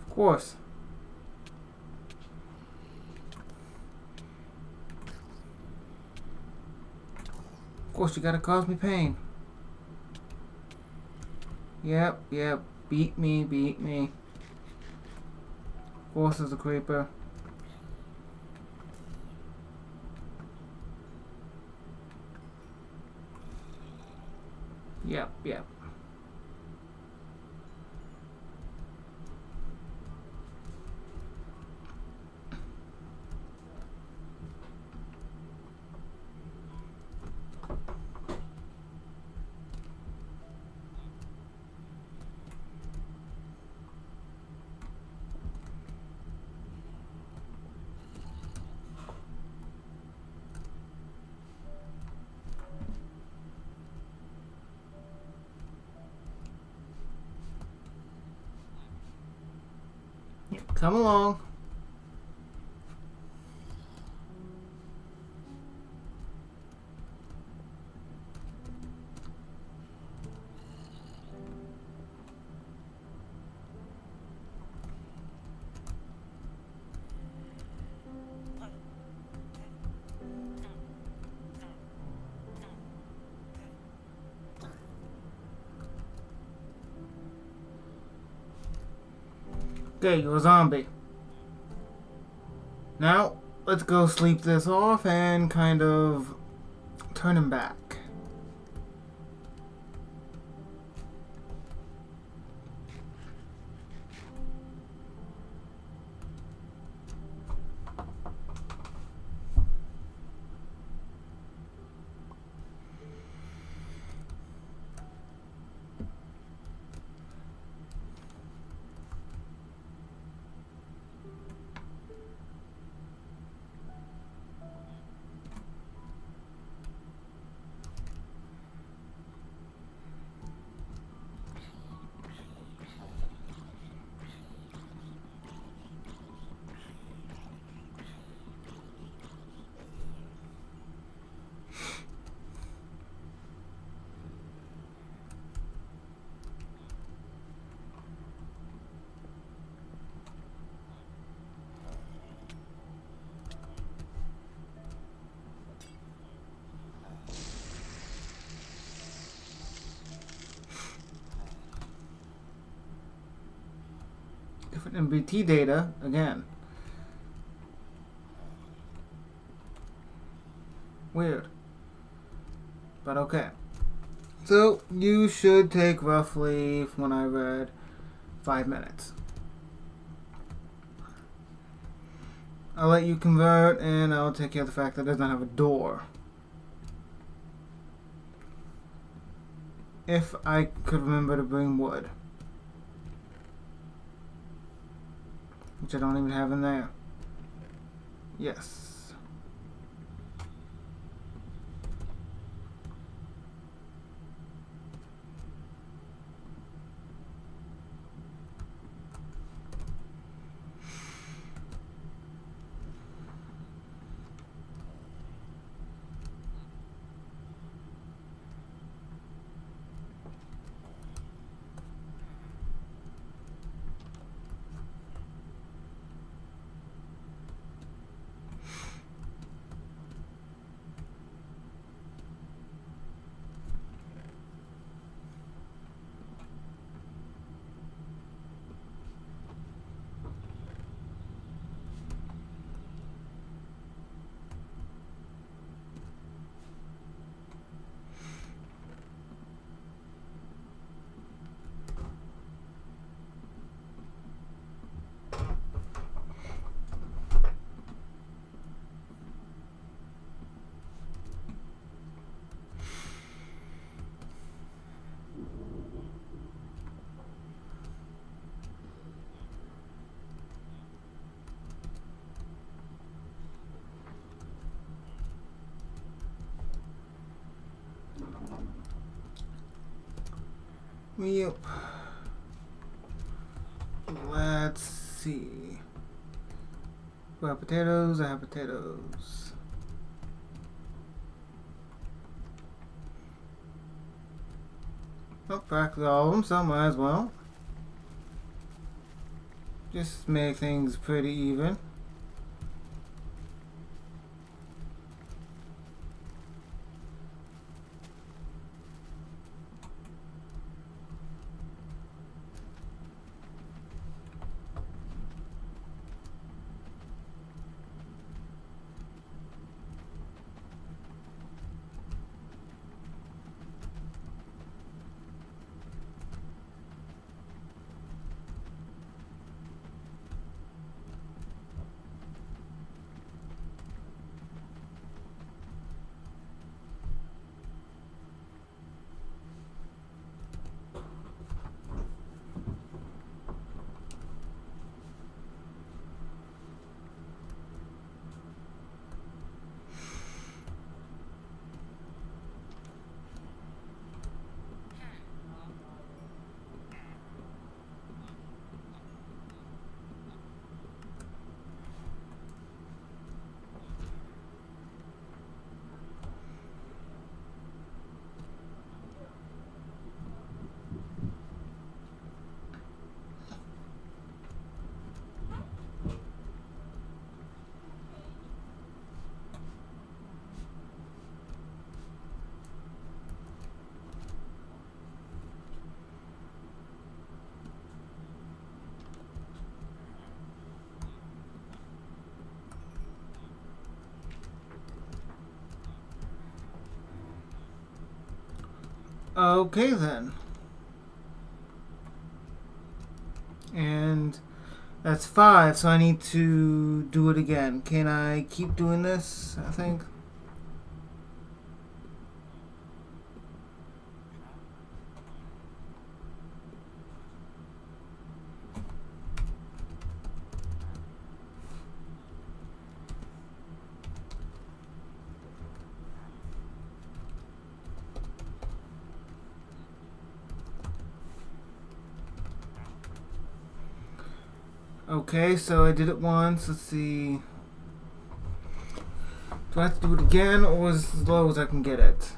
Of course. Of course, you gotta cause me pain. Yep, beat me. Of course, there's a creeper. Yep. Come along. Okay, you're a zombie. Now, let's go sleep this off and kind of turn him back. Different MBT data again. Weird. But okay. So you should take roughly, from what I read, 5 minutes. I'll let you convert, and I'll take care of the fact that it does not have a door. If I could remember to bring wood. Which I don't even have in there. Yes. Yep. Let's see. Do I have potatoes? I have potatoes. Oh, practically all of them, so might as well. Just make things pretty even. Okay then. And that's 5, so I need to do it again. Can I keep doing this, I think? Okay, so I did it once. Let's see. Do I have to do it again, or is it as low as I can get it?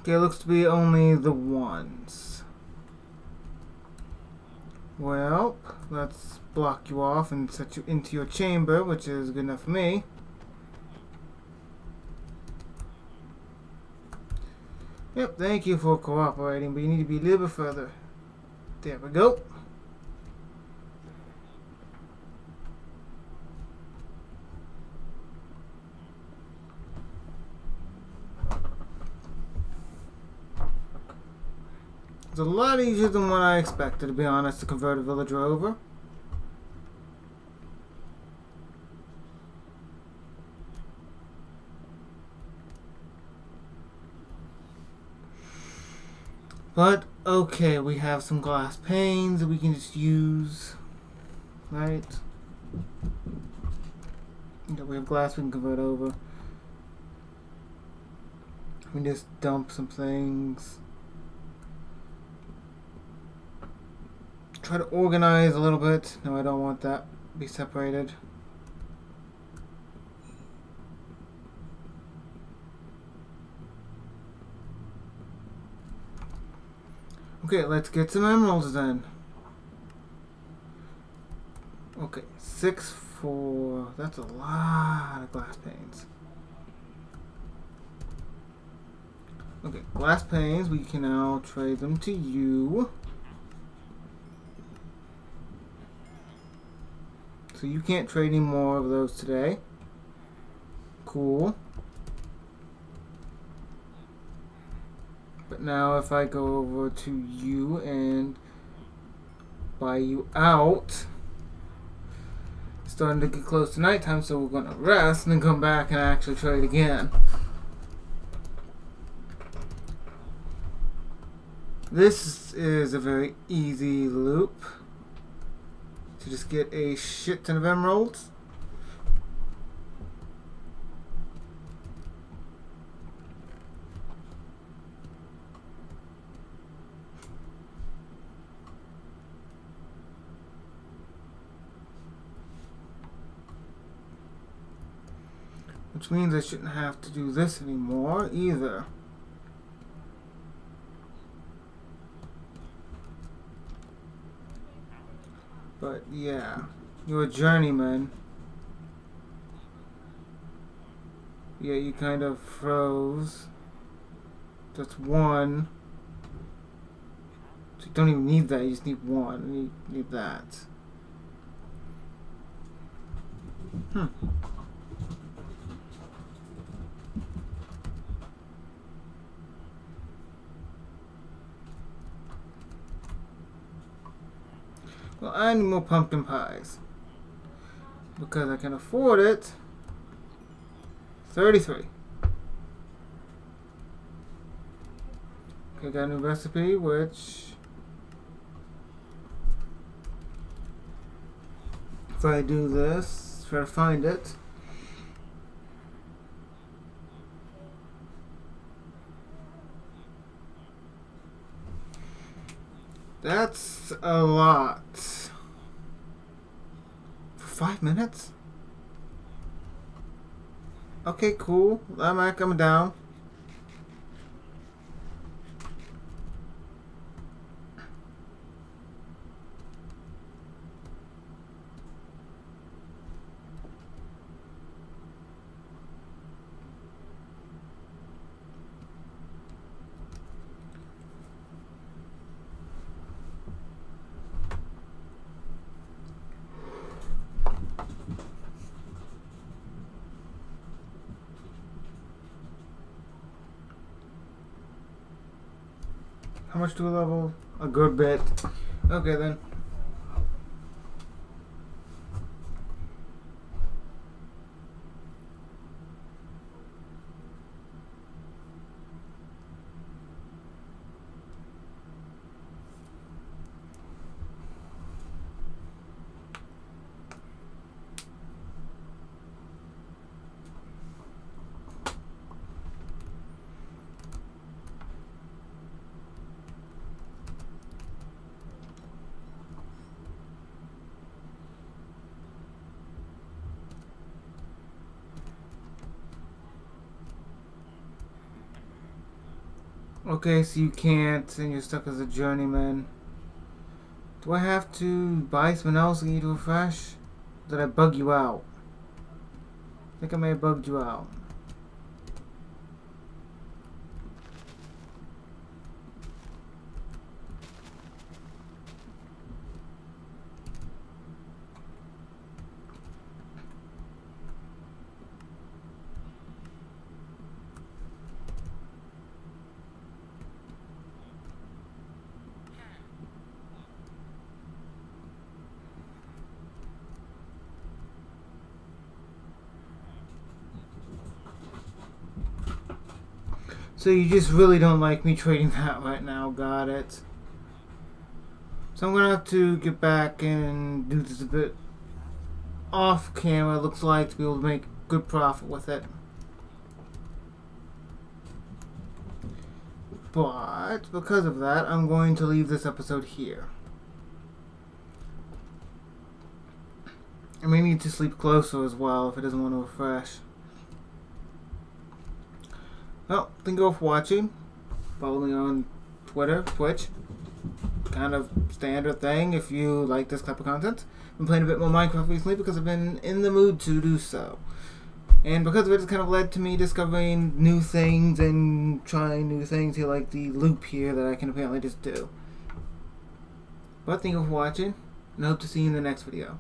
Okay, it looks to be only the ones. Well, let's block you off and set you into your chamber, which is good enough for me. Yep, thank you for cooperating, but you need to be a little bit further. There we go. It's a lot easier than what I expected, to be honest, to convert a villager over. But, okay, we have some glass panes that we can just use. Right? We have glass we can convert over. We can just dump some things. Try to organize a little bit. No, I don't want that to be separated. Okay, let's get some emeralds then. Okay, 6, 4. That's a lot of glass panes. Okay, glass panes. We can now trade them to you. So you can't trade any more of those today. Cool. But now if I go over to you and buy you out, it's starting to get close to nighttime, so we're going to rest and then come back and actually trade again. This is a very easy loop to just get a shit ton of emeralds. Which means I shouldn't have to do this anymore either. But yeah, you're a journeyman. Yeah, you kind of froze. That's one. So you don't even need that, you just need one. You need that. Well, I need more pumpkin pies. Because I can afford it. 33. Okay, got a new recipe, which... if I do this, try to find it. That's a lot. For 5 minutes? Okay, cool. I'm coming down. How much do we level? A good bit. Okay then. Okay, so you can't, and you're stuck as a journeyman. Do I have to buy something else to get you to refresh? Did I bug you out? I think I may have bugged you out. So you just really don't like me trading that right now, got it. So I'm gonna have to get back and do this a bit off camera, looks like, to be able to make good profit with it. But because of that, I'm going to leave this episode here. I may need to sleep closer as well if it doesn't want to refresh. Well, thank you all for watching. Follow me on Twitter, Twitch. Kind of standard thing if you like this type of content. I've been playing a bit more Minecraft recently because I've been in the mood to do so. And because of it, it's kind of led to me discovering new things and trying new things here, like the loop here that I can apparently just do. But thank you for watching, and I hope to see you in the next video.